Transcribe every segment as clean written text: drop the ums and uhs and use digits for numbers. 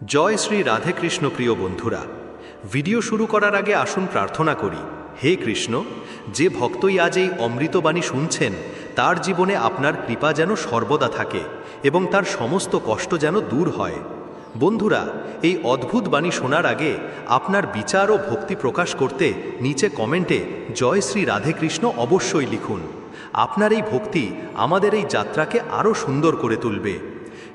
জয় শ্রী রাধে কৃষ্ণ। প্রিয় বন্ধুরা, ভিডিও শুরু করার আগে আসুন প্রার্থনা করি। হে কৃষ্ণ, যে ভক্তই আজ এই অমৃতবাণী শুনছেন, তার জীবনে আপনার কৃপা যেন সর্বদা থাকে এবং তার সমস্ত কষ্ট যেন দূর হয়। বন্ধুরা, এই অদ্ভুত বাণী শোনার আগে আপনার বিচার ও ভক্তি প্রকাশ করতে নিচে কমেন্টে জয় শ্রী রাধে কৃষ্ণ অবশ্যই লিখুন। আপনার এই ভক্তি আমাদের এই যাত্রাকে আরও সুন্দর করে তুলবে।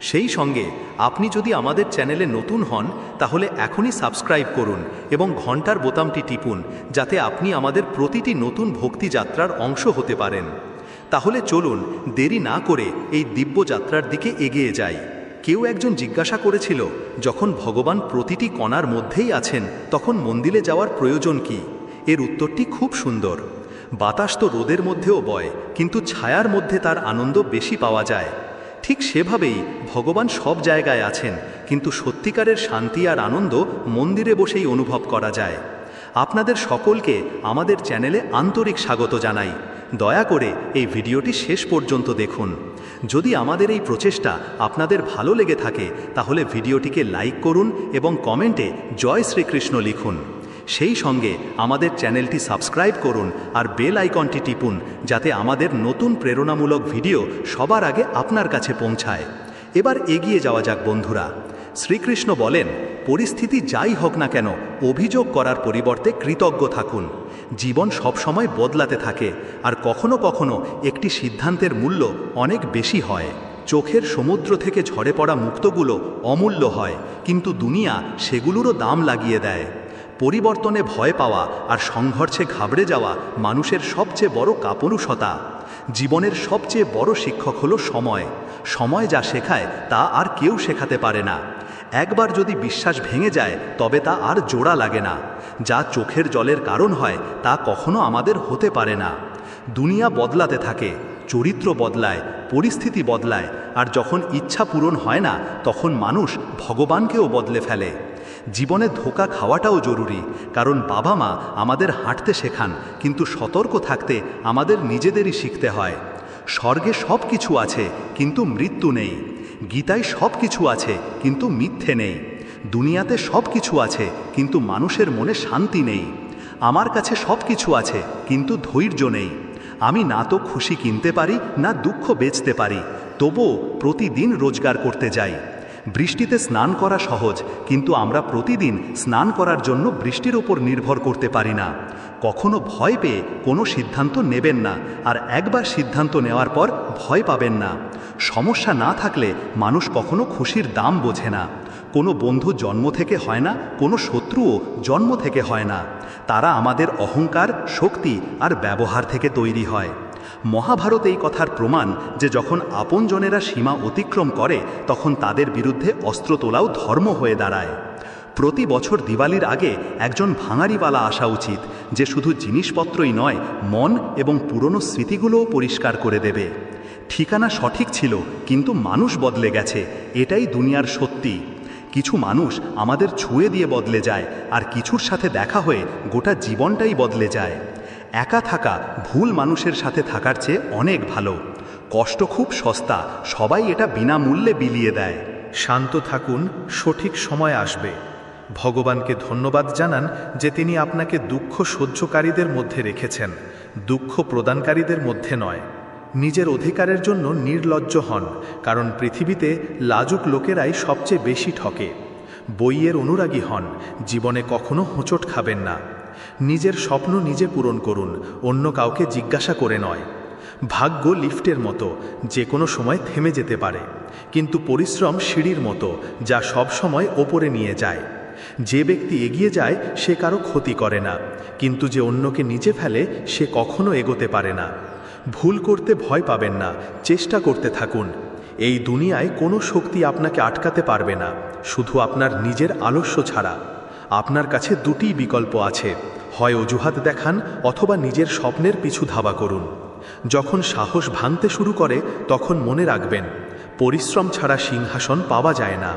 সেই সঙ্গে আপনি যদি আমাদের চ্যানেলে নতুন হন, তাহলে এখনই সাবস্ক্রাইব করুন এবং ঘন্টার বোতামটি টিপুন, যাতে আপনি আমাদের প্রতিটি নতুন ভক্তি যাত্রার অংশ হতে পারেন। তাহলে চলুন দেরি না করে এই দিব্য যাত্রার দিকে এগিয়ে যাই। কেউ একজন জিজ্ঞাসা করেছিল, যখন ভগবান প্রতিটি কণার মধ্যেই আছেন, তখন মন্দিরে যাওয়ার প্রয়োজন কি? এর উত্তরটি খুব সুন্দর। বাতাস তো রোদের মধ্যেও বয়, কিন্তু ছায়ার মধ্যে তার আনন্দ বেশি পাওয়া যায়। ঠিক সেভাবেই ভগবান সব জায়গায় আছেন, কিন্তু সত্যিকারের শান্তি আর আনন্দ মন্দিরে বসেই অনুভব করা যায়। আপনাদের সকলকে আমাদের চ্যানেলে আন্তরিক স্বাগত জানাই। দয়া করে এই ভিডিওটি শেষ পর্যন্ত দেখুন। যদি আমাদের এই প্রচেষ্টা আপনাদের ভালো লেগে থাকে, তাহলে ভিডিওটিকে লাইক করুন এবং কমেন্টে জয় শ্রীকৃষ্ণ লিখুন। সেই সঙ্গে আমাদের চ্যানেলটি সাবস্ক্রাইব করুন আর বেল আইকনটি টিপুন, যাতে আমাদের নতুন প্রেরণামূলক ভিডিও সবার আগে আপনার কাছে পৌঁছায়। এবার এগিয়ে যাওয়া যাক বন্ধুরা। শ্রীকৃষ্ণ বলেন, পরিস্থিতি যাই হোক না কেন, অভিযোগ করার পরিবর্তে কৃতজ্ঞ থাকুন। জীবন সবসময় বদলাতে থাকে, আর কখনো কখনো একটি সিদ্ধান্তের মূল্য অনেক বেশি হয়। চোখের সমুদ্র থেকে ঝরে পড়া মুক্তগুলো অমূল্য হয়, কিন্তু দুনিয়া সেগুলোরও দাম লাগিয়ে দেয়। পরিবর্তনে ভয় পাওয়া আর সংঘর্ষে ঘাবড়ে যাওয়া মানুষের সবচেয়ে বড় কাপুরুষতা। জীবনের সবচেয়ে বড় শিক্ষক হলো সময়। সময় যা শেখায় তা আর কেউ শেখাতে পারে না। একবার যদি বিশ্বাস ভেঙে যায়, তবে তা আর জোড়া লাগে না। যা চোখের জলের কারণ হয়, তা কখনো আমাদের হতে পারে না। দুনিয়া বদলাতে থাকে, চরিত্র বদলায়, পরিস্থিতি বদলায়, আর যখন ইচ্ছা পূরণ হয় না, তখন মানুষ ভগবানকেও বদলে ফেলে। জীবনে ধোঁকা খাওয়াটাও জরুরি, কারণ বাবা মা আমাদের হাঁটতে শেখান, কিন্তু সতর্ক থাকতে আমাদের নিজেদেরই শিখতে হয়। স্বর্গে সব কিছু আছে, কিন্তু মৃত্যু নেই। গীতায় সব কিছু আছে, কিন্তু মিথ্যে নেই। দুনিয়াতে সব কিছু আছে, কিন্তু মানুষের মনে শান্তি নেই। আমার কাছে সব কিছু আছে, কিন্তু ধৈর্য নেই। আমি না তো খুশি কিনতে পারি, না দুঃখ বেচতে পারি, তবুও প্রতিদিন রোজগার করতে যাই। বৃষ্টিতে স্নান করা সহজ, কিন্তু আমরা প্রতিদিন স্নান করার জন্য বৃষ্টির ওপর নির্ভর করতে পারি না। কখনো ভয় পেয়ে কোনো সিদ্ধান্ত নেবেন না, আর একবার সিদ্ধান্ত নেওয়ার পর ভয় পাবেন না। সমস্যা না থাকলে মানুষ কখনো খুশির দাম বোঝে না। কোনো বন্ধু জন্ম থেকে হয় না, কোনো শত্রুও জন্ম থেকে হয় না। তারা আমাদের অহংকার, শক্তি আর ব্যবহার থেকে তৈরি হয়। মহাভারত এই কথার প্রমাণ যে যখন আপনজনেরা সীমা অতিক্রম করে, তখন তাদের বিরুদ্ধে অস্ত্র তোলাও ধর্ম হয়ে দাঁড়ায়। প্রতি বছর দিওয়ালির আগে একজন ভাঙাড়িওয়ালা আসা উচিত, যে শুধু জিনিসপত্রই নয়, মন এবং পুরনো স্মৃতিগুলোও পরিষ্কার করে দেবে। ঠিকানা সঠিক ছিল, কিন্তু মানুষ বদলে গেছে, এটাই দুনিয়ার সত্যি। কিছু মানুষ আমাদের ছুঁয়ে দিয়ে বদলে যায়, আর কিছুর সাথে দেখা হয়ে গোটা জীবনটাই বদলে যায়। একা থাকা ভুল মানুষের সাথে থাকার চেয়ে অনেক ভালো। কষ্ট খুব সস্তা, সবাই এটা বিনামূল্যে বিলিয়ে দেয়। শান্ত থাকুন, সঠিক সময় আসবে। ভগবানকে ধন্যবাদ জানান যে তিনি আপনাকে দুঃখ সহ্যকারীদের মধ্যে রেখেছেন, দুঃখ প্রদানকারীদের মধ্যে নয়। নিজের অধিকারের জন্য নির্লজ্জ হন, কারণ পৃথিবীতে লাজুক লোকেরাই সবচেয়ে বেশি ঠকে। বইয়ের অনুরাগী হন, জীবনে কখনো হোঁচট খাবেন না। নিজের স্বপ্ন নিজে পূরণ করুন, অন্য কাউকে জিজ্ঞাসা করে নয়। ভাগ্য লিফটের মতো, যে কোনো সময় থেমে যেতে পারে, কিন্তু পরিশ্রম সিঁড়ির মতো, যা সব সময় ওপরে নিয়ে যায়। যে ব্যক্তি এগিয়ে যায় সে কারো ক্ষতি করে না, কিন্তু যে অন্যকে নিচে ফেলে সে কখনো এগোতে পারে না। ভুল করতে ভয় পাবেন না, চেষ্টা করতে থাকুন। এই দুনিয়ায় কোনো শক্তি আপনাকে আটকাতে পারবে না, শুধু আপনার নিজের আলস্য ছাড়া। আপনার কাছে দুটি বিকল্প আছে, হয় অজুহাত দেখান, অথবা নিজের স্বপ্নের পিছু ধাবা করুন। যখন সাহস ভাঙতে শুরু করে, তখন মনে রাখবেন, পরিশ্রম ছাড়া সিংহাসন পাওয়া যায় না।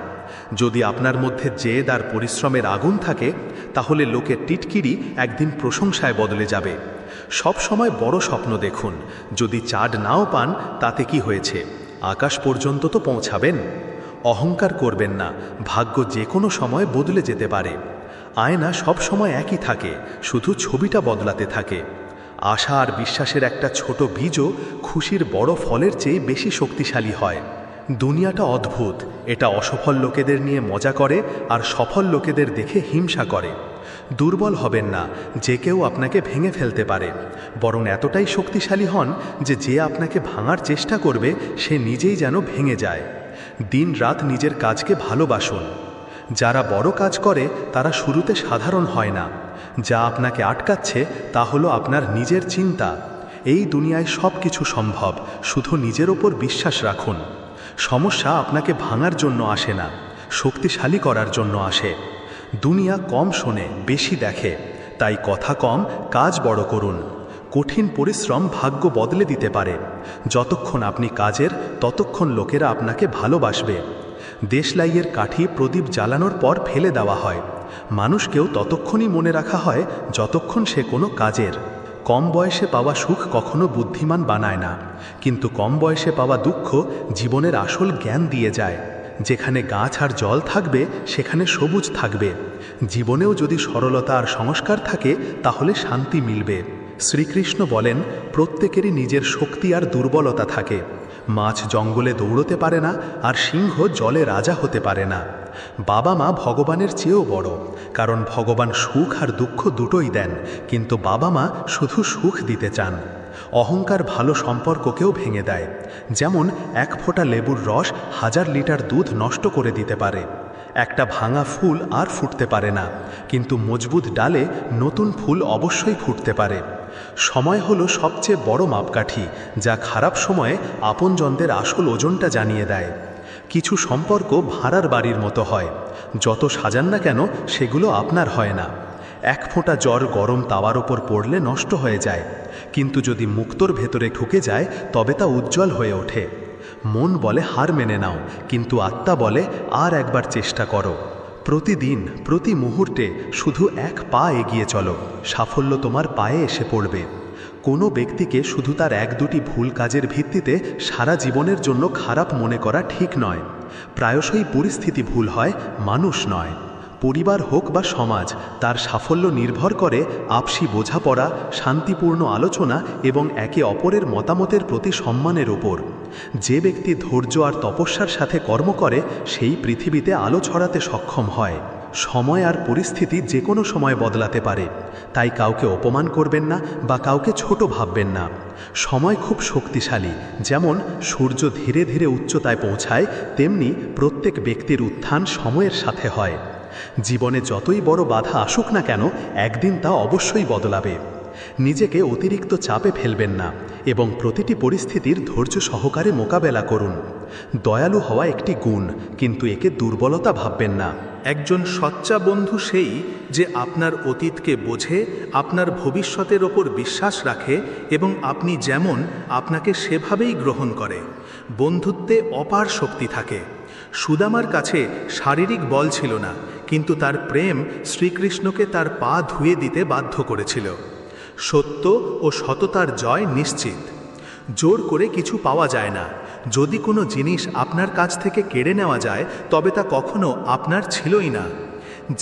যদি আপনার মধ্যে জেদ আর পরিশ্রমের আগুন থাকে, তাহলে লোকের টিটকিরি একদিন প্রশংসায় বদলে যাবে। সব সময় বড় স্বপ্ন দেখুন, যদি চাঁদ নাও পান তাতে কি হয়েছে, আকাশ পর্যন্ত তো পৌঁছাবেন। অহংকার করবেন না, ভাগ্য যে কোনো সময় বদলে যেতে পারে। আয়না সব সময় একই থাকে, শুধু ছবিটা বদলাতে থাকে। আশা আর বিশ্বাসের একটা ছোট বীজও খুশির বড় ফলের চেয়ে বেশি শক্তিশালী হয়। দুনিয়াটা অদ্ভুত, এটা অসফল লোকেদের নিয়ে মজা করে আর সফল লোকেদের দেখে হিংসা করে। দুর্বল হবেন না, যে কেউ আপনাকে ভেঙে ফেলতে পারে, বরং এতটাই শক্তিশালী হন যে আপনাকে ভাঙার চেষ্টা করবে সে নিজেই যেন ভেঙে যায়। দিন রাত নিজের কাজকে ভালোবাসুন। যারা বড় কাজ করে তারা শুরুতে সাধারণ হয় না। যা আপনাকে আটকাচ্ছে তা হলো আপনার নিজের চিন্তা। এই দুনিয়ায় সব কিছু সম্ভব, শুধু নিজের ওপর বিশ্বাস রাখুন। সমস্যা আপনাকে ভাঙার জন্য আসে না, শক্তিশালী করার জন্য আসে। দুনিয়া কম শোনে, বেশি দেখে, তাই কথা কম, কাজ বড় করুন। কঠিন পরিশ্রম ভাগ্য বদলে দিতে পারে। যতক্ষণ আপনি কাজের, ততক্ষণ লোকেরা আপনাকে ভালোবাসবে। দেশলাইয়ের কাঠি প্রদীপ জ্বালানোর পর ফেলে দেওয়া হয়। মানুষকেও ততক্ষণই মনে রাখা হয় যতক্ষণ সে কোনো কাজের। কম বয়সে পাওয়া সুখ কখনো বুদ্ধিমান বানায় না, কিন্তু কম বয়সে পাওয়া দুঃখ জীবনের আসল জ্ঞান দিয়ে যায়। যেখানে গাছ আর জল থাকবে সেখানে সবুজ থাকবে। জীবনেও যদি সরলতা আর সংস্কার থাকে তাহলে শান্তি মিলবে। শ্রীকৃষ্ণ বলেন, প্রত্যেকেরই নিজের শক্তি আর দুর্বলতা থাকে। মাছ জঙ্গলে দৌড়তে পারে না, আর সিংহ জলে রাজা হতে পারে না। বাবা মা ভগবানের চেয়েও বড়, কারণ ভগবান সুখ আর দুঃখ দুটোই দেন, কিন্তু বাবা মা শুধু সুখ দিতে চান। অহংকার ভালো সম্পর্ককেও ভেঙে দেয়। যেমন এক ফোঁটা লেবুর রস 1000 লিটার দুধ নষ্ট করে দিতে পারে। একটা ভাঙা ফুল আর ফুটতে পারে না, কিন্তু মজবুত ডালে নতুন ফুল অবশ্যই ফুটতে পারে। সময় হলো সবচেয়ে বড় মাপকাঠি, যা খারাপ সময়ে আপনজনদের আসল ওজনটা জানিয়ে দেয়। কিছু সম্পর্ক ভাড়ার বাড়ির মতো হয়, যত সাজান না কেন সেগুলো আপনার হয় না। এক ফোঁটা জল গরম তাওয়ার ওপর পড়লে নষ্ট হয়ে যায়, কিন্তু যদি মুক্তোর ভেতরে ঢুকে যায় তবে তা উজ্জ্বল হয়ে ওঠে। মন বলে হার মেনে নাও, কিন্তু আত্মা বলে আর একবার চেষ্টা করো। প্রতিদিন, প্রতি মুহূর্তে শুধু এক পা এগিয়ে চলো, সাফল্য তোমার পায়ে এসে পড়বে। কোনো ব্যক্তিকে শুধু তার 1-2টি ভুল কাজের ভিত্তিতে সারা জীবনের জন্য খারাপ মনে করা ঠিক নয়। প্রায়শই পরিস্থিতি ভুল হয়, মানুষ নয়। পরিবার হোক বা সমাজ, তার সাফল্য নির্ভর করে আপসি বোঝাপড়া, শান্তিপূর্ণ আলোচনা এবং একে অপরের মতামতের প্রতি সম্মানের ওপর। যে ব্যক্তি ধৈর্য আর তপস্যার সাথে কর্ম করে সেই পৃথিবীতে আলো ছড়াতে সক্ষম হয়। সময় আর পরিস্থিতি যে কোনো সময় বদলাতে পারে, তাই কাউকে অপমান করবেন না বা কাউকে ছোট ভাববেন না। সময় খুব শক্তিশালী। যেমন সূর্য ধীরে ধীরে উচ্চতায় পৌঁছায়, তেমনি প্রত্যেক ব্যক্তির উত্থান সময়ের সাথে হয়। জীবনে যতই বড় বাধা আসুক না কেন, একদিন তা অবশ্যই বদলাবে। নিজেকে অতিরিক্ত চাপে ফেলবেন না এবং প্রতিটি পরিস্থিতির ধৈর্য সহকারে মোকাবেলা করুন। দয়ালু হওয়া একটি গুণ, কিন্তু একে দুর্বলতা ভাববেন না। একজন সচ্চা বন্ধু সেই যে আপনার অতীতকে বোঝে, আপনার ভবিষ্যতের ওপর বিশ্বাস রাখে এবং আপনি যেমন আপনাকে সেভাবেই গ্রহণ করে। বন্ধুত্বে অপার শক্তি থাকে। সুদামার কাছে শারীরিক বল ছিল না, কিন্তু তার প্রেম শ্রীকৃষ্ণকে তার পা ধুয়ে দিতে বাধ্য করেছিল। সত্য ও সততার জয় নিশ্চিত। জোর করে কিছু পাওয়া যায় না। যদি কোনো জিনিস আপনার কাছ থেকে কেড়ে নেওয়া যায় তবে তা কখনো আপনার ছিলই না।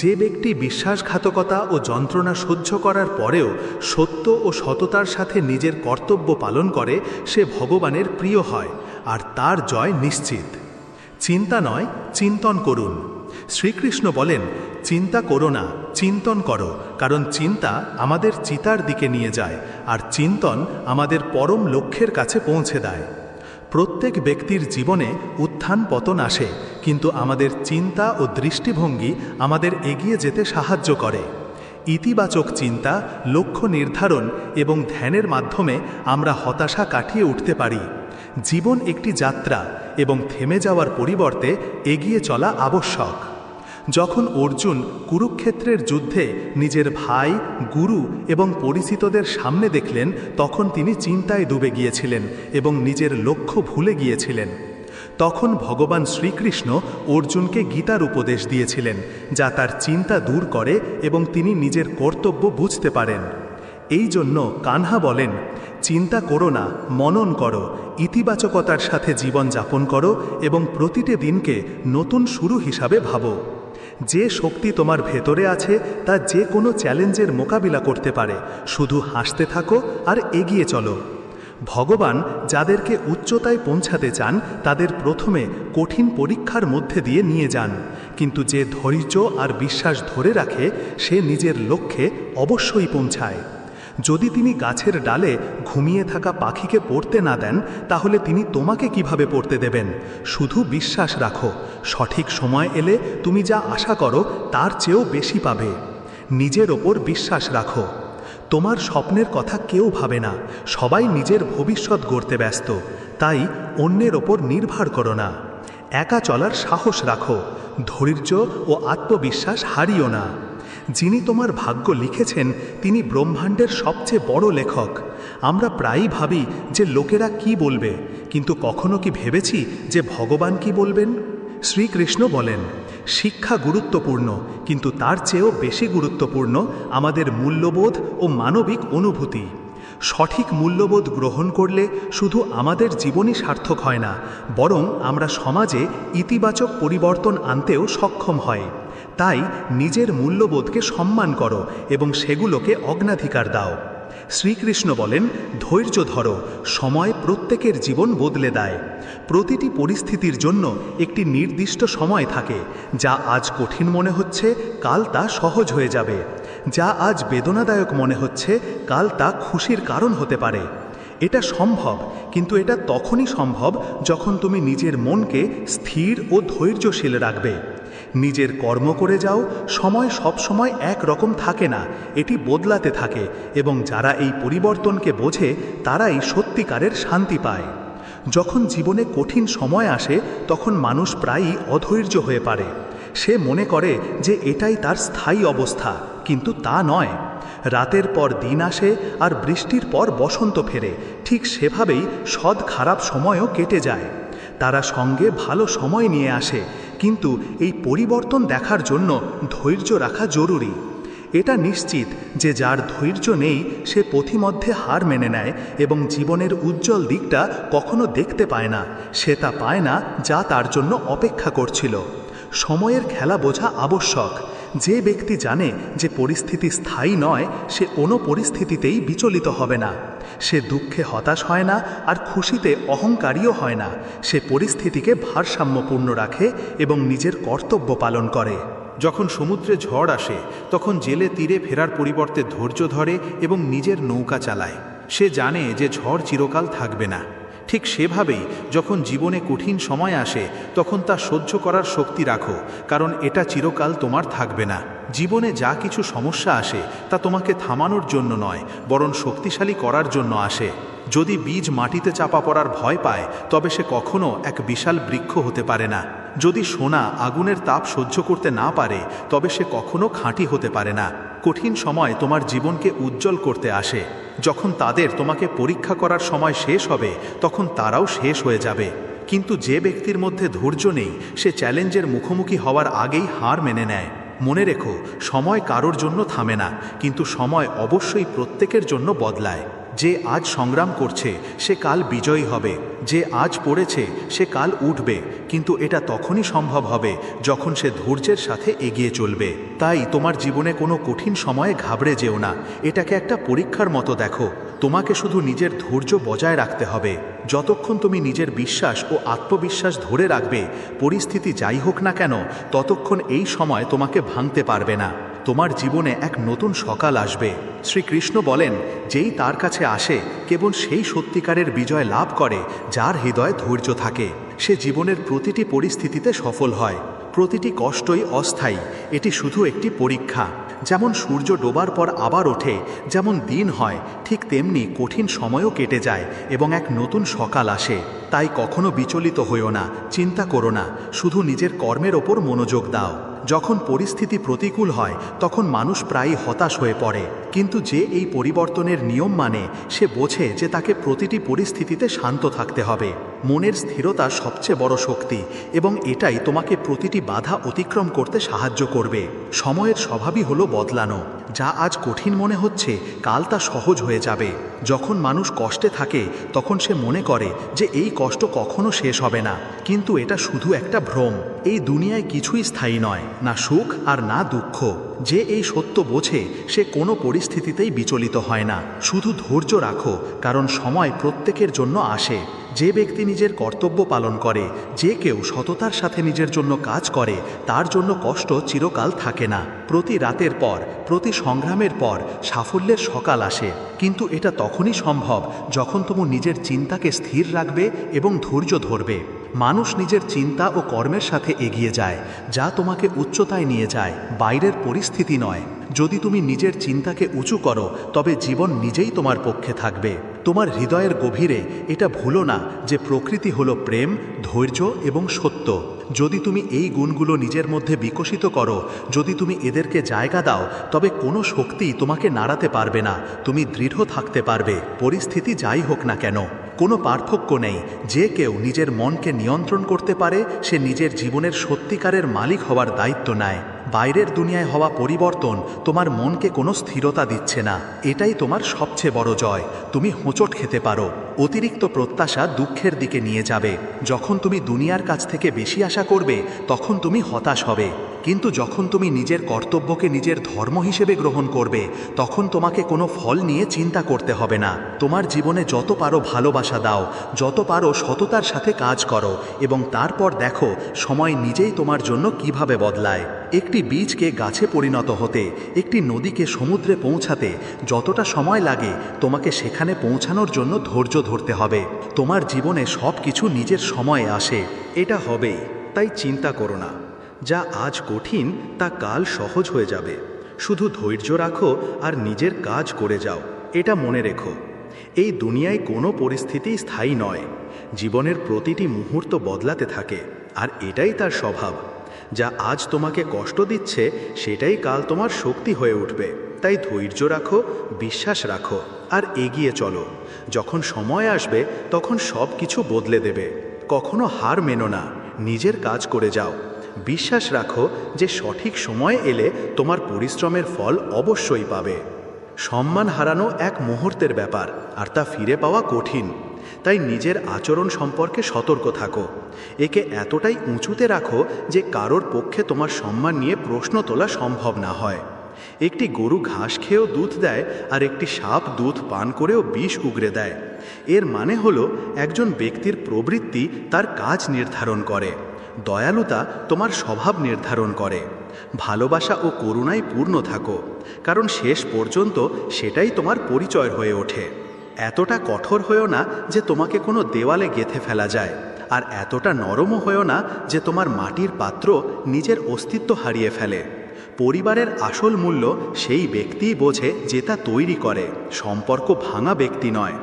যে ব্যক্তি বিশ্বাসঘাতকতা ও যন্ত্রণা সহ্য করার পরেও সত্য ও সততার সাথে নিজের কর্তব্য পালন করে সে ভগবানের প্রিয় হয়, আর তার জয় নিশ্চিত। চিন্তা নয়, চিন্তন করুন। শ্রীকৃষ্ণ বলেন, চিন্তা করো না, চিন্তন করো, কারণ চিন্তা আমাদের চিতার দিকে নিয়ে যায় আর চিন্তন আমাদের পরম লক্ষ্যের কাছে পৌঁছে দেয়। প্রত্যেক ব্যক্তির জীবনে উত্থান পতন আসে, কিন্তু আমাদের চিন্তা ও দৃষ্টিভঙ্গি আমাদের এগিয়ে যেতে সাহায্য করে। ইতিবাচক চিন্তা, লক্ষ্য নির্ধারণ এবং ধ্যানের মাধ্যমে আমরা হতাশা কাটিয়ে উঠতে পারি। জীবন একটি যাত্রা এবং থেমে যাওয়ার পরিবর্তে এগিয়ে চলা আবশ্যক। যখন অর্জুন কুরুক্ষেত্রের যুদ্ধে নিজের ভাই, গুরু এবং পরিচিতদের সামনে দেখলেন, তখন তিনি চিন্তায় ডুবে গিয়েছিলেন এবং নিজের লক্ষ্য ভুলে গিয়েছিলেন। তখন ভগবান শ্রীকৃষ্ণ অর্জুনকে গীতার উপদেশ দিয়েছিলেন, যা তার চিন্তা দূর করে এবং তিনি নিজের কর্তব্য বুঝতে পারেন। এই জন্য কানহা বলেন, চিন্তা করো না, মনন করো, ইতিবাচকতার সাথে জীবন যাপন করো এবং প্রতিটি দিনকে নতুন শুরু হিসাবে ভাবো। যে শক্তি তোমার ভেতরে আছে তা যে কোনো চ্যালেঞ্জের মোকাবিলা করতে পারে। শুধু হাসতে থাকো আর এগিয়ে চলো। ভগবান যাদেরকে উচ্চতায় পৌঁছাতে চান তাদের প্রথমে কঠিন পরীক্ষার মধ্যে দিয়ে নিয়ে যান, কিন্তু যে ধৈর্য আর বিশ্বাস ধরে রাখে সে নিজের লক্ষ্যে অবশ্যই পৌঁছায়। যদি তিনি গাছের ডালে ঘুমিয়ে থাকা পাখিকে পড়তে না দেন তাহলে তিনি তোমাকে কিভাবে পড়তে দেবেন? শুধু বিশ্বাস রাখো, সঠিক সময় এলে তুমি যা আশা করো তার চেয়েও বেশি পাবে। নিজের ওপর বিশ্বাস রাখো। তোমার স্বপ্নের কথা কেউ ভাবে না, সবাই নিজের ভবিষ্যৎ গড়তে ব্যস্ত, তাই অন্যের ওপর নির্ভর করো না। একা চলার সাহস রাখো, ধৈর্য ও আত্মবিশ্বাস হারিও না। যিনি তোমার ভাগ্য লিখেছেন তিনি ব্রহ্মাণ্ডের সবচেয়ে বড় লেখক। আমরা প্রায়ই ভাবি যে লোকেরা কি বলবে, কিন্তু কখনো কি ভেবেছি যে ভগবান কি বলবেন? শ্রীকৃষ্ণ বলেন, শিক্ষা গুরুত্বপূর্ণ, কিন্তু তার চেয়েও বেশি গুরুত্বপূর্ণ আমাদের মূল্যবোধ ও মানবিক অনুভূতি। সঠিক মূল্যবোধ গ্রহণ করলে শুধু আমাদের জীবনই সার্থক হয় না, বরং আমরা সমাজে ইতিবাচক পরিবর্তন আনতেও সক্ষম হয়। তাই নিজের মূল্যবোধকে সম্মান করো এবং সেগুলোকে অগ্রাধিকার দাও। শ্রীকৃষ্ণ বলেন, ধৈর্য ধরো, সময় প্রত্যেকের জীবন বদলে দেয়। প্রতিটি পরিস্থিতির জন্য একটি নির্দিষ্ট সময় থাকে। যা আজ কঠিন মনে হচ্ছে কাল তা সহজ হয়ে যাবে। যা আজ বেদনাদায়ক মনে হচ্ছে কাল তা খুশির কারণ হতে পারে। এটা সম্ভব, কিন্তু এটা তখনই সম্ভব যখন তুমি নিজের মনকে স্থির ও ধৈর্যশীল রাখবে। নিজের কর্ম করে যাও, সময় সব সময় এক রকম থাকে না, এটি বদলাতে থাকে, এবং যারা এই পরিবর্তনকে বোঝে তারাই সত্যিকারের শান্তি পায়। যখন জীবনে কঠিন সময় আসে তখন মানুষ প্রায়ই অধৈর্য হয়ে পড়ে। সে মনে করে যে এটাই তার স্থায়ী অবস্থা, কিন্তু তা নয়। রাতের পর দিন আসে আর বৃষ্টির পর বসন্ত ফেরে, ঠিক সেভাবেই সৎ খারাপ সময়ও কেটে যায়। তারা সঙ্গে ভালো সময় নিয়ে আসে, কিন্তু এই পরিবর্তন দেখার জন্য ধৈর্য রাখা জরুরি। এটা নিশ্চিত যে যার ধৈর্য নেই সে পথিমধ্যে হার মেনে নেয় এবং জীবনের উজ্জ্বল দিকটা কখনো দেখতে পায় না। সে তা পায় না যা তার জন্য অপেক্ষা করছিল। সময়ের খেলা বোঝা আবশ্যক। যে ব্যক্তি জানে যে পরিস্থিতি স্থায়ী নয় সে কোনো পরিস্থিতিতেই বিচলিত হবে না। সে দুঃখে হতাশ হয় না আর খুশিতে অহংকারীও হয় না। সে পরিস্থিতিকে ভারসাম্যপূর্ণ রাখে এবং নিজের কর্তব্য পালন করে। যখন সমুদ্রে ঝড় আসে তখন জেলে তীরে ফেরার পরিবর্তে ধৈর্য ধরে এবং নিজের নৌকা চালায়। সে জানে যে ঝড় চিরকাল থাকবে না। ঠিক সেভাবেই যখন জীবনে কঠিন সময় আসে তখন তা সহ্য করার শক্তি রাখো, কারণ এটা চিরকাল তোমার থাকবে না। জীবনে যা কিছু সমস্যা আসে তা তোমাকে থামানোর জন্য নয়, বরং শক্তিশালী করার জন্য আসে। যদি বীজ মাটিতে চাপা পড়ার ভয় পায় তবে সে কখনো এক বিশাল বৃক্ষ হতে পারে না। যদি সোনা আগুনের তাপ সহ্য করতে না পারে তবে সে কখনো খাঁটি হতে পারে না। কঠিন সময় তোমার জীবনকে উজ্জ্বল করতে আসে। যখন তাদের তোমাকে পরীক্ষা করার সময় শেষ হবে তখন তারাও শেষ হয়ে যাবে। কিন্তু যে ব্যক্তির মধ্যে ধৈর্য নেই সে চ্যালেঞ্জের মুখোমুখি হওয়ার আগেই হার মেনে নেয়। মনে রেখো, সময় কারোর জন্য থামে না, কিন্তু সময় অবশ্যই প্রত্যেকের জন্য বদলায়। যে আজ সংগ্রাম করছে সে কাল বিজয়ী হবে। যে আজ পড়েছে সে কাল উঠবে, কিন্তু এটা তখনই সম্ভব হবে যখন সে ধৈর্যের সাথে এগিয়ে চলবে। তাই তোমার জীবনে কোনো কঠিন সময়ে ঘাবড়ে যেও না। এটাকে একটা পরীক্ষার মতো দেখো। তোমাকে শুধু নিজের ধৈর্য বজায় রাখতে হবে। যতক্ষণ তুমি নিজের বিশ্বাস ও আত্মবিশ্বাস ধরে রাখবে, পরিস্থিতি যাই হোক না কেন, ততক্ষণ এই সময় তোমাকে ভাঙতে পারবে না। তোমার জীবনে এক নতুন সকাল আসবে। শ্রীকৃষ্ণ বলেন, যেই তার কাছে আসে কেবল সেই সত্যিকারের বিজয় লাভ করে যার হৃদয়ে ধৈর্য থাকে। সে জীবনের প্রতিটি পরিস্থিতিতে সফল হয়। প্রতিটি কষ্টই অস্থায়ী, এটি শুধু একটি পরীক্ষা। যেমন সূর্য ডোবার পর আবার ওঠে, যেমন দিন হয়, ঠিক তেমনি কঠিন সময়ও কেটে যায় এবং এক নতুন সকাল আসে। তাই কখনো বিচলিত হইও না, চিন্তা করো না, শুধু নিজের কর্মের ওপর মনোযোগ দাও। যখন পরিস্থিতি প্রতিকূল হয় তখন মানুষ প্রায়ই হতাশ হয়ে পড়ে, কিন্তু যে এই পরিবর্তনের নিয়ম মানে সে বোঝে যে তাকে প্রতিটি পরিস্থিতিতে শান্ত থাকতে হবে। মনের স্থিরতা সবচেয়ে বড় শক্তি এবং এটাই তোমাকে প্রতিটি বাধা অতিক্রম করতে সাহায্য করবে। সময়ের স্বভাবই হলো বদলানো। যা আজ কঠিন মনে হচ্ছে কাল তা সহজ হয়ে যাবে। যখন মানুষ কষ্টে থাকে তখন সে মনে করে যে এই কষ্ট কখনো শেষ হবে না, কিন্তু এটা শুধু একটা ভ্রম। এই দুনিয়ায় কিছুই স্থায়ী নয়, না সুখ আর না দুঃখ। যে এই সত্য বোঝে সে কোনো পরিস্থিতিতেই বিচলিত হয় না। শুধু ধৈর্য রাখো, কারণ সময় প্রত্যেকের জন্য আসে। যে ব্যক্তি নিজের কর্তব্য পালন করে, যে কেউ সততার সাথে নিজের জন্য কাজ করে, তার জন্য কষ্ট চিরকাল থাকে না। প্রতি রাতের পর, প্রতি সংগ্রামের পর সাফল্যের সকাল আসে, কিন্তু এটা তখনই সম্ভব যখন তুমি নিজের চিন্তাকে স্থির রাখবে এবং ধৈর্য ধরবে। মানুষ নিজের চিন্তা ও কর্মের সাথে এগিয়ে যায়, যা তোমাকে উচ্চতায় নিয়ে যায়, বাইরের পরিস্থিতি নয়। যদি তুমি নিজের চিন্তাকে উঁচু করো তবে জীবন নিজেই তোমার পক্ষে থাকবে। তোমার হৃদয়ের গভীরে এটা ভুলো না যে প্রকৃতি হলো প্রেম, ধৈর্য এবং সত্য। যদি তুমি এই গুণগুলো নিজের মধ্যে বিকশিত করো, যদি তুমি এদেরকে জায়গা দাও, তবে কোনো শক্তি তোমাকে নাড়াতে পারবে না। তুমি দৃঢ় থাকতে পারবে, পরিস্থিতি যাই হোক না কেন। কোনো পার্থক্য নেই। যে কেউ নিজের মনকে নিয়ন্ত্রণ করতে পারে সে নিজের জীবনের সত্যিকারের মালিক হওয়ার দায়িত্ব নেয়। বাইরের দুনিয়ায় হওয়া পরিবর্তন তোমার মনকে কোনো স্থিরতা দিচ্ছে না। এটাই তোমার সবচেয়ে বড় জয়। তুমি হোঁচট খেতে পারো, অতিরিক্ত প্রত্যাশা দুঃখের দিকে নিয়ে যাবে। যখন তুমি দুনিয়ার কাছ থেকে বেশি আশা করবে তখন তুমি হতাশ হবে, কিন্তু যখন তুমি নিজের কর্তব্যকে নিজের ধর্ম হিসেবে গ্রহণ করবে তখন তোমাকে কোনো ফল নিয়ে চিন্তা করতে হবে না। তোমার জীবনে যত পারো ভালোবাসা দাও, যত পারো সততার সাথে কাজ করো, এবং তারপর দেখো সময় নিজেই তোমার জন্য কিভাবে বদলায়। একটি বীজকে গাছে পরিণত হতে, একটি নদীকে সমুদ্রে পৌঁছাতে যতটা সময় লাগে, তোমাকে সেখানে পৌঁছানোর জন্য ধৈর্য ধরতে হবে। তোমার জীবনে সব কিছু নিজের সময়ে আসে। এটা হবেই, তাই চিন্তা করো না। যা আজ কঠিন তা কাল সহজ হয়ে যাবে। শুধু ধৈর্য রাখো আর নিজের কাজ করে যাও। এটা মনে রেখো, এই দুনিয়ায় কোনো পরিস্থিতি স্থায়ী নয়। জীবনের প্রতিটি মুহূর্ত বদলাতে থাকে, আর এটাই তার স্বভাব। যা আজ তোমাকে কষ্ট দিচ্ছে সেটাই কাল তোমার শক্তি হয়ে উঠবে। তাই ধৈর্য রাখো, বিশ্বাস রাখো আর এগিয়ে চলো। যখন সময় আসবে তখন সব কিছু বদলে দেবে। কখনো হার মেনো না, নিজের কাজ করে যাও। বিশ্বাস রাখো যে সঠিক সময় এলে তোমার পরিশ্রমের ফল অবশ্যই পাবে। সম্মান হারানো এক মুহূর্তের ব্যাপার, আর তা ফিরে পাওয়া কঠিন। তাই নিজের আচরণ সম্পর্কে সতর্ক থাকো। একে এতটাই উঁচুতে রাখো যে কারোর পক্ষে তোমার সম্মান নিয়ে প্রশ্ন তোলা সম্ভব না হয়। একটি গরু ঘাস খেয়েও দুধ দেয়, আর একটি সাপ দুধ পান করেও বিষ উগরে দেয়। এর মানে হলো একজন ব্যক্তির প্রবৃত্তি তার কাজ নির্ধারণ করে, দয়ালুতা তোমার স্বভাব নির্ধারণ করে। ভালোবাসা ও করুণায় পূর্ণ থাকো, কারণ শেষ পর্যন্ত সেটাই তোমার পরিচয় হয়ে ওঠে। এতটা কঠোর হয়েও না যে তোমাকে কোনো দেওয়ালে গেঁথে ফেলা যায়, আর এতটা নরমও হয়েও না যে তোমার মাটির পাত্র নিজের অস্তিত্ব হারিয়ে ফেলে। পরিবারের আসল মূল্য সেই ব্যক্তিই বোঝে যে তা তৈরি করে, সম্পর্ক ভাঙা ব্যক্তি নয়।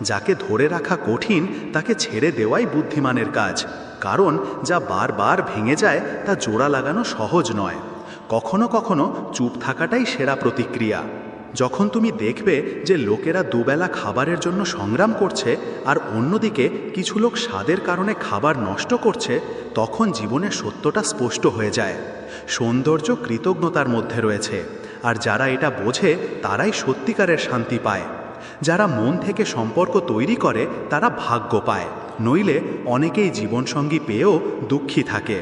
যাকে ধরে রাখা কঠিন তাকে ছেড়ে দেওয়াই বুদ্ধিমানের কাজ, কারণ যা বারবার ভেঙে যায় তা জোড়া লাগানো সহজ নয়। কখনো কখনো চুপ থাকাটাই সেরা প্রতিক্রিয়া। যখন তুমি দেখবে যে লোকেরা দুবেলা খাবারের জন্য সংগ্রাম করছে আর অন্যদিকে কিছু লোক স্বাদের কারণে খাবার নষ্ট করছে, তখন জীবনের সত্যটা স্পষ্ট হয়ে যায়। সৌন্দর্য কৃতজ্ঞতার মধ্যে রয়েছে, আর যারা এটা বোঝে তারাই সত্যিকারের শান্তি পায়। যারা মন থেকে সম্পর্ক তৈরি করে তারা ভাগ্য পায়, নইলে অনেকেই জীবনসঙ্গী পেয়েও দুঃখী থাকে।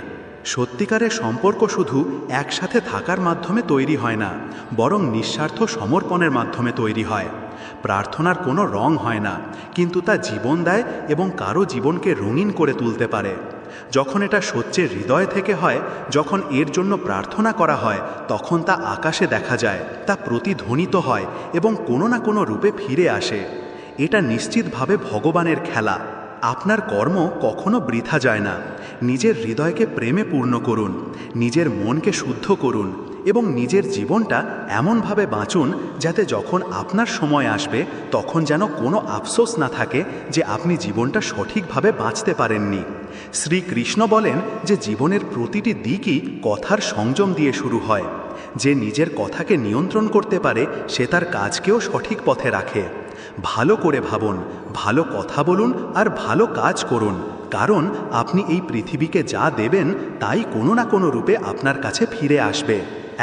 সত্যিকারের সম্পর্ক শুধু একসাথে থাকার মাধ্যমে তৈরি হয় না, বরং নিঃস্বার্থ সমর্পণের মাধ্যমে তৈরি হয়। প্রার্থনার কোনো রং হয় না, কিন্তু তা জীবন দেয় এবং কারো জীবনকে রঙিন করে তুলতে পারে। যখন এটা সত্যের হৃদয় থেকে হয়, যখন এর জন্য প্রার্থনা করা হয়, তখন তা আকাশে দেখা যায়, তা প্রতিধ্বনিত হয় এবং কোনো না কোনো রূপে ফিরে আসে। এটা নিশ্চিতভাবে ভগবানের খেলা। আপনার কর্ম কখনো বৃথা যায় না। নিজের হৃদয়কে প্রেমে পূর্ণ করুন, নিজের মনকে শুদ্ধ করুন, এবং নিজের জীবনটা এমনভাবে বাঁচুন যাতে যখন আপনার সময় আসবে তখন যেন কোনো আফসোস না থাকে যে আপনি জীবনটা সঠিকভাবে বাঁচতে পারেননি। শ্রীকৃষ্ণ বলেন যে জীবনের প্রতিটি দিকই কথার সংযম দিয়ে শুরু হয়। যে নিজের কথাকে নিয়ন্ত্রণ করতে পারে সে তার কাজকেও সঠিক পথে রাখে। ভালো করে ভাবুন, ভালো কথা বলুন আর ভালো কাজ করুন, কারণ আপনি এই পৃথিবীকে যা দেবেন তাই কোনো না কোনো রূপে আপনার কাছে ফিরে আসবে।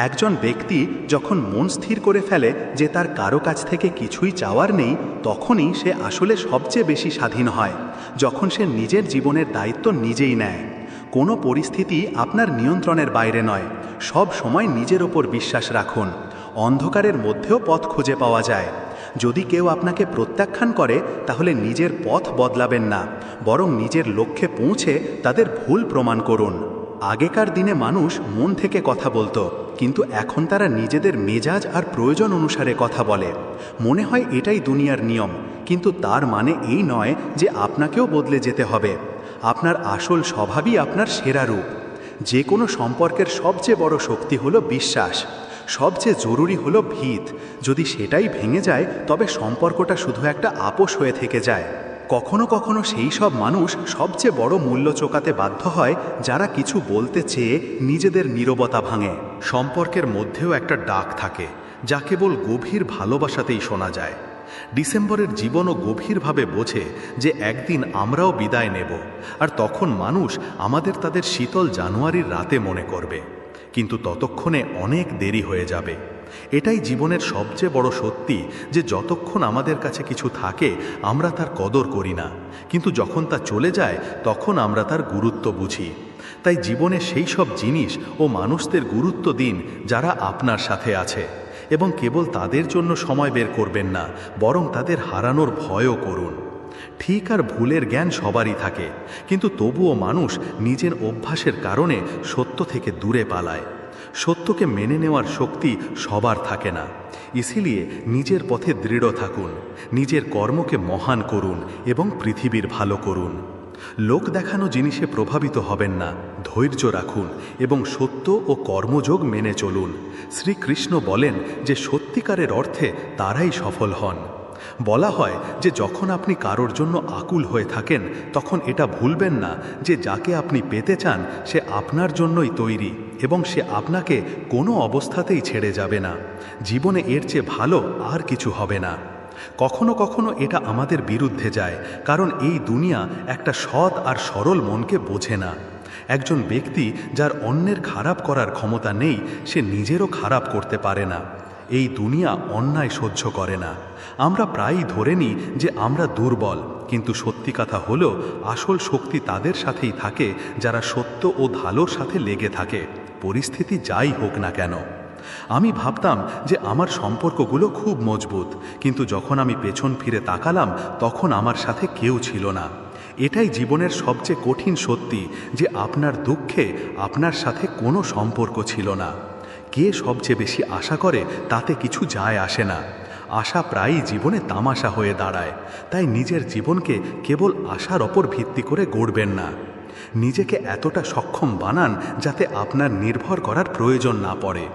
একজন ব্যক্তি যখন মন স্থির করে ফেলে যে তার কারো কাছ থেকে কিছুই চাওয়ার নেই, তখনই সে আসলে সবচেয়ে বেশি স্বাধীন হয়, যখন সে নিজের জীবনের দায়িত্ব নিজেই নেয়। কোনো পরিস্থিতি আপনার নিয়ন্ত্রণের বাইরে নয়। সব সময় নিজের ওপর বিশ্বাস রাখুন। অন্ধকারের মধ্যেও পথ খুঁজে পাওয়া যায়। যদি কেউ আপনাকে প্রত্যাখ্যান করে তাহলে নিজের পথ বদলাবেন না, বরং নিজের লক্ষ্যে পৌঁছে তাদের ভুল প্রমাণ করুন। আগেকার দিনে মানুষ মন থেকে কথা বলতো, কিন্তু এখন তারা নিজেদের মেজাজ আর প্রয়োজন অনুসারে কথা বলে। মনে হয় এটাই দুনিয়ার নিয়ম, কিন্তু তার মানে এই নয় যে আপনাকেও বদলে যেতে হবে। আপনার আসল স্বভাবই আপনার সেরা রূপ। যে কোনো সম্পর্কের সবচেয়ে বড় শক্তি হলো বিশ্বাস। সবচেয়ে জরুরি হলো ভিত। যদি সেটাই ভেঙে যায় তবে সম্পর্কটা শুধু একটা আপোষ হয়ে থেকে যায়। কখনো কখনো সেই সব মানুষ সবচেয়ে বড় মূল্য চোকাতে বাধ্য হয় যারা কিছু বলতে চেয়ে নিজেদের নীরবতা ভাঙে। সম্পর্কের মধ্যেও একটা ডাক থাকে যা কেবল গভীর ভালোবাসাতেই শোনা যায়। ডিসেম্বরের জীবনও গভীরভাবে বোঝে যে একদিন আমরাও বিদায় নেব, আর তখন মানুষ আমাদের তাদের শীতল জানুয়ারির রাতে মনে করবে, কিন্তু ততক্ষণে অনেক দেরি হয়ে যাবে। এটাই জীবনের সবচেয়ে বড় সত্যি যে যতক্ষণ আমাদের কাছে কিছু থাকে আমরা তার কদর করি না, কিন্তু যখন তা চলে যায় তখন আমরা তার গুরুত্ব বুঝি। তাই জীবনে সেই সব জিনিস ও মানুষদের গুরুত্ব দিন যারা আপনার সাথে আছে, এবং কেবল তাদের জন্য সময় বের করবেন না, বরং তাদের হারানোর ভয়ও করুন। ঠিক আর ভুলের জ্ঞান সবারই থাকে, কিন্তু তবুও মানুষ নিজের অভ্যাসের কারণে সত্য থেকে দূরে পালায়। সত্যকে মেনে নেওয়ার শক্তি সবার থাকে না। ইসিলিয়ে নিজের পথে দৃঢ় থাকুন, নিজের কর্মকে মহান করুন এবং পৃথিবীর ভালো করুন। লোক দেখানো জিনিসে প্রভাবিত হবেন না, ধৈর্য রাখুন এবং সত্য ও কর্মযোগ মেনে চলুন। শ্রীকৃষ্ণ বলেন যে সত্যিকারের অর্থে তারাই সফল হন। বলা হয় যে যখন আপনি কারোর জন্য আকুল হয়ে থাকেন তখন এটা ভুলবেন না যে যাকে আপনি পেতে চান সে আপনার জন্যই তৈরি এবং সে আপনাকে কোনো অবস্থাতেই ছেড়ে যাবে না। জীবনে এর চেয়ে ভালো আর কিছু হবে না। কখনো কখনো এটা আমাদের বিরুদ্ধে যায়, কারণ এই দুনিয়া একটা সৎ আর সরল মনকে বোঝে না। একজন ব্যক্তি যার অন্যের খারাপ করার ক্ষমতা নেই সে নিজেরও খারাপ করতে পারে না। এই দুনিয়া অন্যায় সহ্য করে না। আমরা প্রায়ই ধরে নিই যে আমরা দুর্বল, কিন্তু সত্যি কথা হলো আসল শক্তি তাদের সাথেই থাকে যারা সত্য ও ভালোর সাথে লেগে থাকে, পরিস্থিতি যাই হোক না কেন। আমি ভাবতাম যে আমার সম্পর্কগুলো খুব মজবুত, কিন্তু যখন আমি পেছন ফিরে তাকালাম তখন আমার সাথে কেউ ছিল না। এটাই জীবনের সবচেয়ে কঠিন সত্যি যে আপনার দুঃখে আপনার সাথে কোনো সম্পর্ক ছিল না। কে সবচেয়ে বেশি আশা করে তাতে কিছু যায় আসে না। আশা প্রায়ই জীবনে তামাশা হয়ে দাঁড়ায়। তাই নিজের জীবনকে কেবল আশার ওপর ভিত্তি করে গড়বেন না। নিজেকে এতটা সক্ষম বানান যাতে আপনার নির্ভর করার প্রয়োজন না পড়ে।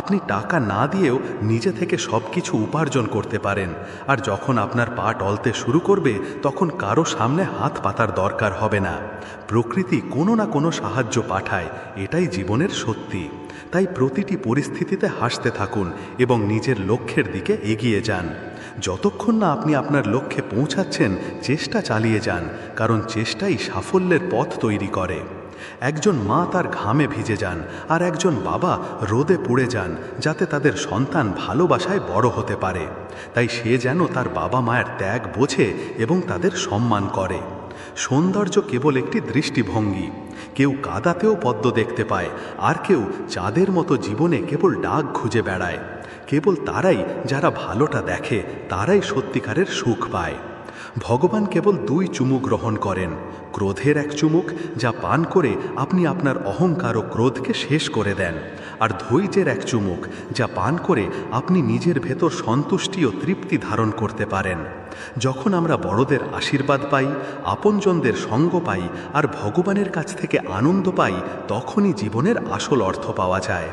আপনি টাকা না দিয়েও নিজে থেকে সব কিছু উপার্জন করতে পারেন, আর যখন আপনার পা টলতে শুরু করবে তখন কারো সামনে হাত পাতার দরকার হবে না। প্রকৃতি কোনো না কোনো সাহায্য পাঠায়, এটাই জীবনের সত্যি। তাই প্রতিটি পরিস্থিতিতে হাসতে থাকুন এবং নিজের লক্ষ্যের দিকে এগিয়ে যান। যতক্ষণ না আপনি আপনার লক্ষ্যে পৌঁছাচ্ছেন চেষ্টা চালিয়ে যান, কারণ চেষ্টাই সাফল্যের পথ তৈরি করে। একজন মা তার ঘামে ভিজে যান আর একজন বাবা রোদে পুড়ে যান যাতে তাদের সন্তান ভালোবাসায় বড় হতে পারে। তাই সে যেন তার বাবা মায়ের ত্যাগ বোঝে এবং তাদের সম্মান করে। সৌন্দর্য কেবল একটি দৃষ্টিভঙ্গি। কেউ কাদাতেও পদ্ম দেখতে পায়, আর কেউ চাঁদের মতো জীবনে কেবল ডাক খুঁজে বেড়ায়। কেবল তারাই যারা ভালোটা দেখে তারাই সত্যিকারের সুখ পায়। ভগবান কেবল 2 চুমুক গ্রহণ করেন, ক্রোধের এক চুমুক যা পান করে আপনি আপনার অহংকার ও ক্রোধকে শেষ করে দেন, আর ধৈর্যের এক চুমুক যা পান করে আপনি নিজের ভেতর সন্তুষ্টি ও তৃপ্তি ধারণ করতে পারেন। যখন আমরা বড়দের আশীর্বাদ পাই, আপনজনদের সঙ্গ পাই আর ভগবানের কাছ থেকে আনন্দ পাই, তখনই জীবনের আসল অর্থ পাওয়া যায়।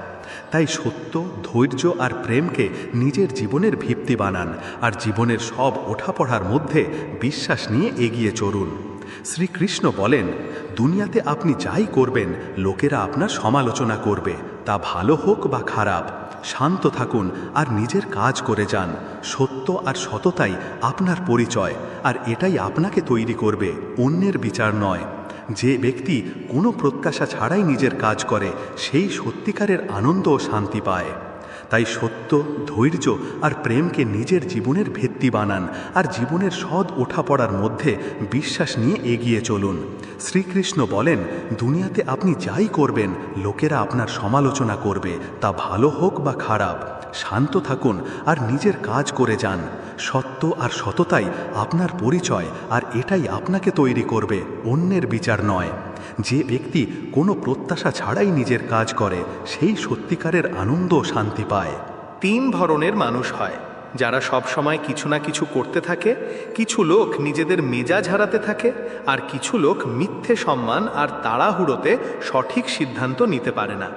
তাই সত্য, ধৈর্য আর প্রেমকে নিজের জীবনের ভিত্তি বানান আর জীবনের সব ওঠাপড়ার মধ্যে বিশ্বাস নিয়ে এগিয়ে চলুন। শ্রীকৃষ্ণ বলেন, দুনিয়াতে আপনি যাই করবেন লোকেরা আপনার সমালোচনা করবে, তা ভালো হোক বা খারাপ। শান্ত থাকুন আর নিজের কাজ করে যান। সত্য আর সততাই আপনার পরিচয়, আর এটাই আপনাকে তৈরি করবে, অন্যের বিচার নয়। যে ব্যক্তি কোনো প্রত্যাশা ছাড়াই নিজের কাজ করে সেই সত্যিকারের আনন্দ ও শান্তি পায়। তাই সত্য, ধৈর্য আর প্রেমকে নিজের জীবনের ভিত্তি বানান আর জীবনের সৎ ওঠাপড়ার মধ্যে বিশ্বাস নিয়ে এগিয়ে চলুন। শ্রীকৃষ্ণ বলেন, দুনিয়াতে আপনি যাই করবেন লোকেরা আপনার সমালোচনা করবে, তা ভালো হোক বা খারাপ। শান্ত থাকুন আর নিজের কাজ করে যান। সত্য আর সততাই আপনার পরিচয়, আর এটাই আপনাকে তৈরি করবে, অন্যের বিচার নয়। যে ব্যক্তি কোনো প্রত্যাশা ছাড়াই নিজের কাজ করে সেই সত্যিকারের আনন্দ ও শান্তি পায়। 3 ধরনের মানুষ হয়, যারা সব সময় কিছু না কিছু করতে থাকে। কিছু লোক নিজেদের মেজাজ হারাতে থাকে, আর কিছু লোক মিথ্যে সম্মান আর তাড়াহুড়োতে সঠিক সিদ্ধান্ত নিতে পারে না।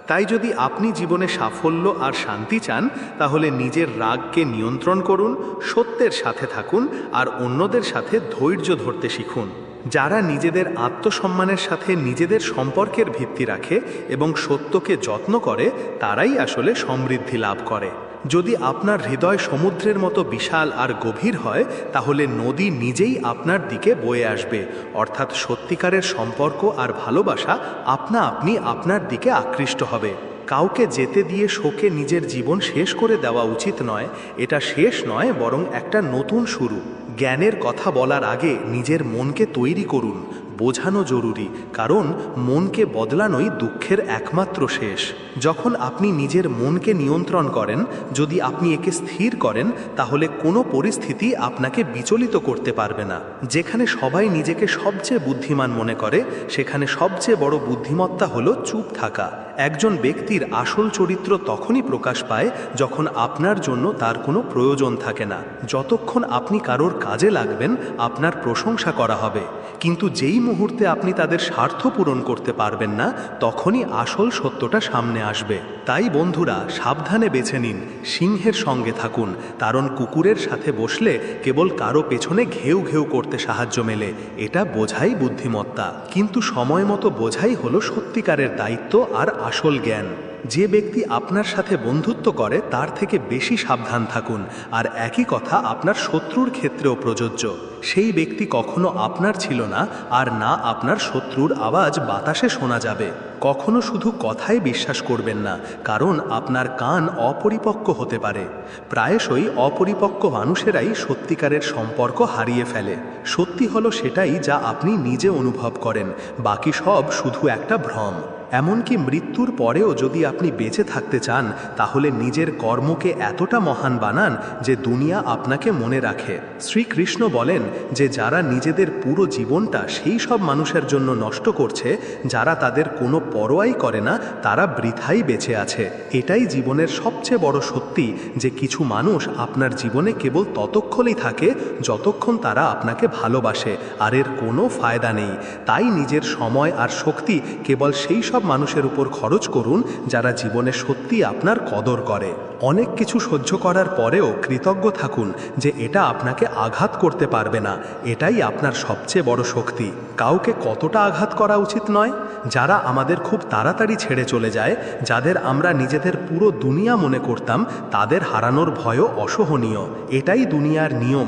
তাই যদি আপনি জীবনে সাফল্য আর শান্তি চান, তাহলে নিজের রাগকে নিয়ন্ত্রণ করুন, সত্যের সাথে থাকুন আর অন্যদের সাথে ধৈর্য ধরতে শিখুন। যারা নিজেদের আত্মসম্মানের সাথে নিজেদের সম্পর্কের ভিত্তি রাখে এবং সত্যকে যত্ন করে, তারাই আসলে সমৃদ্ধি লাভ করে। যদি আপনার হৃদয় সমুদ্রের মতো বিশাল আর গভীর হয়, তাহলে নদী নিজেই আপনার দিকে বয়ে আসবে, অর্থাৎ সত্যিকারের সম্পর্ক আর ভালোবাসা আপনা আপনি আপনার দিকে আকৃষ্ট হবে। কাউকে যেতে দিয়ে শোকে নিজের জীবন শেষ করে দেওয়া উচিত নয়। এটা শেষ নয়, বরং একটা নতুন শুরু। জ্ঞানের কথা বলার আগে নিজের মনকে তৈরি করুন। বোঝানো জরুরি, কারণ মনকে বদলানোই দুঃখের একমাত্র শেষ। যখন আপনি নিজের মনকে নিয়ন্ত্রণ করেন, যদি আপনি একে স্থির করেন, তাহলে কোনো পরিস্থিতি আপনাকে বিচলিত করতে পারবে না। যেখানে সবাই নিজেকে সবচেয়ে বুদ্ধিমান মনে করে, সেখানে সবচেয়ে বড় বুদ্ধিমত্তা হলো চুপ থাকা। একজন ব্যক্তির আসল চরিত্র তখনই প্রকাশ পায় যখন আপনার জন্য তার কোনো প্রয়োজন থাকে না। যতক্ষণ আপনি কারোর কাজে লাগবেন, আপনার প্রশংসা করা হবে, কিন্তু যেই মুহূর্তে আপনি তাদের স্বার্থ পূরণ করতে পারবেন না, তখনই আসল সত্যটা সামনে আসবে। তাই বন্ধুরা, সাবধানে বেছে নিন, সিংহের সঙ্গে থাকুন, কারণ কুকুরের সাথে বসলে কেবল কারো পেছনে ঘেউ ঘেউ করতে সাহায্য মেলে। এটা বোঝাই বুদ্ধিমত্তা, কিন্তু সময় মতো বোঝাই হলো সত্যিকারের দায়িত্ব আর আসল জ্ঞান। যে ব্যক্তি আপনার সাথে বন্ধুত্ব করে তার থেকে বেশি সাবধান থাকুন, আর একই কথা আপনার শত্রুর ক্ষেত্রেও প্রযোজ্য। সেই ব্যক্তি কখনো আপনার ছিল না, আর না আপনার শত্রুর আওয়াজ বাতাসে শোনা যাবে। কখনো শুধু কথায় বিশ্বাস করবেন না, কারণ আপনার কান অপরিপক্ক হতে পারে। প্রায়শই অপরিপক্ক মানুষেরাই সত্যিকারের সম্পর্ক হারিয়ে ফেলে। সত্যি হলো সেটাই যা আপনি নিজে অনুভব করেন, বাকি সব শুধু একটা ভ্রম। এমনকি মৃত্যুর পরেও যদি আপনি বেঁচে থাকতে চান, তাহলে নিজের কর্মকে এতটা মহান বানান যে দুনিয়া আপনাকে মনে রাখে। শ্রীকৃষ্ণ বলেন যে যারা নিজেদের পুরো জীবনটা সেই সব মানুষের জন্য নষ্ট করছে যারা তাদের কোনো পরোয়াই করে না, তারা বৃথাই বেঁচে আছে। এটাই জীবনের সবচেয়ে বড় সত্যি, যে কিছু মানুষ আপনার জীবনে কেবল ততক্ষণই থাকে যতক্ষণ তারা আপনাকে ভালোবাসে, আর এর কোনো ফায়দা নেই। তাই নিজের সময় আর শক্তি কেবল সেই সব মানুষের উপর খরচ করুন যারা জীবনে সত্যি আপনার কদর করে। অনেক কিছু সহ্য করার পরেও কৃতজ্ঞ থাকুন যে এটা আপনাকে আঘাত করতে পারবে না। এটাই আপনার সবচেয়ে বড় শক্তি। কাউকে কতটা আঘাত করা উচিত নয়? যারা আমাদের খুব তাড়াতাড়ি ছেড়ে চলে যায়, যাদের আমরা নিজেদের পুরো দুনিয়া মনে করতাম, তাদের হারানোর ভয়ও অসহনীয়। এটাই দুনিয়ার নিয়ম,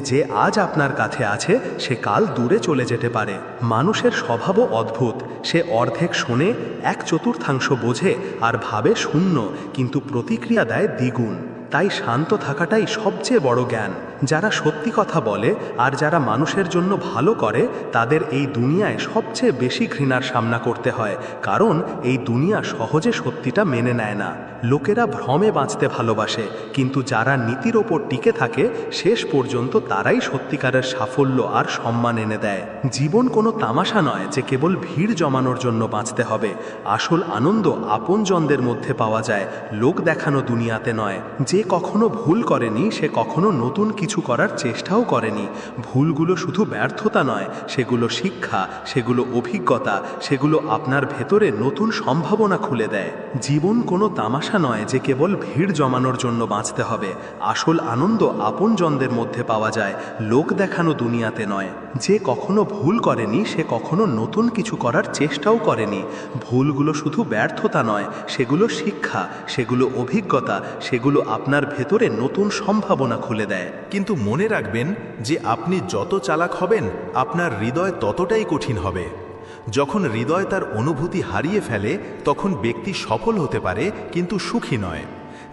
যে আজ আপনার কাছে আছে সে কাল দূরে চলে যেতে পারে। মানুষের স্বভাবও অদ্ভুত। সে অর্ধেক শোনে, 1/4 বোঝে আর ভাবে শূন্য, কিন্তু প্রতিক্রিয়া দেয় দ্বিগুণ। তাই শান্ত থাকাটাই সবচেয়ে বড় জ্ঞান। যারা সত্যি কথা বলে আর যারা মানুষের জন্য ভালো করে, তাদের এই দুনিয়ায় সবচেয়ে বেশি ঘৃণার সামনা করতে হয়, কারণ এই দুনিয়া সহজে সত্যিটা মেনে নেয় না। লোকেরা ভ্রমে বাঁচতে ভালোবাসে, কিন্তু যারা নীতির ওপর টিকে থাকে শেষ পর্যন্ত তারাই সত্যিকারের সাফল্য আর সম্মান এনে দেয়। জীবন কোনো তামাশা নয় যে কেবল ভিড় জমানোর জন্য বাঁচতে হবে। আসল আনন্দ আপনজনদের মধ্যে পাওয়া যায়, লোক দেখানো দুনিয়াতে নয়। যে কখনো ভুল করেনি সে কখনো নতুন কিছু কিছু করার চেষ্টাও করেনি। ভুলগুলো শুধু ব্যর্থতা নয়, সেগুলো শিক্ষা, সেগুলো অভিজ্ঞতা, সেগুলো আপনার ভেতরে নতুন সম্ভাবনা খুলে দেয়। জীবন কোনো তামাশা নয় যে কেবল ভিড় জমানোর জন্য বাঁচতে হবে। আসল আনন্দ আপনজনদের মধ্যে পাওয়া যায়, লোক দেখানো দুনিয়াতে নয়। যে কখনো ভুল করেনি সে কখনো নতুন কিছু করার চেষ্টাও করেনি। ভুলগুলো শুধু ব্যর্থতা নয়, সেগুলো শিক্ষা, সেগুলো অভিজ্ঞতা, সেগুলো আপনার ভেতরে নতুন সম্ভাবনা খুলে দেয়। কিন্তু মনে রাখবেন যে আপনি যত চালাক হবেন আপনার হৃদয় ততটাই কঠিন হবে। যখন হৃদয় তার অনুভূতি হারিয়ে ফেলে তখন ব্যক্তি সফল হতে পারে কিন্তু সুখী নয়।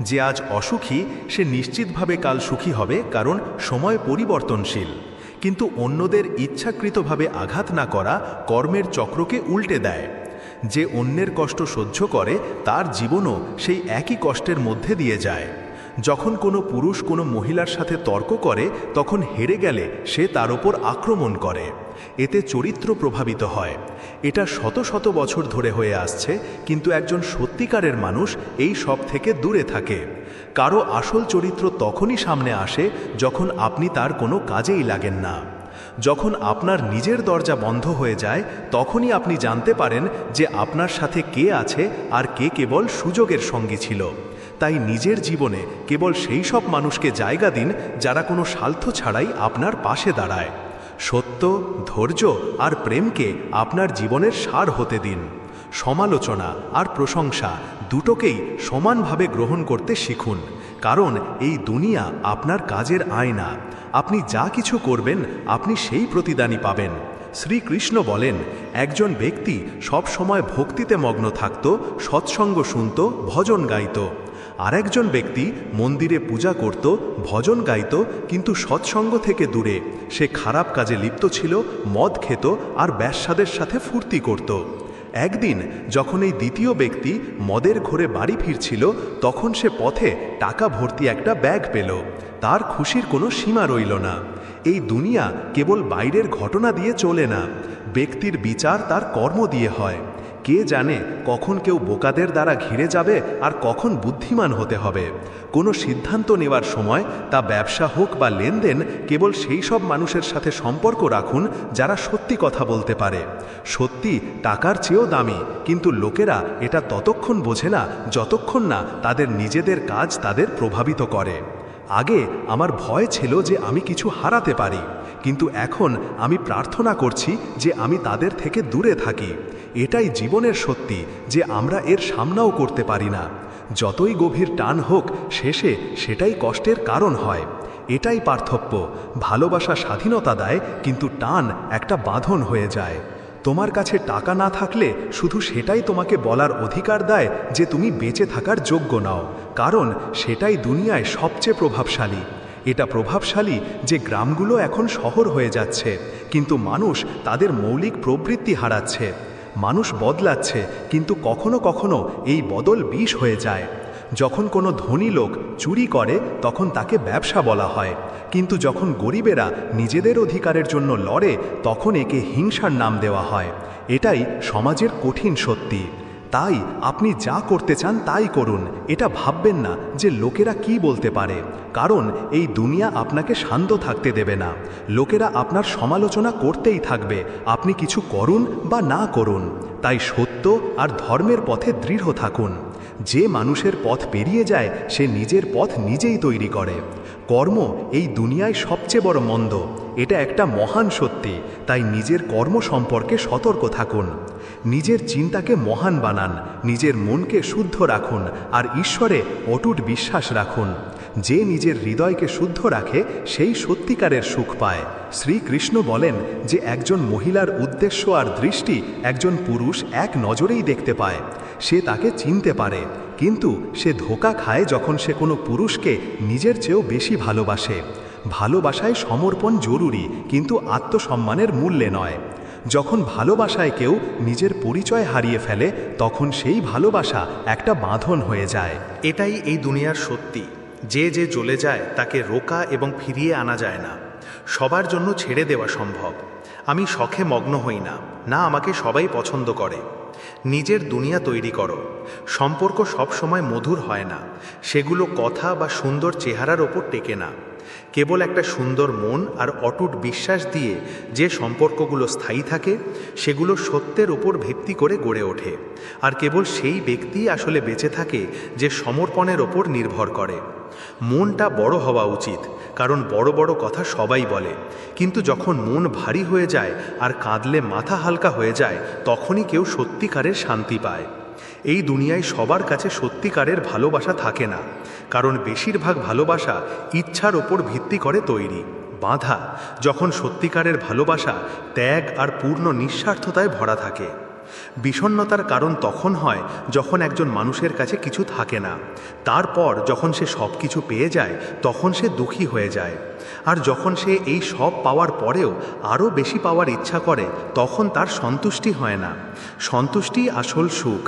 যে আজ অসুখী সে নিশ্চিতভাবে কাল সুখী হবে, কারণ সময় পরিবর্তনশীল। কিন্তু অন্যদের ইচ্ছাকৃতভাবে আঘাত না করা কর্মের চক্রকে উল্টে দেয়। যে অন্যের কষ্ট সহ্য করে তার জীবনও সেই একই কষ্টের মধ্যে দিয়ে যায়। যখন কোনো পুরুষ কোনো মহিলার সাথে তর্ক করে তখন হেরে গেলে সে তার ওপর আক্রমণ করে। এতে চরিত্র প্রভাবিত হয়। এটা শত শত বছর ধরে হয়ে আসছে, কিন্তু একজন সত্যিকারের মানুষ এই সব থেকে দূরে থাকে। কারো আসল চরিত্র তখনই সামনে আসে যখন আপনি তার কোনো কাজেই লাগেন না। যখন আপনার নিজের দরজা বন্ধ হয়ে যায় তখনই আপনি জানতে পারেন যে আপনার সাথে কে আছে আর কে কেবল সুযোগের সঙ্গী ছিল। তাই নিজের জীবনে কেবল সেই সব মানুষকে জায়গা দিন যারা কোনো স্বার্থ ছাড়াই আপনার পাশে দাঁড়ায়। সত্য, ধৈর্য আর প্রেমকে আপনার জীবনের সার হতে দিন। সমালোচনা আর প্রশংসা দুটোকেই সমানভাবে গ্রহণ করতে শিখুন, কারণ এই দুনিয়া আপনার কাজের আয়না। আপনি যা কিছু করবেন আপনি সেই প্রতিদানই পাবেন। শ্রীকৃষ্ণ বলেন, একজন ব্যক্তি সব সময় ভক্তিতে মগ্ন থাকত, সৎসঙ্গ শুনত, ভজন গাইত। আরেকজন ব্যক্তি মন্দিরে পূজা করত, ভজন গাইত, কিন্তু সৎসঙ্গ থেকে দূরে সে খারাপ কাজে লিপ্ত ছিল, মদ খেত আর ব্যস্যাদের সাথে ফুর্তি করত। একদিন যখন এই দ্বিতীয় ব্যক্তি মদের ঘোরে বাড়ি ফিরছিল তখন সে পথে টাকা ভর্তি একটা ব্যাগ পেল। তার খুশির কোনো সীমা রইল না। এই দুনিয়া কেবল বাইরের ঘটনা দিয়ে চলে না, ব্যক্তির বিচার তার কর্ম দিয়ে হয়। কে জানে কখন কেউ বোকাদের দ্বারা ঘিরে যাবে আর কখন বুদ্ধিমান হতে হবে। কোনো সিদ্ধান্ত নেওয়ার সময়, তা ব্যবসা হোক বা লেনদেন, কেবল সেই সব মানুষের সাথে সম্পর্ক রাখুন যারা সত্যি কথা বলতে পারে। সত্যি টাকার চেয়েও দামি, কিন্তু লোকেরা এটা ততক্ষণ বোঝে না যতক্ষণ না তাদের নিজেদের কাজ তাদের প্রভাবিত করে। আগে আমার ভয় ছিল যে আমি কিছু হারাতে পারি, কিন্তু এখন আমি প্রার্থনা করছি যে আমি তাদের থেকে দূরে থাকি। এটাই জীবনের সত্যি যে আমরা এর সামনাও করতে পারি না। যতই গভীর টান হোক, শেষে সেটাই কষ্টের কারণ হয়। এটাই পার্থক্য। ভালোবাসা স্বাধীনতা দেয়, কিন্তু টান একটা বাঁধন হয়ে যায়। তোমার কাছে টাকা না থাকলে শুধু সেটাই তোমাকে বলার অধিকার দেয় যে তুমি বেঁচে থাকার যোগ্য নাও, কারণ সেটাই দুনিয়ায় সবচেয়ে প্রভাবশালী। এটা প্রভাবশালী যে গ্রামগুলো এখন শহর হয়ে যাচ্ছে, কিন্তু মানুষ তাদের মৌলিক প্রবৃত্তি হারাচ্ছে। মানুষ বদলাচ্ছে, কিন্তু কখনো কখনো এই বদল বিষ হয়ে যায়। যখন কোনো ধনী লোক চুরি করে তখন তাকে ব্যবসা বলা হয়, কিন্তু যখন গরিবেরা নিজেদের অধিকারের জন্য লড়ে তখন একে হিংসার নাম দেওয়া হয়। এটাই সমাজের কঠিন সত্যি। তাই আপনি যা করতে চান তাই করুন। এটা ভাববেন না যে লোকেরা কি বলতে পারে, কারণ এই দুনিয়া আপনাকে শান্ত থাকতে দেবে না। লোকেরা আপনার সমালোচনা করতেই থাকবে, আপনি কিছু করুন বা না করুন। তাই সত্য আর ধর্মের পথে দৃঢ় থাকুন। যে মানুষের পথ পেরিয়ে যায় সে নিজের পথ নিজেই তৈরি করে। কর্ম এই দুনিয়ায় সবচেয়ে বড় মন্দ, এটা একটা মহান সত্যি। তাই নিজের কর্ম সম্পর্কে সতর্ক থাকুন। নিজের চিন্তাকে মহান বানান, নিজের মনকে শুদ্ধ রাখুন আর ঈশ্বরে অটুট বিশ্বাস রাখুন। যে নিজের হৃদয়কে শুদ্ধ রাখে সেই সত্যিকারের সুখ পায়। শ্রীকৃষ্ণ বলেন যে একজন মহিলার উদ্দেশ্য আর দৃষ্টি একজন পুরুষ এক নজরেই দেখতে পায়। সে তাকে চিনতে পারে, কিন্তু সে ধোঁকা খায় যখন সে কোনো পুরুষকে নিজের চেয়েও বেশি ভালোবাসে। ভালোবাসায় সমর্পণ জরুরি, কিন্তু আত্মসম্মানের মূল্যে নয়। যখন ভালোবাসায় কেউ নিজের পরিচয় হারিয়ে ফেলে তখন সেই ভালোবাসা একটা বাঁধন হয়ে যায়। এটাই এই দুনিয়ার সত্যি। যে যে জ্বলে যায় তাকে রোকা এবং ফিরিয়ে আনা যায় না। সবার জন্য ছেড়ে দেওয়া সম্ভব। আমি শখে মগ্ন হই না, না আমাকে সবাই পছন্দ করে। নিজের দুনিয়া তৈরি করো। সম্পর্ক সব সময় মধুর হয় না, সেগুলো কথা বা সুন্দর চেহারার ওপর টেকে না। কেবল একটা সুন্দর মন আর অটুট বিশ্বাস দিয়ে যে সম্পর্কগুলো স্থায়ী থাকে সেগুলো সত্যের উপর ভিত্তি করে গড়ে ওঠে। আর কেবল সেই ব্যক্তিই আসলে বেঁচে থাকে যে সমর্পণের ওপর নির্ভর করে। মনটা বড় হওয়া উচিত, কারণ বড় বড় কথা সবাই বলে, কিন্তু যখন মন ভারী হয়ে যায় আর কাঁদলে মাথা হালকা হয়ে যায়, তখনই কেউ সত্যিকারের শান্তি পায়। এই দুনিয়ায় সবার কাছে সত্যিকারের ভালোবাসা থাকে না, কারণ বেশিরভাগ ভালোবাসা ইচ্ছার ওপর ভিত্তি করে তৈরি, বাঁধা। যখন সত্যিকারের ভালোবাসা ত্যাগ আর পূর্ণ নিঃস্বার্থতায় ভরা থাকে। বিষণ্ণতার কারণ তখন হয় যখন একজন মানুষের কাছে কিছু থাকে না, তারপর যখন সে সব কিছু পেয়ে যায় তখন সে দুঃখী হয়ে যায়। আর যখন সে এই সব পাওয়ার পরেও আরও বেশি পাওয়ার ইচ্ছা করে তখন তার সন্তুষ্টি হয় না। সন্তুষ্টি আসল সুখ।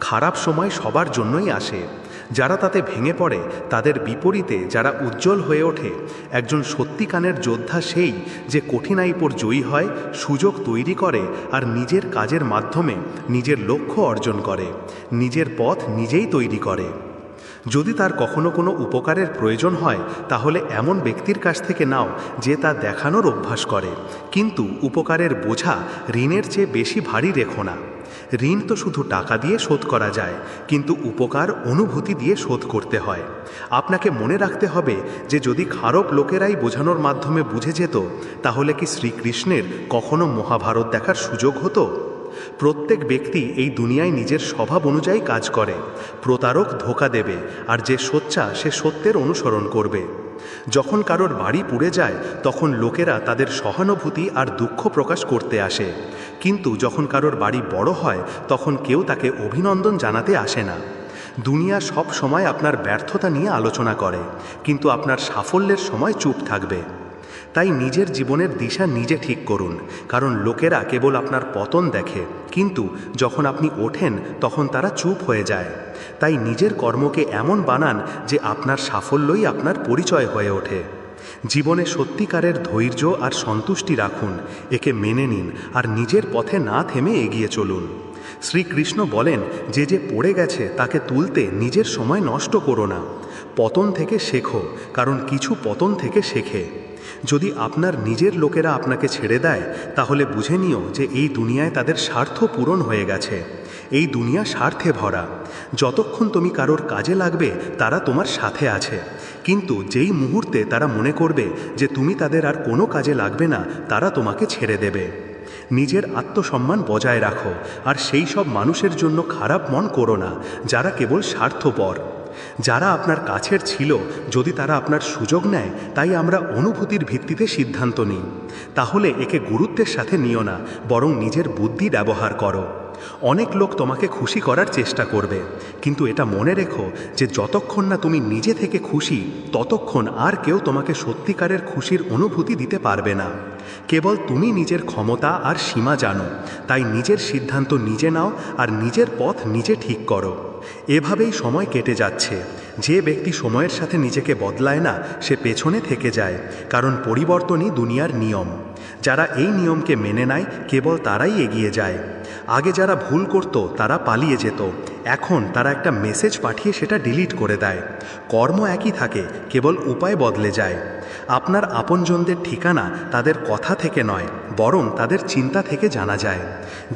খারাপ সময় সবার জন্যই আসে। যারা তাতে ভেঙে পড়ে তাদের বিপরীতে যারা উজ্জ্বল হয়ে ওঠে। একজন সত্যিকারের যোদ্ধা সেই যে কঠিনাইয়ের উপর জয়ী হয়, সুযোগ তৈরি করে আর নিজের কাজের মাধ্যমে নিজের লক্ষ্য অর্জন করে, নিজের পথ নিজেই তৈরি করে। যদি তার কখনো কোনো উপকারের প্রয়োজন হয় তাহলে এমন ব্যক্তির কাছ থেকে নাও যে তা দেখানোর অভ্যাস করে, কিন্তু উপকারের বোঝা ঋণের চেয়ে বেশি ভারী রেখো না। ঋণ তো শুধু টাকা দিয়ে শোধ করা যায়, কিন্তু উপকার অনুভূতি দিয়ে শোধ করতে হয়। আপনাকে মনে রাখতে হবে যে যদি খারাপ লোকেরাই বোঝানোর মাধ্যমে বুঝে যেত তাহলে কি শ্রীকৃষ্ণের কখনো মহাভারত দেখার সুযোগ হতো? প্রত্যেক ব্যক্তি এই দুনিয়ায় নিজের স্বভাব অনুযায়ী কাজ করে। প্রতারক ধোঁকা দেবে, আর যে সোচ্চা সে সত্যের অনুসরণ করবে। যখন কারোর বাড়ি পুড়ে যায় তখন লোকেরা তাদের সহানুভূতি আর দুঃখ প্রকাশ করতে আসে, কিন্তু যখন কারোর বাড়ি বড় হয় তখন কেউ তাকে অভিনন্দন জানাতে আসে না। দুনিয়া সব সময় আপনার ব্যর্থতা নিয়ে আলোচনা করে, কিন্তু আপনার সাফল্যের সময় চুপ থাকবে। তাই নিজের জীবনের দিশা নিজে ঠিক করুন, কারণ লোকেরা কেবল আপনার পতন দেখে, কিন্তু যখন আপনি ওঠেন তখন তারা চুপ হয়ে যায়। তাই নিজের কর্মকে এমন বানান যে আপনার সাফল্যই আপনার পরিচয় হয়ে ওঠে। জীবনে সত্যিকারের ধৈর্য আর সন্তুষ্টি রাখুন, একে মেনে নিন আর নিজের পথে না থেমে এগিয়ে চলুন। শ্রীকৃষ্ণ বলেন, যে যে পড়ে গেছে তাকে তুলতে নিজের সময় নষ্ট করো না। পতন থেকে শেখো, কারণ কিছু পতন থেকে শেখে। যদি আপনার নিজের লোকেরা আপনাকে ছেড়ে দেয় তাহলে বুঝে নিও যে এই দুনিয়ায় তাদের স্বার্থ পূরণ হয়ে গেছে। এই দুনিয়া স্বার্থে ভরা। যতক্ষণ তুমি কারোর কাজে লাগবে তারা তোমার সাথে আছে, কিন্তু যেই মুহূর্তে তারা মনে করবে যে তুমি তাদের আর কোনো কাজে লাগবে না, তারা তোমাকে ছেড়ে দেবে। নিজের আত্মসম্মান বজায় রাখো, আর সেই সব মানুষের জন্য খারাপ মন করো না যারা কেবল স্বার্থপর। যারা আপনার কাছের ছিল, যদি তারা আপনার সুযোগ নেয়, তাই আমরা অনুভূতির ভিত্তিতে সিদ্ধান্ত নিই, তাহলে একে গুরুত্বের সাথে নিও না, বরং নিজের বুদ্ধি ব্যবহার করো। অনেক লোক তোমাকে খুশি করার চেষ্টা করবে, কিন্তু এটা মনে রেখো যে যতক্ষণ না তুমি নিজে থেকে খুশি ততক্ষণ আর কেউ তোমাকে সত্যিকারের খুশির অনুভূতি দিতে পারবে না। কেবল তুমি নিজের ক্ষমতা আর সীমা জানো, তাই নিজের সিদ্ধান্ত নিজে নাও আর নিজের পথ নিজে ঠিক করো। এভাবেই সময় কেটে যাচ্ছে। যে ব্যক্তি সময়ের সাথে নিজেকে বদলায় না সে পেছনে থেকে যায়, কারণ পরিবর্তনই দুনিয়ার নিয়ম। যারা এই নিয়মকে মেনে নেয় কেবল তারাই এগিয়ে যায়। আগে যারা ভুল করত তারা পালিয়ে যেত, এখন তারা একটা মেসেজ পাঠিয়ে সেটা ডিলিট করে দেয়। কর্ম একই থাকে, কেবল উপায় বদলে যায়। আপনার আপনজনদের ঠিকানা তাদের কথা থেকে নয়, বরং তাদের চিন্তা থেকে জানা যায়।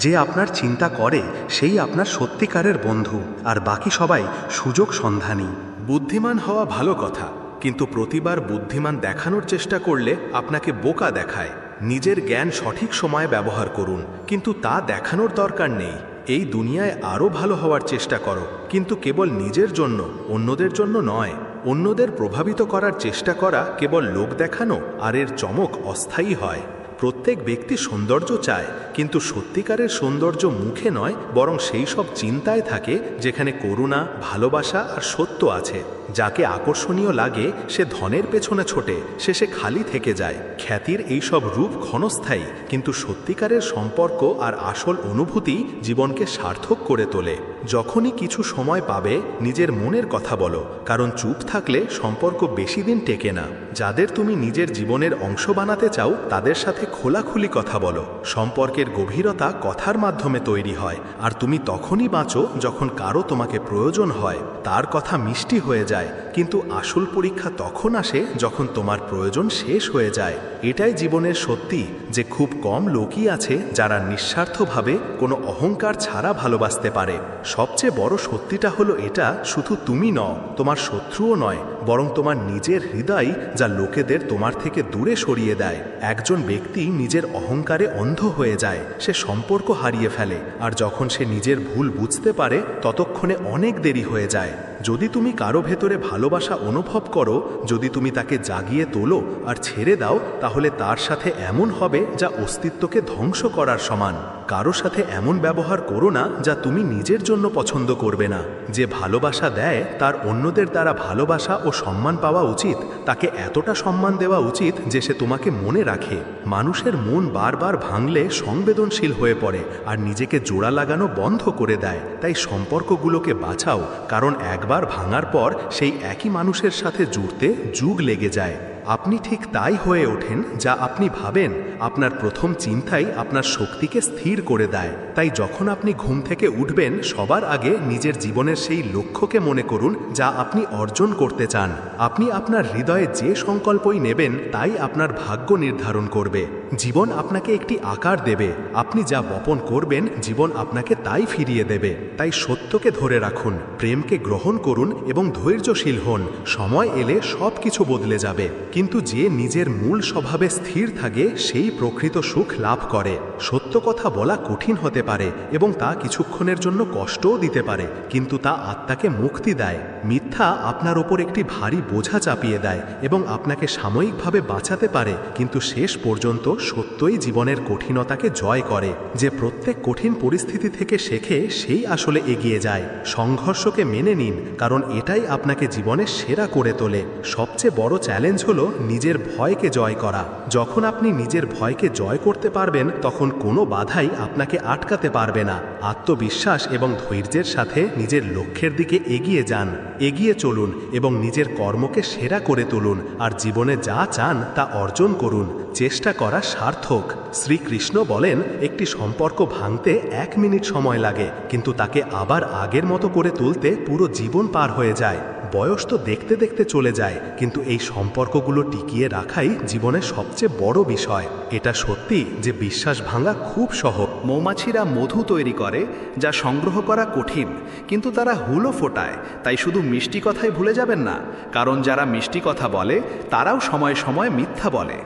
যে আপনার চিন্তা করে সেই আপনার সত্যিকারের বন্ধু, আর বাকি সবাই সুযোগ সন্ধানী। বুদ্ধিমান হওয়া ভালো কথা, কিন্তু প্রতিবার বুদ্ধিমান দেখানোর চেষ্টা করলে আপনাকে বোকা দেখায়। নিজের জ্ঞান সঠিক সময়ে ব্যবহার করুন, কিন্তু তা দেখানোর দরকার নেই। এই দুনিয়ায় আরও ভালো হওয়ার চেষ্টা করো, কিন্তু কেবল নিজের জন্য, অন্যদের জন্য নয়। অন্যদের প্রভাবিত করার চেষ্টা করা কেবল লোক দেখানো, আর এর চমক অস্থায়ী হয়। প্রত্যেক ব্যক্তি সৌন্দর্য চায়, কিন্তু সত্যিকারের সৌন্দর্য মুখে নয়, বরং সেই সব চিন্তায় থাকে যেখানে করুণা, ভালোবাসা আর সত্য আছে। যাকে আকর্ষণীয় লাগে সে ধনের পেছনে ছোটে, শেষে খালি থেকে যায়। খ্যাতির এই সব রূপ ক্ষণস্থায়ী, কিন্তু সত্যিকারের সম্পর্ক আর আসল অনুভূতি জীবনকে সার্থক করে তোলে। যখনই কিছু সময় পাবে নিজের মনের কথা বলো, কারণ চুপ থাকলে সম্পর্ক বেশি দিন টেকে না। যাদের তুমি নিজের জীবনের অংশ বানাতে চাও তাদের সাথে খোলাখুলি কথা বলো। সম্পর্কের গভীরতা কথার মাধ্যমে তৈরি হয়, আর তুমি তখনই বাঁচো যখন কারো তোমাকে প্রয়োজন হয়। তার কথা মিষ্টি হয়ে যায়, যায়, কিন্তু আসল পরীক্ষা তখন আসে যখন তোমার প্রয়োজন শেষ হয়ে যায়। এটাই জীবনের সত্যি যে খুব কম লোকই আছে যারা নিঃস্বার্থভাবে কোনো অহংকার ছাড়া ভালোবাসতে পারে। সবচেয়ে বড় সত্যিটা হলো এটা, শুধু তুমি নও, তোমার শত্রুও নয়, বরং তোমার নিজের হৃদয় যা লোকেদের তোমার থেকে দূরে সরিয়ে দেয়। একজন ব্যক্তি নিজের অহংকারে অন্ধ হয়ে যায়, সে সম্পর্ক হারিয়ে ফেলে, আর যখন সে নিজের ভুল বুঝতে পারে ততক্ষণে অনেক দেরি হয়ে যায়। যদি তুমি কারো ভেতরে ভালোবাসা অনুভব করো, যদি তুমি তাকে জাগিয়ে তোলো আর ছেড়ে দাও, তাহলে তার সাথে এমন হবে যা অস্তিত্বকে ধ্বংস করার সমান। কারো সাথে এমন ব্যবহার করো না যা তুমি নিজের জন্য পছন্দ করবে না। যে ভালোবাসা দেয় তার অন্যদের দ্বারা ভালোবাসা ও সম্মান পাওয়া উচিত, তাকে এতটা সম্মান দেওয়া উচিত যে সে তোমাকে মনে রাখে। মানুষের মন বারবার ভাঙলে সংবেদনশীল হয়ে পড়ে আর নিজেকে জোড়া লাগানো বন্ধ করে দেয়। তাই সম্পর্কগুলোকে বাঁচাও, কারণ একবার ভাঙার পর সেই একই মানুষের সাথে জুড়তে যুগ লেগে যায়। আপনি ঠিক তাই হয়ে ওঠেন যা আপনি ভাবেন। আপনার প্রথম চিন্তাই আপনার শক্তিকে স্থির করে দেয়। তাই যখন আপনি ঘুম থেকে উঠবেন, সবার আগে নিজের জীবনের সেই লক্ষ্যকে মনে করুন যা আপনি অর্জন করতে চান। আপনি আপনার হৃদয়ে যে সংকল্পই নেবেন তাই আপনার ভাগ্য নির্ধারণ করবে। জীবন আপনাকে একটি আকার দেবে, আপনি যা বপন করবেন জীবন আপনাকে তাই ফিরিয়ে দেবে। তাই সত্যকে ধরে রাখুন, প্রেমকে গ্রহণ করুন এবং ধৈর্যশীল হন। সময় এলে সব কিছু বদলে যাবে, কিন্তু যে নিজের মূল স্বভাবে স্থির থাকে সেই প্রকৃত সুখ লাভ করে। সত্য কথা বলা কঠিন হতে পারে এবং তা কিছুক্ষণের জন্য কষ্টও দিতে পারে, কিন্তু তা আত্মাকে মুক্তি দেয়। মিথ্যা আপনার ওপর একটি ভারী বোঝা চাপিয়ে দেয় এবং আপনাকে সাময়িকভাবে বাঁচাতে পারে, কিন্তু শেষ পর্যন্ত সত্যই জীবনের কঠিনতাকে জয় করে। যে প্রত্যেক কঠিন পরিস্থিতি থেকে শেখে সেই আসলে এগিয়ে যায়। সংঘর্ষকে মেনে নিন, কারণ এটাই আপনাকে জীবনের সেরা করে তোলে। সবচেয়ে বড় চ্যালেঞ্জ হলো নিজের ভয়কে জয় করা। যখন আপনি নিজের ভয়কে জয় করতে পারবেন, তখন কোনো বাধাই আপনাকে আটকাতে পারবে না। আত্মবিশ্বাস এবং ধৈর্যের সাথে নিজের লক্ষ্যের দিকে এগিয়ে যান। এগিয়ে চলুন এবং নিজের কর্মকে সেরা করে তুলুন, আর জীবনে যা চান তা অর্জন করুন। চেষ্টা করা সার্থক। শ্রীকৃষ্ণ বলেন, একটি সম্পর্ক ভাঙতে 1 মিনিট সময় লাগে, কিন্তু তাকে আবার আগের মতো করে তুলতে পুরো জীবন পার হয়ে যায়। বয়স তো দেখতে দেখতে চলে যায়, কিন্তু এই সম্পর্কগুলো টিকিয়ে রাখাই জীবনের সবচেয়ে বড় বিষয়। এটা সত্যি যে বিশ্বাস ভাঙা খুব সহজ। মৌমাছিরা মধু তৈরি করে যা সংগ্রহ করা কঠিন, কিন্তু তারা হুলও ফোটায়। তাই শুধু মিষ্টি কথাই ভুলে যাবেন না, কারণ যারা মিষ্টি কথা বলে তারাও সময় সময় মিথ্যা বলে।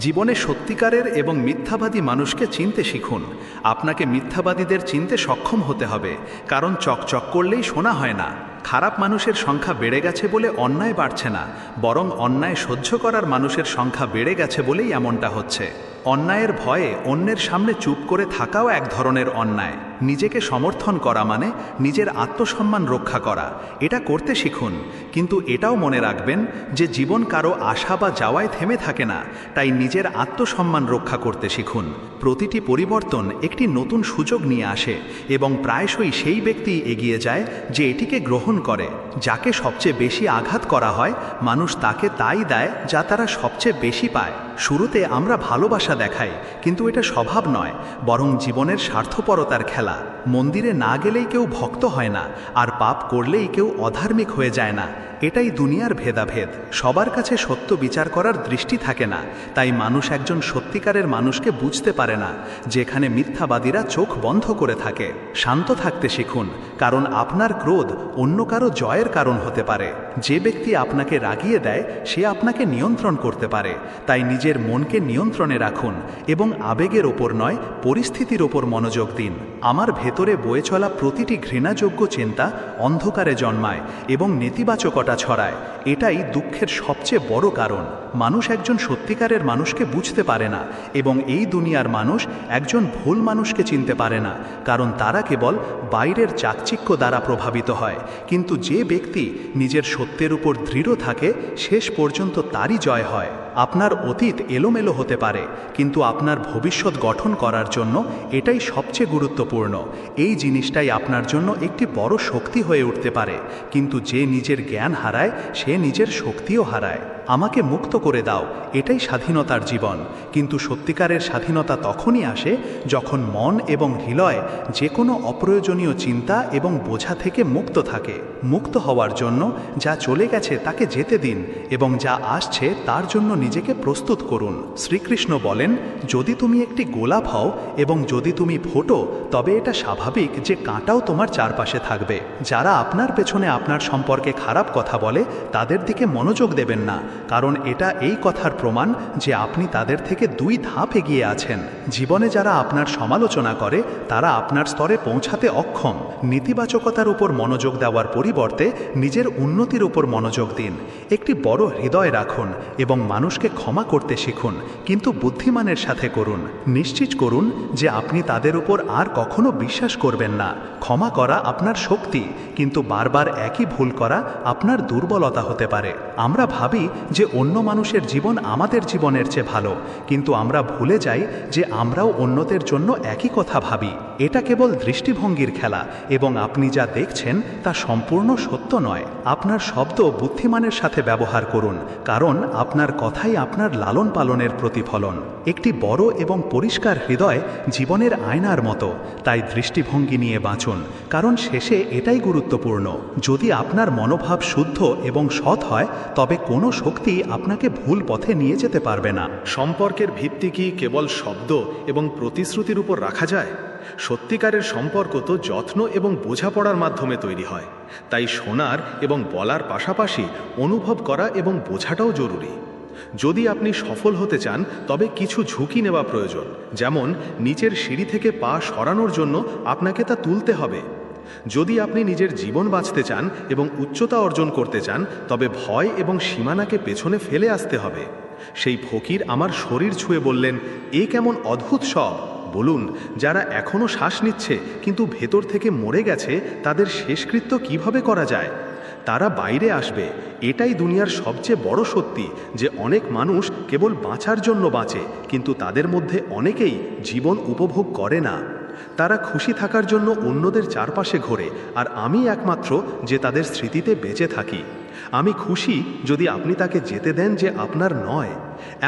জীবনে সত্যিকারের এবং মিথ্যাবাদী মানুষকে চিনতে শিখুন। আপনাকে মিথ্যাবাদীদের চিনতে সক্ষম হতে হবে, কারণ চকচক করলেই শোনা হয় না। খারাপ মানুষের সংখ্যা বেড়ে গেছে বলে অন্যায় বাড়ছে না, বরং অন্যায় সহ্য করার মানুষের সংখ্যা বেড়ে গেছে বলেই এমনটা হচ্ছে। অন্যায়ের ভয়ে অন্যের সামনে চুপ করে থাকাও এক ধরনের অন্যায়। নিজেকে সমর্থন করা মানে নিজের আত্মসম্মান রক্ষা করা। এটা করতে শিখুন, কিন্তু এটাও মনে রাখবেন যে জীবন কারো আশা বা যাওয়ায় থেমে থাকে না। তাই নিজের আত্মসম্মান রক্ষা করতে শিখুন। প্রতিটি পরিবর্তন একটি নতুন সুযোগ নিয়ে আসে এবং প্রায়শই সেই ব্যক্তি এগিয়ে যায় যে এটিকে গ্রহণ করে। যাকে সবচেয়ে বেশি আঘাত করা হয়, মানুষ তাকে তাই দেয় যা তারা সবচেয়ে বেশি পায়। শুরুতে আমরা ভালোবাসা দেখাই, কিন্তু এটা স্বভাব নয়, বরং জীবনের স্বার্থপরতার খেলা। মন্দিরে না গেলেই কেউ ভক্ত হয় না, আর পাপ করলেই কেউ অধার্মিক হয়ে যায় না। এটাই দুনিয়ার ভেদাভেদ। সবার কাছে সত্য বিচার করার দৃষ্টি থাকে না, তাই মানুষ একজন সত্যিকারের মানুষকে বুঝতে পারে না, যেখানে মিথ্যাবাদীরা চোখ বন্ধ করে থাকে। শান্ত থাকতে শিখুন, কারণ আপনার ক্রোধ অন্য কারো জয়ের কারণ হতে পারে। যে ব্যক্তি আপনাকে রাগিয়ে দেয় সে আপনাকে নিয়ন্ত্রণ করতে পারে। তাই নিজের মনকে নিয়ন্ত্রণে রাখুন এবং আবেগের ওপর নয়, পরিস্থিতির ওপর মনোযোগ দিন। আমার ভেতরে বয়ে চলা প্রতিটি ঘৃণাযোগ্য চিন্তা অন্ধকারে জন্মায় এবং নেতিবাচকতা ছড়ায়। এটাই দুঃখের সবচেয়ে বড় কারণ। মানুষ একজন সত্যিকারের মানুষকে বুঝতে পারে না, এবং এই দুনিয়ার মানুষ একজন ভুল মানুষকে চিনতে পারে না, কারণ তারা কেবল বাইরের চাকচিক্য দ্বারা প্রভাবিত হয়। কিন্তু যে ব্যক্তি নিজের সত্যের উপর দৃঢ় থাকে, শেষ পর্যন্ত তারই জয় হয়। আপনার অতীত এলোমেলো হতে পারে, কিন্তু আপনার ভবিষ্যৎ গঠন করার জন্য এটাই সবচেয়ে গুরুত্বপূর্ণ। এই জিনিসটাই আপনার জন্য একটি বড় শক্তি হয়ে উঠতে পারে। কিন্তু যে নিজের জ্ঞান হারায় সে সে নিজের শক্তিও হারায়। আমাকে মুক্ত করে দাও, এটাই স্বাধীনতার জীবন। কিন্তু সত্যিকারের স্বাধীনতা তখনই আসে যখন মন এবং হৃদয় যে কোনো অপ্রয়োজনীয় চিন্তা এবং বোঝা থেকে মুক্ত থাকে। মুক্ত হওয়ার জন্য যা চলে গেছে তাকে যেতে দিন এবং যা আসছে তার জন্য নিজেকে প্রস্তুত করুন। শ্রীকৃষ্ণ বলেন, যদি তুমি একটি গোলাপ হও এবং যদি তুমি ফোটো, তবে এটা স্বাভাবিক যে কাঁটাও তোমার চারপাশে থাকবে। যারা আপনার পেছনে আপনার সম্পর্কে খারাপ কথা বলে তাদের দিকে মনোযোগ দেবেন না, কারণ এটা এই কথার প্রমাণ যে আপনি তাদের থেকে 2 ধাপ এগিয়ে আছেন। জীবনে যারা আপনার সমালোচনা করে তারা আপনার স্তরে পৌঁছাতে অক্ষম। নেতিবাচকতার উপর মনোযোগ দেওয়ার পরিবর্তে নিজের উন্নতির উপর মনোযোগ দিন। একটি বড় হৃদয় রাখুন এবং মানুষকে ক্ষমা করতে শিখুন, কিন্তু বুদ্ধিমানের সাথে করুন। নিশ্চিত করুন যে আপনি তাদের উপর আর কখনো বিশ্বাস করবেন না। ক্ষমা করা আপনার শক্তি, কিন্তু বারবার একই ভুল করা আপনার দুর্বলতা হতে পারে। আমরা ভাবি যে অন্য মানুষের জীবন আমাদের জীবনের চেয়ে ভালো, কিন্তু আমরা ভুলে যাই যে আমরাও অন্যদের জন্য একই কথা ভাবি। এটা কেবল দৃষ্টিভঙ্গির খেলা এবং আপনি যা দেখছেন তা সম্পূর্ণ সত্য নয়। আপনার শব্দ বুদ্ধিমানের সাথে ব্যবহার করুন, কারণ আপনার কথাই আপনার লালন পালনের প্রতিফলন। একটি বড় এবং পরিষ্কার হৃদয় জীবনের আয়নার মতো, তাই দৃষ্টিভঙ্গি নিয়ে বাঁচুন, কারণ শেষে এটাই গুরুত্বপূর্ণ। যদি আপনার মনোভাব শুদ্ধ এবং সৎ হয় তবে কোনো শক্তি আপনাকে ভুল পথে নিয়ে যেতে পারবে না। সম্পর্কের ভিত্তি কি কেবল শব্দ এবং প্রতিশ্রুতির উপর রাখা যায়? সত্যিকারের সম্পর্ক তো যত্ন এবং বোঝাপড়ার মাধ্যমে তৈরি হয়। তাই শোনার এবং বলার পাশাপাশি অনুভব করা এবং বোঝাটাও জরুরি। যদি আপনি সফল হতে চান তবে কিছু ঝুঁকি নেওয়া প্রয়োজন, যেমন নিচের সিঁড়ি থেকে পা সরানোর জন্য আপনাকে তা তুলতে হবে। যদি আপনি নিজের জীবন বাঁচতে চান এবং উচ্চতা অর্জন করতে চান তবে ভয় এবং সীমানাকে পেছনে ফেলে আসতে হবে। সেই ফকির আমার শরীর ছুঁয়ে বললেন, এ কেমন অদ্ভুত সব। বলুন, যারা এখনও শ্বাস নিচ্ছে কিন্তু ভেতর থেকে মরে গেছে, তাদের শেষকৃত্য কিভাবে করা যায়? তারা বাইরে আসবে। এটাই দুনিয়ার সবচেয়ে বড় সত্যি, যে অনেক মানুষ কেবল বাঁচার জন্য বাঁচে, কিন্তু তাদের মধ্যে অনেকেই জীবন উপভোগ করে না। তারা খুশি থাকার জন্য অন্যদের চারপাশে ঘোরে, আর আমি একমাত্র যে তাদের স্মৃতিতে বেঁচে থাকি। আমি খুশি যদি আপনি তাকে যেতে দেন যে আপনার নয়।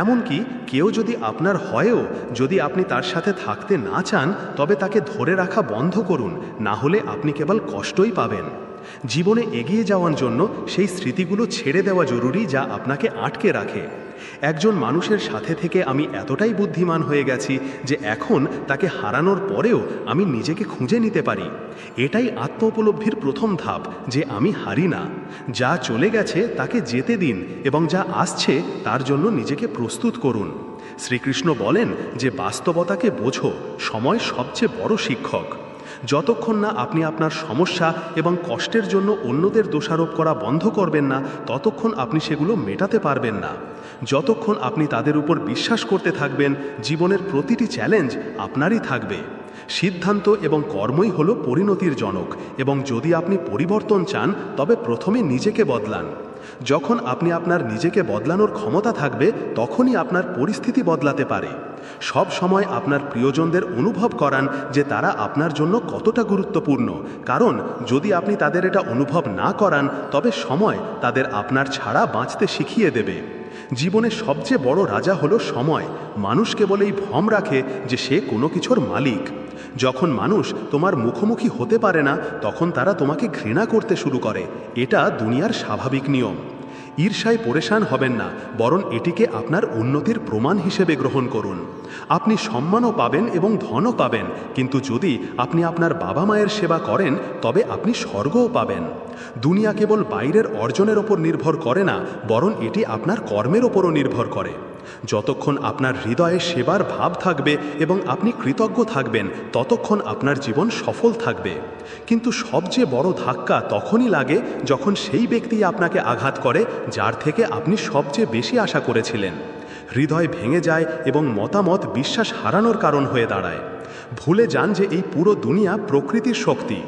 এমনকি কেউ যদি আপনার হয়ও, যদি আপনি তার সাথে থাকতে না চান তবে তাকে ধরে রাখা বন্ধ করুন, না হলে আপনি কেবল কষ্টই পাবেন। জীবনে এগিয়ে যাওয়ার জন্য সেই স্মৃতিগুলো ছেড়ে দেওয়া জরুরি যা আপনাকে আটকে রাখে। একজন মানুষের সাথে থেকে আমি এতটাই বুদ্ধিমান হয়ে গেছি যে এখন তাকে হারানোর পরেও আমি নিজেকে খুঁজে নিতে পারি। এটাই আত্ম উপলব্ধির প্রথম ধাপ, যে আমি হারি না। যা চলে গেছে তাকে যেতে দিন এবং যা আসছে তার জন্য নিজেকে প্রস্তুত করুন। শ্রীকৃষ্ণ বলেন যে বাস্তবতাকে বোঝো, সময় সবচেয়ে বড় শিক্ষক। যতক্ষণ না আপনি আপনার সমস্যা এবং কষ্টের জন্য অন্যদের দোষারোপ করা বন্ধ করবেন না, ততক্ষণ আপনি সেগুলো মেটাতে পারবেন না। যতক্ষণ আপনি তাদের উপর বিশ্বাস করতে থাকবেন, জীবনের প্রতিটি চ্যালেঞ্জ আপনারই থাকবে। সিদ্ধান্ত এবং কর্মই হলো পরিণতির জনক, এবং যদি আপনি পরিবর্তন চান তবে প্রথমে নিজেকে বদলান। যখন আপনি আপনার নিজেকে বদলানোর ক্ষমতা থাকবে, তখনই আপনার পরিস্থিতি বদলাতে পারে। সব সময় আপনার প্রিয়জনদের অনুভব করান যে তারা আপনার জন্য কতটা গুরুত্বপূর্ণ, কারণ যদি আপনি তাদের এটা অনুভব না করান তবে সময় তাদের আপনার ছাড়া বাঁচতে শিখিয়ে দেবে। জীবনে সবচেয়ে বড় রাজা হলো সময়। মানুষ কেবল এই ভ্রম রাখে যে সে কোনো কিছুর মালিক। যখন মানুষ তোমার মুখোমুখি হতে পারে না, তখন তারা তোমাকে ঘৃণা করতে শুরু করে। এটা দুনিয়ার স্বাভাবিক নিয়ম। ঈর্ষায় পরেশান হবেন না, বরং এটিকে আপনার উন্নতির প্রমাণ হিসেবে গ্রহণ করুন। আপনি সম্মানও পাবেন এবং ধনও পাবেন, কিন্তু যদি আপনি আপনার বাবা মায়ের সেবা করেন তবে আপনি স্বর্গও পাবেন। দুনিয়া কেবল বাইরের অর্জনের ওপর নির্ভর করে না, বরং এটি আপনার কর্মের ওপরও নির্ভর করে। যতক্ষণ আপনার হৃদয়ে সেবার ভাব থাকবে এবং আপনি কৃতজ্ঞ থাকবেন, ততক্ষণ আপনার জীবন সফল থাকবে। কিন্তু সবচেয়ে বড় ধাক্কা তখনই লাগে যখন সেই ব্যক্তি আপনাকে আঘাত করে যার থেকে আপনি সবচেয়ে বেশি আশা করেছিলেন। হৃদয় ভেঙে যায় এবং মতামত বিশ্বাস হারানোর কারণ হয়ে দাঁড়ায়। ভুলে যান যে এই পুরো দুনিয়া প্রকৃতির শক্তি।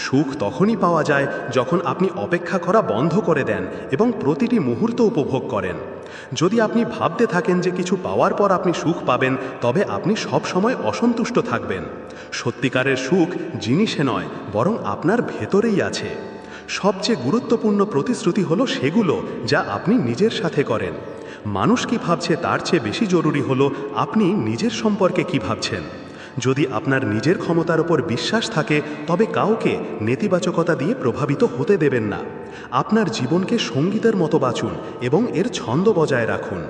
সুখ তখনই পাওয়া যায় যখন আপনি অপেক্ষা করা বন্ধ করে দেন এবং প্রতিটি মুহূর্ত উপভোগ করেন। যদি আপনি ভাবতে থাকেন যে কিছু পাওয়ার পর আপনি সুখ পাবেন, তবে আপনি সব সময় অসন্তুষ্ট থাকবেন। সত্যিকারের সুখ জিনিসে নয়, বরং আপনার ভেতরেই আছে। সবচেয়ে গুরুত্বপূর্ণ প্রতিশ্রুতি হলো সেগুলো যা আপনি নিজের সাথে করেন। মানুষ কি ভাবছে তার চেয়ে বেশি জরুরি হলো আপনি নিজের সম্পর্কে কি ভাবছেন। যদি আপনার নিজের ক্ষমতার ওপর বিশ্বাস থাকে তবে কাউকে নেতিবাচকতা দিয়ে প্রভাবিত হতে দেবেন না। আপনার জীবনকে সঙ্গীতের মতো বাঁচুন এবং এর ছন্দ বজায় রাখুন।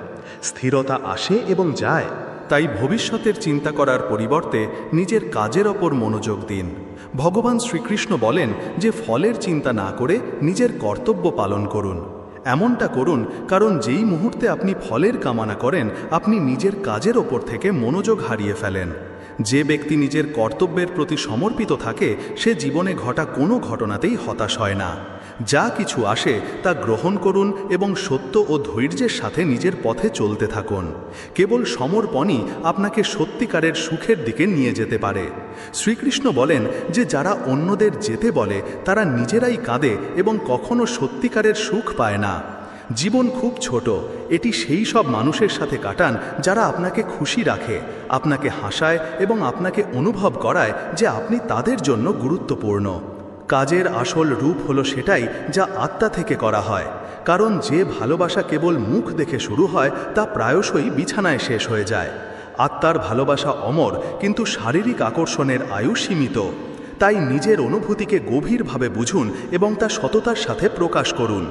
স্থিরতা আসে এবং যায়, তাই ভবিষ্যতের চিন্তা করার পরিবর্তে নিজের কাজের ওপর মনোযোগ দিন। ভগবান শ্রীকৃষ্ণ বলেন যে ফলের চিন্তা না করে নিজের কর্তব্য পালন করুন। এমনটা করুন কারণ যেই মুহূর্তে আপনি ফলের কামনা করেন আপনি নিজের কাজের ওপর থেকে মনোযোগ হারিয়ে ফেলেন। যে ব্যক্তি নিজের কর্তব্যের প্রতি সমর্পিত থাকে সে জীবনে ঘটা কোনো ঘটনাতেই হতাশ হয় না। যা কিছু আসে তা গ্রহণ করুন এবং সত্য ও ধৈর্যের সাথে নিজের পথে চলতে থাকুন। কেবল সমর্পণই আপনাকে সত্যিকারের সুখের দিকে নিয়ে যেতে পারে। শ্রীকৃষ্ণ বলেন যে যারা অন্যদের যেতে বলে তারা নিজেরাই কাঁদে এবং কখনো সত্যিকারের সুখ পায় না। জীবন খুব ছোট, এটি সেই সব মানুষের সাথে কাটান যারা আপনাকে খুশি রাখে, আপনাকে হাসায় এবং আপনাকে অনুভব করায় যে আপনি তাদের জন্য গুরুত্বপূর্ণ। কাজের আসল রূপ হলো সেটাই যা আত্মা থেকে করা হয়, কারণ যে ভালোবাসা কেবল মুখ দেখে শুরু হয় তা প্রায়শই বিছানায় শেষ হয়ে যায়। আত্মার ভালোবাসা অমর, কিন্তু শারীরিক আকর্ষণের আয়ু সীমিত। তাই নিজের অনুভূতিকে গভীরভাবে বুঝুন এবং তা সততার সাথে প্রকাশ করুন।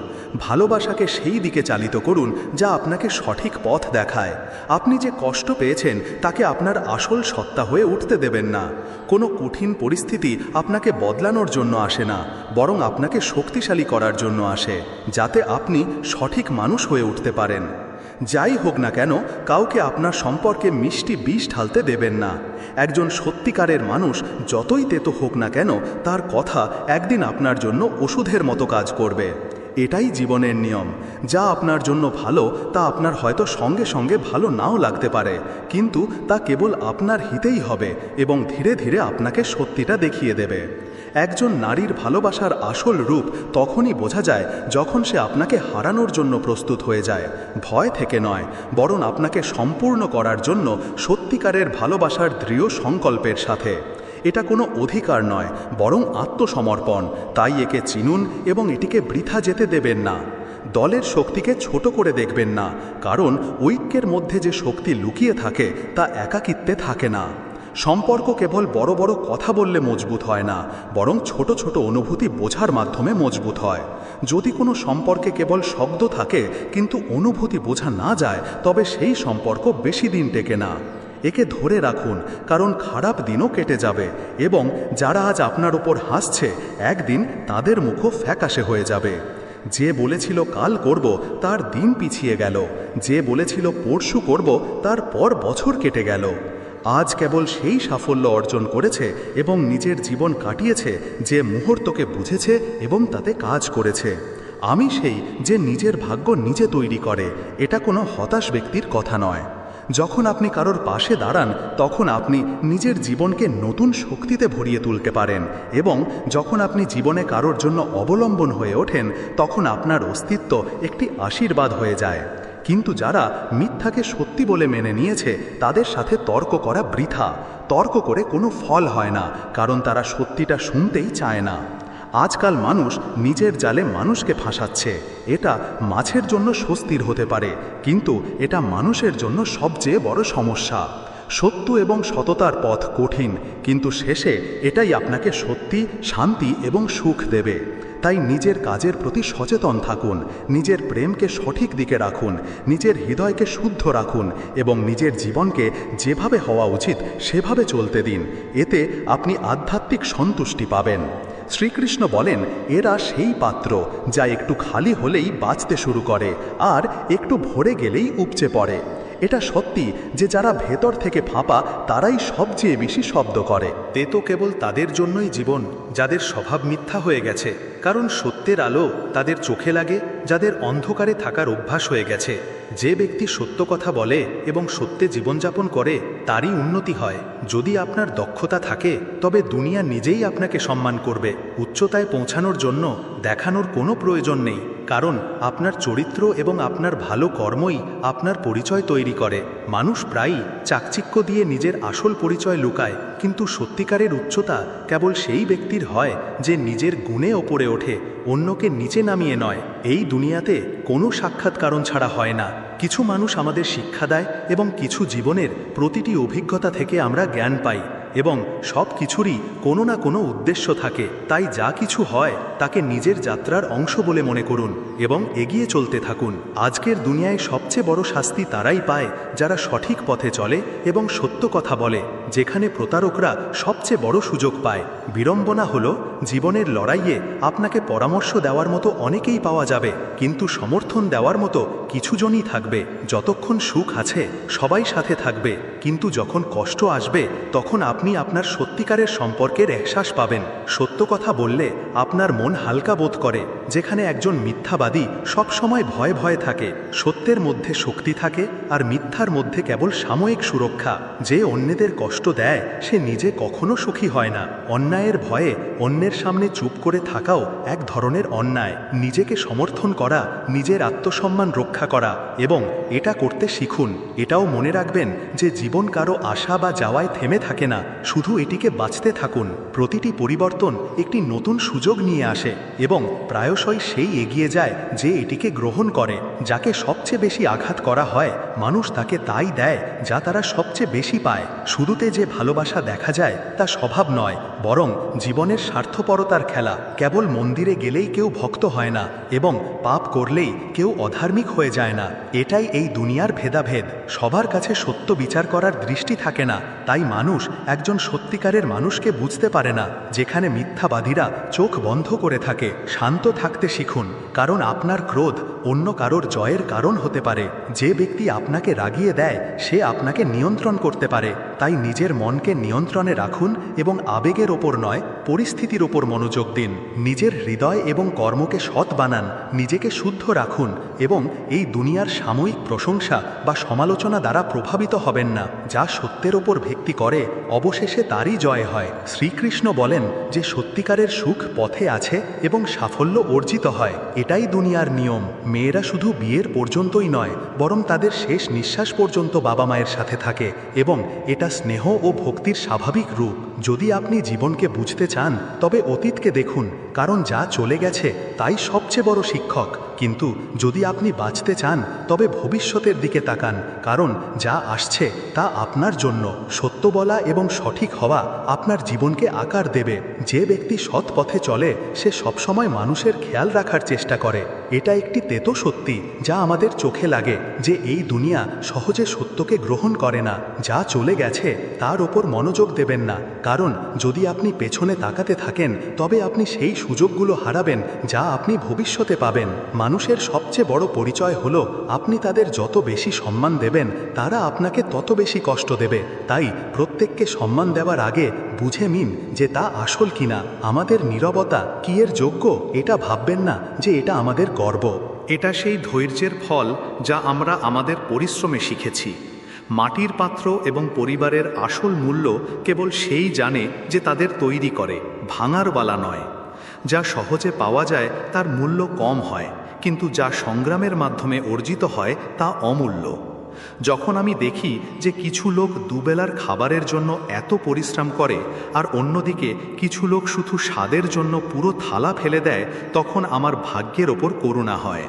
ভালোবাসাকে সেই দিকে চালিত করুন যা আপনাকে সঠিক পথ দেখায়। আপনি যে কষ্ট পেয়েছেন তাকে আপনার আসল সত্তা হয়ে উঠতে দেবেন না। কোনো কঠিন পরিস্থিতি আপনাকে বদলানোর জন্য আসে না, বরং আপনাকে শক্তিশালী করার জন্য আসে, যাতে আপনি সঠিক মানুষ হয়ে উঠতে পারেন। যাই হোক না কেন, কাউকে আপনার সম্পর্কে মিষ্টি বিষ ঢালতে দেবেন না। একজন সত্যিকারের মানুষ যতই তেতো হোক না কেন, তার কথা একদিন আপনার জন্য ওষুধের মতো কাজ করবে। এটাই জীবনের নিয়ম। যা আপনার জন্য ভালো তা আপনার হয়তো সঙ্গে সঙ্গে ভালো নাও লাগতে পারে, কিন্তু তা কেবল আপনার হিতেই হবে এবং ধীরে ধীরে আপনাকে সত্যিটা দেখিয়ে দেবে। একজন নারীর ভালোবাসার আসল রূপ তখনই বোঝা যায় যখন সে আপনাকে হারানোর জন্য প্রস্তুত হয়ে যায়, ভয় থেকে নয়, বরং আপনাকে সম্পূর্ণ করার জন্য সত্যিকারের ভালোবাসার দৃঢ় সংকল্পের সাথে। এটা কোনো অধিকার নয়, বরং আত্মসমর্পণ। তাই একে চিনুন এবং এটিকে বৃথা যেতে দেবেন না। দলের শক্তিকে ছোট করে দেখবেন না, কারণ ঐক্যের মধ্যে যে শক্তি লুকিয়ে থাকে তা একাকিত্বে থাকে না। সম্পর্ক কেবল বড় বড় কথা বললে মজবুত হয় না, বরং ছোট ছোট অনুভূতি বোঝার মাধ্যমে মজবুত হয়। যদি কোনো সম্পর্কে কেবল শব্দ থাকে কিন্তু অনুভূতি বোঝা না যায়, তবে সেই সম্পর্ক বেশি দিন টেকে না। একে ধরে রাখুন, কারণ খারাপ দিনও কেটে যাবে এবং যারা আজ আপনার ওপর হাসছে একদিন তাদের মুখও ফ্যাকাশে হয়ে যাবে। যে বলেছিল কাল করব তার দিন পিছিয়ে গেল, যে বলেছিল পরশু করব তার পর বছর কেটে গেল। আজ কেবল সেই সাফল্য অর্জন করেছে এবং নিজের জীবন কাটিয়েছে যে মুহূর্তকে বুঝেছে এবং তাতে কাজ করেছে। আমি সেই যে নিজের ভাগ্য নিজে তৈরি করে। এটা কোনো হতাশ ব্যক্তির কথা নয়। যখন আপনি কারোর পাশে দাঁড়ান তখন আপনি নিজের জীবনকে নতুন শক্তিতে ভরিয়ে তুলতে পারেন, এবং যখন আপনি জীবনে কারোর জন্য অবলম্বন হয়ে ওঠেন তখন আপনার অস্তিত্ব একটি আশীর্বাদ হয়ে যায়। কিন্তু যারা মিথ্যাকে সত্যি বলে মেনে নিয়েছে তাদের সাথে তর্ক করা বৃথা। তর্ক করে কোনো ফল হয় না, কারণ তারা সত্যিটা শুনতেই চায় না। আজকাল মানুষ নিজের জালে মানুষকে ফাঁসাচ্ছে। এটা মাছের জন্য স্বস্তির হতে পারে, কিন্তু এটা মানুষের জন্য সবচেয়ে বড় সমস্যা। সত্য এবং সততার পথ কঠিন, কিন্তু শেষে এটাই আপনাকে সত্যি, শান্তি এবং সুখ দেবে। তাই নিজের কাজের প্রতি সচেতন থাকুন, নিজের প্রেমকে সঠিক দিকে রাখুন, নিজের হৃদয়কে শুদ্ধ রাখুন এবং নিজের জীবনকে যেভাবে হওয়া উচিত সেভাবে চলতে দিন। এতে আপনি আধ্যাত্মিক সন্তুষ্টি পাবেন। শ্রীকৃষ্ণ বলেন, এরা সেই পাত্র যা একটু খালি হলেই বাঁচতে শুরু করে আর একটু ভরে গেলেই উপচে পড়ে। এটা সত্যি যে যারা ভেতর থেকে ফাঁপা তারাই সবচেয়ে বেশি শব্দ করে। তেতো কেবল তাদের জন্যই জীবন যাদের স্বভাব মিথ্যা হয়ে গেছে, কারণ সত্যের আলো তাদের চোখে লাগে যাদের অন্ধকারে থাকার অভ্যাস হয়ে গেছে। যে ব্যক্তি সত্য কথা বলে এবং সত্যে জীবনযাপন করে তারই উন্নতি হয়। যদি আপনার দক্ষতা থাকে তবে দুনিয়া নিজেই আপনাকে সম্মান করবে। উচ্চতায় পৌঁছানোর জন্য দেখানোর কোনো প্রয়োজন নেই। কারণ আপনার চরিত্র এবং আপনার ভালো কর্মই আপনার পরিচয় তৈরি করে। মানুষ প্রায়ই চাকচিক্য দিয়ে নিজের আসল পরিচয় লুকায়, কিন্তু সত্যিকারের উচ্চতা কেবল সেই ব্যক্তির হয় যে নিজের গুণে ওপরে ওঠে, অন্যকে নিচে নামিয়ে নয়। এই দুনিয়াতে কোনো সাক্ষাৎকারণ ছাড়া হয় না। কিছু মানুষ আমাদের শিক্ষা দেয় এবং কিছু জীবনের প্রতিটি অভিজ্ঞতা থেকে আমরা জ্ঞান পাই, এবং সব কিছুরই কোনো না কোনো উদ্দেশ্য থাকে। তাই যা কিছু হয় তাকে নিজের যাত্রার অংশ বলে মনে করুন এবং এগিয়ে চলতে থাকুন। আজকের দুনিয়ায় সবচেয়ে বড় শাস্তি তারাই পায় যারা সঠিক পথে চলে এবং সত্য কথা বলে, যেখানে প্রতারকরা সবচেয়ে বড় সুযোগ পায়। বিড়ম্বনা হলো জীবনের লড়াইয়ে আপনাকে পরামর্শ দেওয়ার মতো অনেকেই পাওয়া যাবে, কিন্তু সমর্থন দেওয়ার মতো কিছুজনই থাকবে। যতক্ষণ সুখ আছে সবাই সাথে থাকবে, কিন্তু যখন কষ্ট আসবে তখন আপনি আপনার সত্যিকারের সম্পর্কের এহসাস পাবেন। সত্য কথা বললে আপনার মন হালকা বোধ করে, যেখানে একজন মিথ্যাবাদী সবসময় ভয়ে ভয়ে থাকে। সত্যের মধ্যে শক্তি থাকে আর মিথ্যার মধ্যে কেবল সাময়িক সুরক্ষা। যে অন্যদের কষ্ট দেয় সে নিজে কখনো সুখী হয় না। অন্যায়ের ভয়ে অন্যের সামনে চুপ করে থাকাও এক ধরনের অন্যায়। নিজেকে সমর্থন করা, নিজের আত্মসম্মান রক্ষা করা, এবং এটা করতে শিখুন। এটাও মনে রাখবেন যে জীবন কারো আশা বা যাওয়ায় থেমে থাকে না, শুধু এটিকে বাঁচতে থাকুন। প্রতিটি পরিবর্তন একটি নতুন সুযোগ নিয়ে আসে এবং প্রায়শই সেই এগিয়ে যায় যে এটিকে গ্রহণ করে। যাকে সবচেয়ে বেশি আঘাত করা হয় মানুষ তাকে তাই দেয় যা তারা সবচেয়ে বেশি পায়। শুরুতে যে ভালোবাসা দেখা যায় তা স্বভাব নয়, বরং জীবনের স্বার্থপরতার খেলা। কেবল মন্দিরে গেলেই কেউ ভক্ত হয় না এবং পাপ করলেই কেউ অধার্মিক হয়ে যায় না। এটাই এই দুনিয়ার ভেদাভেদ। সবার কাছে সত্য বিচার করার দৃষ্টি থাকে না, তাই মানুষ একজন সত্যিকারের মানুষকে বুঝতে পারে না। যেখানে মিথ্যাবাদীরা চোখ বন্ধ করে থাকে, শান্ত থাকতে শিখুন, কারণ আপনার ক্রোধ অন্য কারোর জয়ের কারণ হতে পারে। যে ব্যক্তি আপনাকে রাগিয়ে দেয় সে আপনাকে নিয়ন্ত্রণ করতে পারে। তাই নিজের মনকে নিয়ন্ত্রণে রাখুন এবং আবেগের ওপর নয়, পরিস্থিতির ওপর মনোযোগ দিন। নিজের হৃদয় এবং কর্মকে সৎ বানান, নিজেকে শুদ্ধ রাখুন এবং এই দুনিয়ার সাময়িক প্রশংসা বা সমালোচনা দ্বারা প্রভাবিত হবেন না। যা সত্যের ওপর ভিত্তি করে অবশেষে তারই জয় হয়। শ্রীকৃষ্ণ বলেন যে সত্যিকারের সুখ পথে আছে এবং সাফল্য অর্জিত হয়। এটাই দুনিয়ার নিয়ম। মেয়েরা শুধু বিয়ের পর্যন্তই নয়, বরং তাদের শেষ নিঃশ্বাস পর্যন্ত বাবা মায়ের সাথে থাকে, এবং এটা স্নেহ ও ভক্তির স্বাভাবিক রূপ। যদি আপনি জীবনকে বুঝতে চান তবে অতীতকে দেখুন, কারণ যা চলে গেছে তাই সবচেয়ে বড় শিক্ষক। কিন্তু যদি আপনি বাঁচতে চান তবে ভবিষ্যতের দিকে তাকান, কারণ যা আসছে তা আপনার জন্য। সত্য বলা এবং সঠিক হওয়া আপনার জীবনকে আকার দেবে। যে ব্যক্তি সৎ পথে চলে সে সবসময় মানুষের খেয়াল রাখার চেষ্টা করে। এটা একটি তেতো সত্যি যা আমাদের চোখে লাগে, যে এই দুনিয়া সহজে সত্যকে গ্রহণ করে না। যা চলে গেছে তার ওপর মনোযোগ দেবেন না, কারণ যদি আপনি পেছনে তাকাতে থাকেন তবে আপনি সেই সুযোগগুলো হারাবেন যা আপনি ভবিষ্যতে পাবেন। মানুষের সবচেয়ে বড় পরিচয় হলো আপনি তাদের যত বেশি সম্মান দেবেন তারা আপনাকে তত বেশি কষ্ট দেবে। তাই প্রত্যেককে সম্মান দেওয়ার আগে বুঝে নিন যে তা আসল কিনা। আমাদের নীরবতা কি এর যোগ্য এটা ভাববেন না যে এটা আমাদের গর্ব। এটা সেই ধৈর্যের ফল যা আমরা আমাদের পরিশ্রমে শিখেছি। মাটির পাত্র এবং পরিবারের আসল মূল্য কেবল সেই জানে যে তাদের তৈরি করে, ভাঙার বালা নয়। যা সহজে পাওয়া যায় তার মূল্য কম হয়, কিন্তু যা সংগ্রামের মাধ্যমে অর্জিত হয় তা অমূল্য। যখন আমি দেখি যে কিছু লোক দুবেলার খাবারের জন্য এত পরিশ্রম করে আর অন্যদিকে কিছু লোক শুধু স্বাদের জন্য পুরো থালা ফেলে দেয়, তখন আমার ভাগ্যের ওপর করুণা হয়।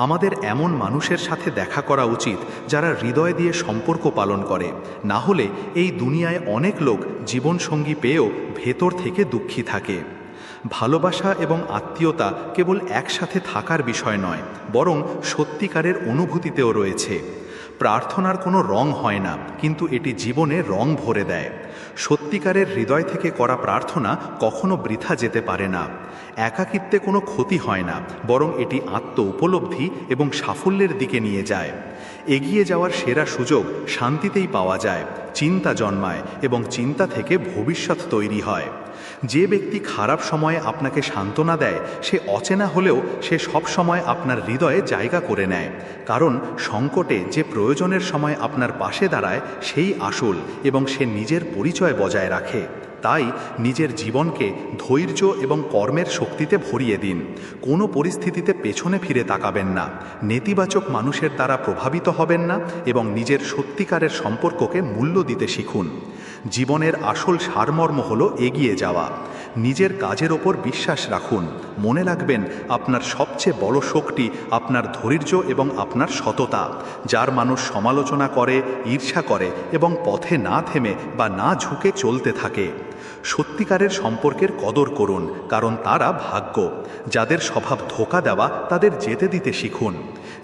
আমাদের এমন মানুষের সাথে দেখা করা উচিত যারা হৃদয় দিয়ে সম্পর্ক পালন করে। না হলে এই দুনিয়ায় অনেক লোক জীবনসঙ্গী পেয়েও ভেতর থেকে দুঃখী থাকে। ভালোবাসা এবং আত্মীয়তা কেবল একসাথে থাকার বিষয় নয়, বরং সত্যিকারের অনুভূতিতেও রয়েছে। প্রার্থনার কোনো রং হয় না, কিন্তু এটি জীবনে রং ভরে দেয়। সত্যিকারের হৃদয় থেকে করা প্রার্থনা কখনো বৃথা যেতে পারে না। একাকিত্বে কোনো ক্ষতি হয় না, বরং এটি আত্ম উপলব্ধি এবং সাফল্যের দিকে নিয়ে যায়। এগিয়ে যাওয়ার সেরা সুযোগ শান্তিতেই পাওয়া যায়। চিন্তা জন্মায় এবং চিন্তা থেকে ভবিষ্যৎ তৈরি হয়। যে ব্যক্তি খারাপ সময়ে আপনাকে সান্ত্বনা দেয় সে অচেনা হলেও সে সব সময় আপনার হৃদয়ে জায়গা করে নেয়, কারণ সংকটে যে প্রয়োজনের সময় আপনার পাশে দাঁড়ায় সেই আসল এবং সে নিজের পরিচয় বজায় রাখে। তাই নিজের জীবনকে ধৈর্য এবং কর্মের শক্তিতে ভরিয়ে দিন। কোনো পরিস্থিতিতে পেছনে ফিরে তাকাবেন না, নেতিবাচক মানুষের দ্বারা প্রভাবিত হবেন না এবং নিজের সত্যিকারের সম্পর্ককে মূল্য দিতে শিখুন। জীবনের আসল সারমর্ম হলো এগিয়ে যাওয়া। নিজের কাজের ওপর বিশ্বাস রাখুন। মনে রাখবেন, আপনার সবচেয়ে বড় শক্তি আপনার ধৈর্য এবং আপনার সততা। যার মানুষ সমালোচনা করে, ঈর্ষা করে এবং পথে না থেমে বা না ঝুঁকে চলতে থাকে। সত্যিকারের সম্পর্কের কদর করুন, কারণ তারা ভাগ্য। যাদের স্বভাব ধোঁকা দেওয়া, তাদের যেতে দিতে শিখুন।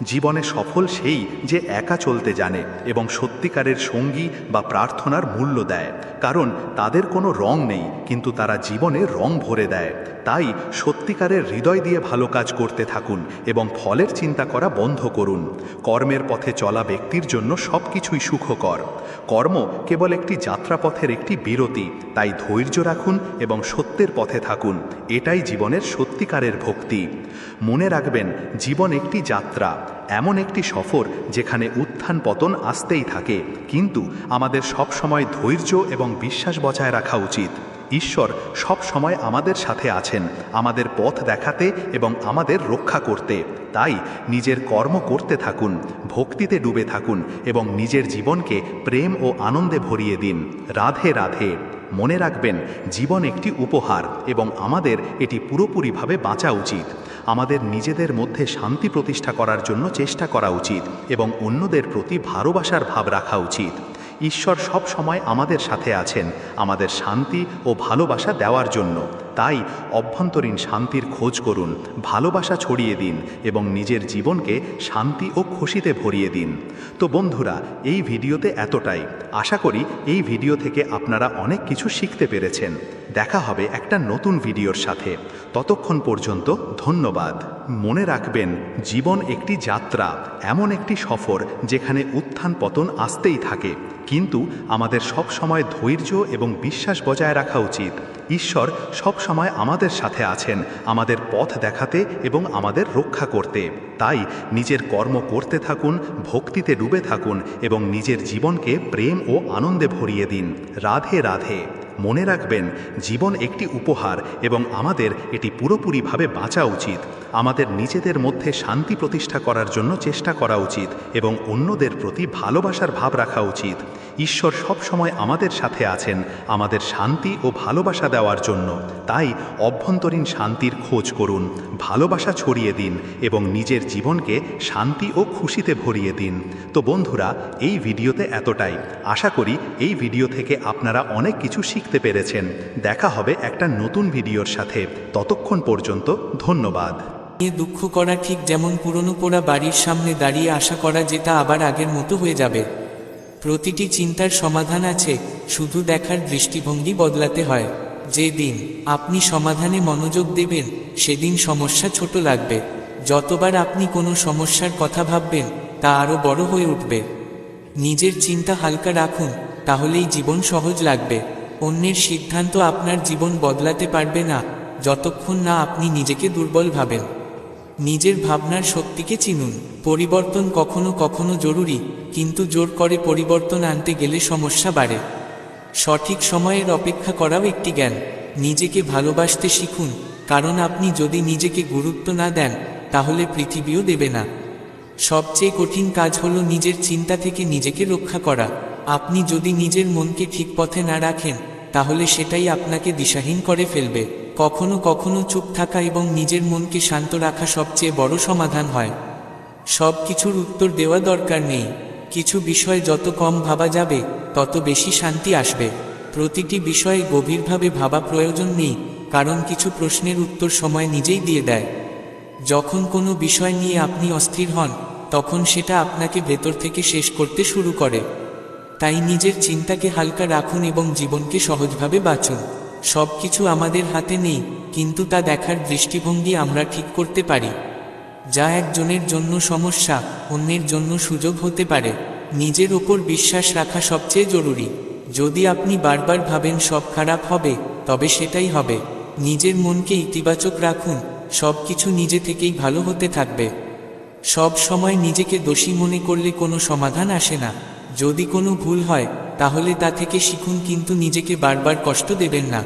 জীবনে সফল সেই যে একা চলতে জানে এবং সত্যিকারের সঙ্গী বা প্রার্থনার মূল্য দেয়, কারণ তাদের কোনো রং নেই, কিন্তু তারা জীবনে রং ভরে দেয়। তাই সত্যিকারের হৃদয় দিয়ে ভালো কাজ করতে থাকুন এবং ফলের চিন্তা করা বন্ধ করুন। কর্মের পথে চলা ব্যক্তির জন্য সব কিছুই সুখকর। কর্ম কেবল একটি যাত্রাপথের একটি বিরতি, তাই ধৈর্য রাখুন এবং সত্যের পথে থাকুন। এটাই জীবনের সত্যিকারের ভক্তি। মনে রাখবেন, জীবন একটি যাত্রা, এমন একটি সফর যেখানে উত্থান পতন আসতেই থাকে, কিন্তু আমাদের সব সময় ধৈর্য এবং বিশ্বাস বজায় রাখা উচিত। ঈশ্বর সব সময় আমাদের সাথে আছেন, আমাদের পথ দেখাতে এবং আমাদের রক্ষা করতে। তাই নিজের কর্ম করতে থাকুন, ভক্তিতে ডুবে থাকুন এবং নিজের জীবনকে প্রেম ও আনন্দে ভরিয়ে দিন। রাধে রাধে। মনে রাখবেন, জীবন একটি উপহার এবং আমাদের এটি পুরোপুরিভাবে বাঁচা উচিত। আমাদের নিজেদের মধ্যে শান্তি প্রতিষ্ঠা করার জন্য চেষ্টা করা উচিত এবং অন্যদের প্রতি ভালোবাসার ভাব রাখা উচিত। ঈশ্বর সব সময় আমাদের সাথে আছেন, আমাদের শান্তি ও ভালোবাসা দেওয়ার জন্য। তাই অভ্যন্তরীণ শান্তির খোঁজ করুন, ভালোবাসা ছড়িয়ে দিন এবং নিজের জীবনকে শান্তি ও খুশিতে ভরিয়ে দিন। তো বন্ধুরা, এই ভিডিওতে এতটাই। আশা করি এই ভিডিও থেকে আপনারা অনেক কিছু শিখতে পেরেছেন। দেখা হবে একটা নতুন ভিডিওর সাথে। ততক্ষণ পর্যন্ত ধন্যবাদ। মনে রাখবেন, জীবন একটি যাত্রা, এমন একটি সফর যেখানে উত্থান পতন আসতেই থাকে, কিন্তু আমাদের সব সময় ধৈর্য এবং বিশ্বাস বজায় রাখা উচিত। ঈশ্বর সব সময় আমাদের সাথে আছেন, আমাদের পথ দেখাতে এবং আমাদের রক্ষা করতে। তাই নিজের কর্ম করতে থাকুন, ভক্তিতে ডুবে থাকুন এবং নিজের জীবনকে প্রেম ও আনন্দে ভরিয়ে দিন। রাধে রাধে। মনে রাখবেন, জীবন একটি উপহার এবং আমাদের এটি পুরোপুরিভাবে বাঁচা উচিত। আমাদের নিজেদের মধ্যে শান্তি প্রতিষ্ঠা করার জন্য চেষ্টা করা উচিত এবং অন্যদের প্রতি ভালোবাসার ভাব রাখা উচিত। ঈশ্বর সব সময় আমাদের সাথে আছেন, আমাদের শান্তি ও ভালোবাসা দেওয়ার জন্য। তাই অভ্যন্তরীণ শান্তির খোঁজ করুন, ভালোবাসা ছড়িয়ে দিন এবং নিজের জীবনকে শান্তি ও খুশিতে ভরিয়ে দিন। তো বন্ধুরা, এই ভিডিওতে এতটাই। আশা করি এই ভিডিও থেকে আপনারা অনেক কিছু শিখতে পেরেছেন। দেখা হবে একটা নতুন ভিডিওর সাথে। ততক্ষণ পর্যন্ত ধন্যবাদ। দুঃখ করা ঠিক যেমন পুরনো পোড়া বাড়ির সামনে দাঁড়িয়ে আশা করা যেটা আবার আগের মতো হয়ে যাবে। প্রতিটি চিন্তার সমাধান আছে, শুধু দেখার দৃষ্টিভঙ্গি বদলাতে হয়। যেদিন আপনি সমাধানে মনোযোগ দেবেন, সেদিন সমস্যা ছোট লাগবে। যতবার আপনি কোনো সমস্যার কথা ভাববেন, তা আরও বড় হয়ে উঠবে। নিজের চিন্তা হালকা রাখুন, তাহলেই জীবন সহজ লাগবে। অন্যের সিদ্ধান্ত আপনার জীবন বদলাতে পারবে না, যতক্ষণ না আপনি নিজেকে দুর্বল ভাবেন। নিজের ভাবনার শক্তিকে চিনুন। পরিবর্তন কখনো কখনো জরুরি, কিন্তু জোর করে পরিবর্তন আনতে গেলে সমস্যা বাড়ে। সঠিক সময়ের অপেক্ষা করাও একটি জ্ঞান। নিজেকে ভালোবাসতে শিখুন, কারণ আপনি যদি নিজেকে গুরুত্ব না দেন, তাহলে পৃথিবীও দেবে না। সবচেয়ে কঠিন কাজ হলো নিজের চিন্তা থেকে নিজেকে রক্ষা করা। আপনি যদি নিজের মনকে ঠিক পথে না রাখেন, তাহলে সেটাই আপনাকে দিশাহীন করে ফেলবে। কখনো কখনো চুপ থাকা এবং নিজের মনকে শান্ত রাখা সবচেয়ে বড় সমাধান হয়। সব কিছুর উত্তর দেওয়া দরকার নেই। কিছু বিষয় যত কম ভাবা যাবে, তত বেশি শান্তি আসবে। প্রতিটি বিষয়ে গভীরভাবে ভাবা প্রয়োজন নেই, কারণ কিছু প্রশ্নের উত্তর সময় নিজেই দিয়ে দেয়। যখন কোনো বিষয় নিয়ে আপনি অস্থির হন, তখন সেটা আপনাকে ভেতর থেকে শেষ করতে শুরু করে। তাই নিজের চিন্তাকে হালকা রাখুন এবং জীবনকে সহজভাবে বাঁচুন। সব কিছু আমাদের হাতে নেই, কিন্তু তা দেখার দৃষ্টিভঙ্গি আমরা ঠিক করতে পারি। যা একজনের জন্য সমস্যা, অন্যের জন্য সুযোগ হতে পারে। নিজের ওপর বিশ্বাস রাখা সবচেয়ে জরুরি। যদি আপনি বারবার ভাবেন সব খারাপ হবে, তবে সেটাই হবে। নিজের মনকে ইতিবাচক রাখুন, সব কিছু নিজে থেকেই ভালো হতে থাকবে। সব সময় নিজেকে দোষী মনে করলে কোনো সমাধান আসে না। যদি কোনো ভুল হয়, তাহলে তা থেকে শিখুন, কিন্তু নিজেকে বারবার কষ্ট দেবেন না।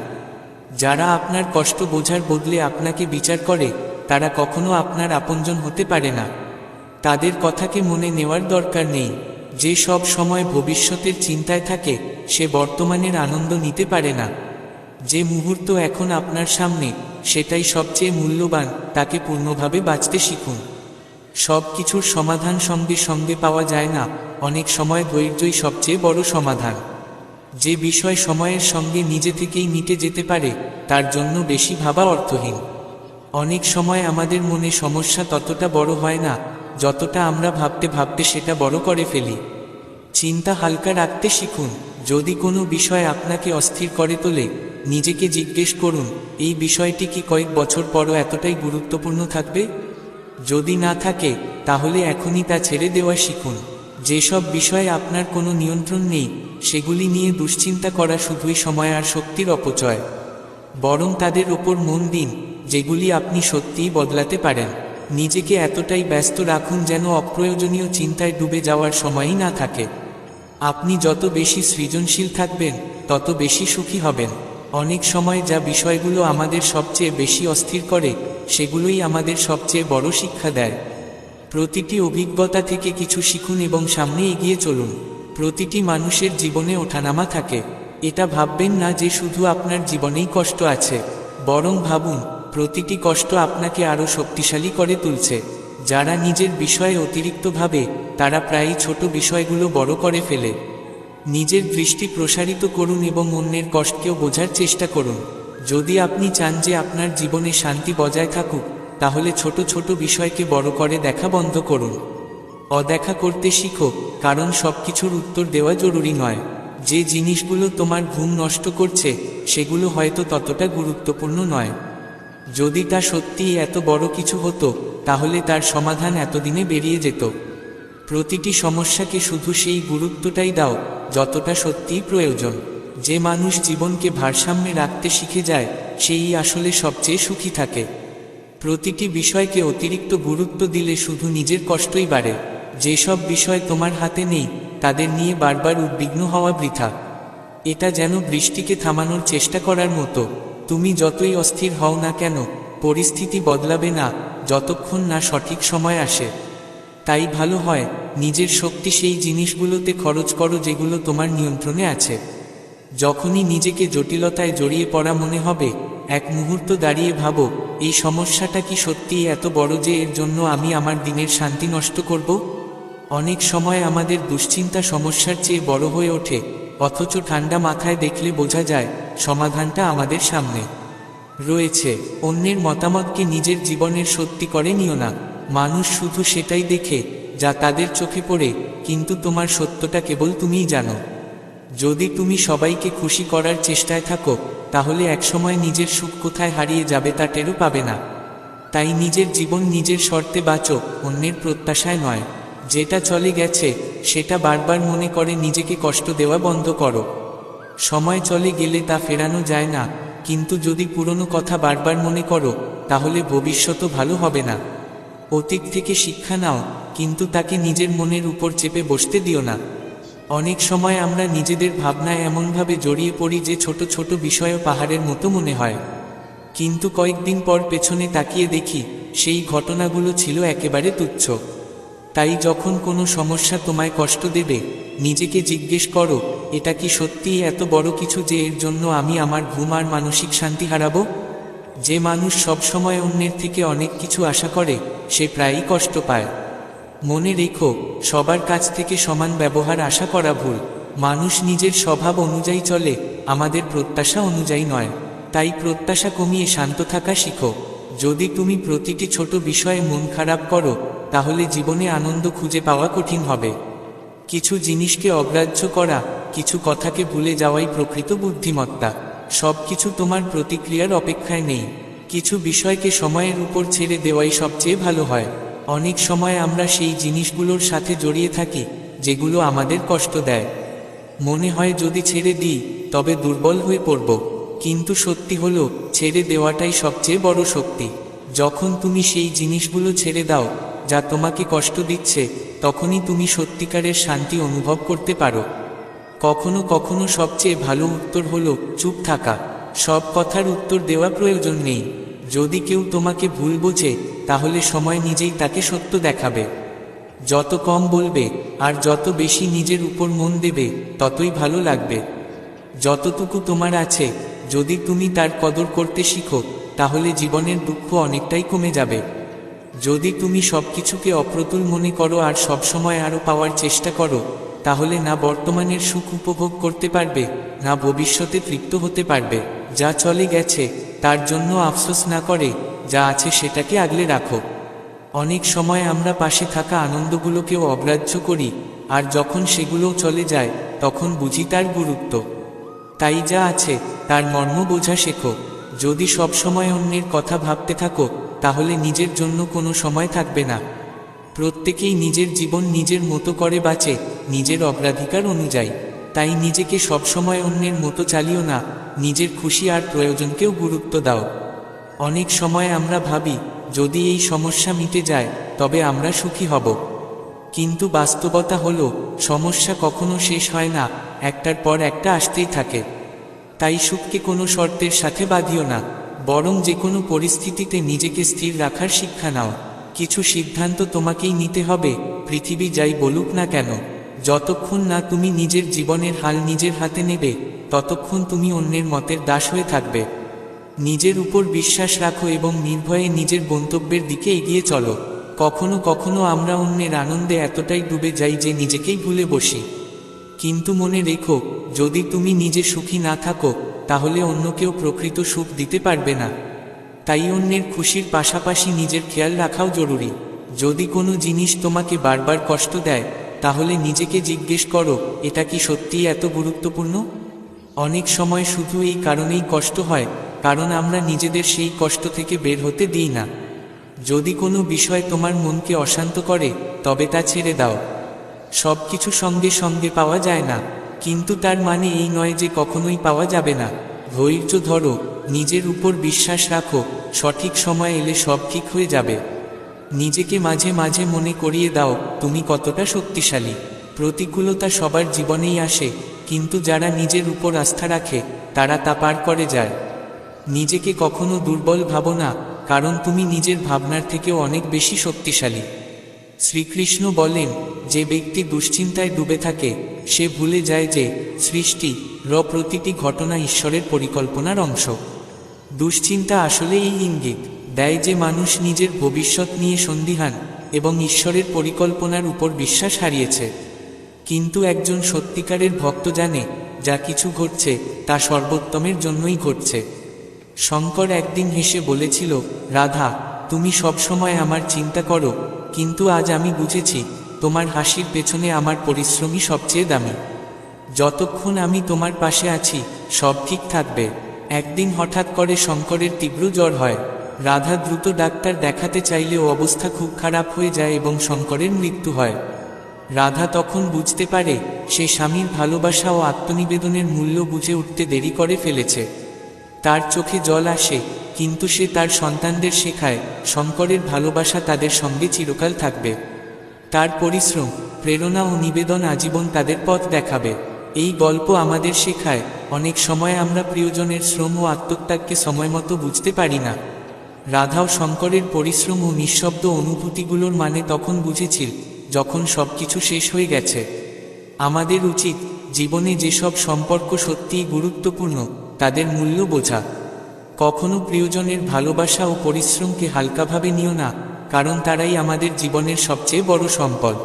যারা আপনার কষ্ট বোঝার বদলে আপনাকে বিচার করে, তারা কখনো আপনার আপনজন হতে পারে না। তাদের কথাকে মনে নেওয়ার দরকার নেই। যে সব সময় ভবিষ্যতের চিন্তায় থাকে, সে বর্তমানের আনন্দ নিতে পারে না। যে মুহূর্ত এখন আপনার সামনে, সেটাই সবচেয়ে মূল্যবান, তাকে পূর্ণভাবে বাঁচতে শিখুন। সব কিছুর সমাধান সঙ্গে সঙ্গে পাওয়া যায় না, অনেক সময় ধৈর্যই সবচেয়ে বড় সমাধান। যে বিষয় সময়ের সঙ্গে নিজে থেকেই মিটে যেতে পারে, তার জন্য বেশি ভাবা অর্থহীন। অনেক সময় আমাদের মনে সমস্যা ততটা বড় হয় না, যতটা আমরা ভাবতে ভাবতে সেটা বড় করে ফেলি। চিন্তা হালকা রাখতে শিখুন। যদি কোনো বিষয় আপনাকে অস্থির করে তোলে, নিজেকে জিজ্ঞেস করুন, এই বিষয়টি কি কয়েক বছর পরও এতটাই গুরুত্বপূর্ণ থাকবে? যদি না থাকে, তাহলে এখনই তা ছেড়ে দেওয়া শিখুন। যেসব বিষয়ে আপনার কোনো নিয়ন্ত্রণ নেই, সেগুলি নিয়ে দুশ্চিন্তা করা শুধুই সময় আর শক্তির অপচয়। বরং তাদের ওপর মন দিন, যেগুলি আপনি সত্যিই বদলাতে পারেন। নিজেকে এতটাই ব্যস্ত রাখুন যেন অপ্রয়োজনীয় চিন্তায় ডুবে যাওয়ার সময়ই না থাকে। আপনি যত বেশি সৃজনশীল থাকবেন, তত বেশি সুখী হবেন। অনেক সময় যা বিষয়গুলো আমাদের সবচেয়ে বেশি অস্থির করে, সেগুলোই আমাদের সবচেয়ে বড় শিক্ষা দেয়। প্রতিটি অভিজ্ঞতা থেকে কিছু শিখুন এবং সামনে এগিয়ে চলুন। প্রতিটি মানুষের জীবনে ওঠানামা থাকে। এটা ভাববেন না যে শুধু আপনার জীবনেই কষ্ট আছে, বরং ভাবুন, প্রতিটি কষ্ট আপনাকে আরও শক্তিশালী করে তুলছে। যারা নিজের বিষয়ে অতিরিক্ত ভাবে, তারা প্রায়ই ছোট বিষয়গুলো বড় করে ফেলে। নিজের দৃষ্টি প্রসারিত করুন এবং অন্যের কষ্টকেও বোঝার চেষ্টা করুন। যদি আপনি চান যে আপনার জীবনে শান্তি বজায় থাকুক, তাহলে ছোট ছোট বিষয়কে বড় করে দেখা বন্ধ করুন। অদেখা করতে শিখো, কারণ সবকিছুর উত্তর দেওয়া জরুরি নয়। যে জিনিসগুলো তোমার ঘুম নষ্ট করছে, সেগুলো হয়তো ততটা গুরুত্বপূর্ণ নয়। যদি তা সত্যিই এত বড় কিছু হতো, তাহলে তার সমাধান এতদিনে বেরিয়ে যেত। প্রতিটি সমস্যাকে শুধু সেই গুরুত্বটাই দাও, যতটা সত্যিই প্রয়োজন। যে মানুষ জীবনকে ভারসাম্যে রাখতে শিখে যায়, সেই আসলে সবচেয়ে সুখী থাকে। প্রতিটি বিষয়কে অতিরিক্ত গুরুত্ব দিলে শুধু নিজের কষ্টই বাড়ে। যেসব বিষয় তোমার হাতে নেই, তাদের নিয়ে বারবার উদ্বিগ্ন হওয়া বৃথা। এটা যেন বৃষ্টিকে থামানোর চেষ্টা করার মতো। তুমি যতই অস্থির হও না কেন, পরিস্থিতি বদলাবে না, যতক্ষণ না সঠিক সময় আসে। তাই ভালো হয়, নিজের শক্তি সেই জিনিসগুলোতে খরচ করো যেগুলো তোমার নিয়ন্ত্রণে আছে। যখনই নিজেকে জটিলতায় জড়িয়ে পড়া মনে হবে, এক মুহূর্ত দাঁড়িয়ে ভাবো, এই সমস্যাটা কি সত্যিই এত বড় যে এর জন্য আমি আমার দিনের শান্তি নষ্ট করব? অনেক সময় আমাদের দুশ্চিন্তা সমস্যার চেয়ে বড় হয়ে ওঠে, অথচ ঠান্ডা মাথায় দেখলে বোঝা যায় সমাধানটা আমাদের সামনে রয়েছে। অন্যের মতামতকে নিজের জীবনের সত্যি করে নিও না। মানুষ শুধু সেটাই দেখে যা তাদের চোখে পড়ে, কিন্তু তোমার সত্যটা কেবল তুমিই জানো। যদি তুমি সবাইকে খুশি করার চেষ্টায় থাকো, তাহলে একসময় নিজের সুখ কোথায় হারিয়ে যাবে তা টেরও পাবে না। তাই নিজের জীবন নিজের শর্তে বাঁচো, অন্যের প্রত্যাশায় নয়। যেটা চলে গেছে, সেটা বারবার মনে করে নিজেকে কষ্ট দেওয়া বন্ধ করো। সময় চলে গেলে তা ফেরানো যায় না, কিন্তু যদি পুরনো কথা বারবার মনে করো, তাহলে ভবিষ্যৎও ভালো হবে না। অতীত থেকে শিক্ষা নাও, কিন্তু তাকে নিজের মনের উপর চেপে বসতে দিও না। অনেক সময় আমরা নিজেদের ভাবনায় এমনভাবে জড়িয়ে পড়ি যে ছোট ছোট বিষয়ও পাহাড়ের মতো মনে হয়, কিন্তু কয়েকদিন পর পেছনে তাকিয়ে দেখি সেই ঘটনাগুলো ছিল একেবারে তুচ্ছ। তাই যখন কোনো সমস্যা তোমায় কষ্ট দেবে, নিজেকে জিজ্ঞেস করো, এটা কি সত্যিই এত বড় কিছু যে এর জন্য আমি আমার ঘুম আর মানসিক শান্তি হারাবো? যে মানুষ সবসময় অন্যের থেকে অনেক কিছু আশা করে, সে প্রায়ই কষ্ট পায়। মনে রেখো, সবার কাছ থেকে সমান ব্যবহার আশা করা ভুল। মানুষ নিজের স্বভাব অনুযায়ী চলে, আমাদের প্রত্যাশা অনুযায়ী নয়। তাই প্রত্যাশা কমিয়ে শান্ত থাকা শিখো। যদি তুমি প্রতিটি ছোট বিষয়ে মন খারাপ করো, তাহলে জীবনে আনন্দ খুঁজে পাওয়া কঠিন হবে। কিছু জিনিসকে অগ্রাহ্য করা, কিছু কথাকে ভুলে যাওয়াই প্রকৃত বুদ্ধিমত্তা। সব কিছু তোমার প্রতিক্রিয়ার অপেক্ষায় নেই। কিছু বিষয়কে সময়ের উপর ছেড়ে দেওয়াই সবচেয়ে ভালো হয়। অনেক সময় আমরা সেই জিনিসগুলোর সাথে জড়িয়ে থাকি যেগুলো আমাদের কষ্ট দেয়। মনে হয় যদি ছেড়ে দিই তবে দুর্বল হয়ে পড়ব, কিন্তু সত্যি হলো ছেড়ে দেওয়াটাই সবচেয়ে বড় শক্তি। যখন তুমি সেই জিনিসগুলো ছেড়ে দাও যা তোমাকে কষ্ট দিচ্ছে, তখনই তুমি সত্যিকারের শান্তি অনুভব করতে পারো। কখনো কখনো সবচেয়ে ভালো উত্তর হলো চুপ থাকা। সব কথার উত্তর দেওয়া প্রয়োজন নেই। যদি কেউ তোমাকে ভুল বোঝে, তাহলে সময় নিজেই তাকে সত্য দেখাবে। যত কম বলবে আর যত বেশি নিজের উপর মন দেবে, ততই ভালো লাগবে। যতটুকু তোমার আছে, যদি তুমি তার কদর করতে শিখো, তাহলে জীবনের দুঃখ অনেকটাই কমে যাবে। যদি তুমি সবকিছুকে অপ্রতুল মনে করো আর সবসময় আরও পাওয়ার চেষ্টা করো, তাহলে না বর্তমানের সুখ উপভোগ করতে পারবে, না ভবিষ্যতে তৃপ্ত হতে পারবে। যা চলে গেছে তার জন্য আফসোস না করে যা আছে সেটাকে আগলে রাখো। অনেক সময় আমরা পাশে থাকা আনন্দগুলোকেও অগ্রাহ্য করি, আর যখন সেগুলোও চলে যায় তখন বুঝি তার গুরুত্ব। তাই যা আছে তার মর্ম বোঝা শেখো। যদি সব সময় অন্যের কথা ভাবতে থাকো, তাহলে নিজের জন্য কোনো সময় থাকবে না। প্রত্যেকেই নিজের জীবন নিজের মতো করে বাঁচে, নিজের অগ্রাধিকার অনুযায়ী। তাই নিজেকে সবসময় অন্যের মতো চালিও না, নিজের খুশি আর প্রয়োজনকেও গুরুত্ব দাও। অনেক সময় আমরা ভাবি, যদি এই সমস্যা মিটে যায় তবে আমরা সুখী হব। কিন্তু বাস্তবতা হলো, সমস্যা কখনো শেষ হয় না, একটার পর একটা আসতেই থাকে। তাই সুখকে কোনো শর্তের সাথে বাঁধিও না, বরং যে কোনো পরিস্থিতিতে নিজেকে স্থির রাখার শিক্ষা নাও। কিছু সিদ্ধান্ত তোমাকেই নিতে হবে, পৃথিবী যাই বলুক না কেন। যতক্ষণ না তুমি নিজের জীবনের হাল নিজের হাতে নেবে, ততক্ষণ তুমি অন্যের মতের দাস হয়ে থাকবে। নিজের উপর বিশ্বাস রাখো এবং নির্ভয়ে নিজের গন্তব্যের দিকে এগিয়ে চলো। কখনো কখনো আমরা অন্যের আনন্দে এতটাই ডুবে যাই যে নিজেকেই ভুলে বসি। কিন্তু মনে রেখো, যদি তুমি নিজে সুখী না থাকো, তাহলে অন্য কেউ প্রকৃত সুখ দিতে পারবে না। তাই অন্যের খুশির পাশাপাশি নিজের খেয়াল রাখাও জরুরি। যদি কোনো জিনিস তোমাকে বারবার কষ্ট দেয়, তাহলে নিজেকে জিজ্ঞেস করো, এটা কি সত্যিই এত গুরুত্বপূর্ণ? অনেক সময় শুধু এই কারণেই কষ্ট হয়, কারণ আমরা নিজেদের সেই কষ্ট থেকে বের হতে দিই না। যদি কোনো বিষয় তোমার মনকে অশান্ত করে, তবে তা ছেড়ে দাও। সব কিছু সঙ্গে সঙ্গে পাওয়া যায় না, কিন্তু তার মানে এই নয় যে কখনোই পাওয়া যাবে না। ধৈর্য ধরো, নিজের উপর বিশ্বাস রাখো, সঠিক সময় এলে সব ঠিক হয়ে যাবে। নিজেকে মাঝে মাঝে মনে করিয়ে দাও তুমি কতটা শক্তিশালী। প্রতিকূলতা সবার জীবনেই আসে, কিন্তু যারা নিজের উপর আস্থা রাখে তারা তা পার করে যায়। নিজেকে কখনো দুর্বল ভাবো না, কারণ তুমি নিজের ভাবনার থেকেও অনেক বেশি শক্তিশালী। শ্রীকৃষ্ণ বলেন, যে ব্যক্তি দুশ্চিন্তায় ডুবে থাকে সে ভুলে যায় যে সৃষ্টির প্রতিটি ঘটনা ঈশ্বরের পরিকল্পনার অংশ। দুশ্চিন্তা আসলে এই ইঙ্গিত দেয় যে মানুষ নিজের ভবিষ্যৎ নিয়ে সন্দিহান এবং ঈশ্বরের পরিকল্পনার উপর বিশ্বাস হারিয়েছে। কিন্তু একজন সত্যিকারের ভক্ত জানে, যা কিছু ঘটছে তা সর্বোত্তমের জন্যই ঘটছে। শঙ্কর একদিন হেসে বলেছিল, রাধা, তুমি সবসময় আমার চিন্তা করো, কিন্তু আজ আমি বুঝেছি তোমার হাসির পেছনে আমার পরিশ্রমই সবচেয়ে দামি। যতক্ষণ আমি তোমার পাশে আছি সব ঠিক থাকবে। একদিন হঠাৎ করে শঙ্করের তীব্র জ্বর হয়। রাধা দ্রুত ডাক্তার দেখাতে চাইলেও অবস্থা খুব খারাপ হয়ে যায় এবং শঙ্করের মৃত্যু হয়। রাধা তখন বুঝতে পারে সে স্বামীর ভালোবাসা ও আত্মনিবেদনের মূল্য বুঝে উঠতে দেরি করে ফেলেছে। তার চোখে জল আসে, কিন্তু সে তার সন্তানদের শেখায় শঙ্করের ভালোবাসা তাদের সঙ্গে চিরকাল থাকবে। তার পরিশ্রম, প্রেরণা ও নিবেদন আজীবন তাদের পথ দেখাবে। এই গল্প আমাদের শেখায়, অনেক সময় আমরা প্রিয়জনের শ্রম ও আত্মত্যাগকে সময়মতো বুঝতে পারি না। রাধাও শঙ্করের পরিশ্রম ও নিঃশব্দ অনুভূতিগুলোর মানে তখন বুঝেছিল যখন সবকিছু শেষ হয়ে গেছে। আমাদের উচিত জীবনে যেসব সম্পর্ক সত্যিই গুরুত্বপূর্ণ তাদের মূল্য বোঝা। কখনো প্রিয়জনের ভালোবাসা ও পরিশ্রমকে হালকাভাবে নিও না, কারণ তারাই আমাদের জীবনের সবচেয়ে বড় সম্পদ।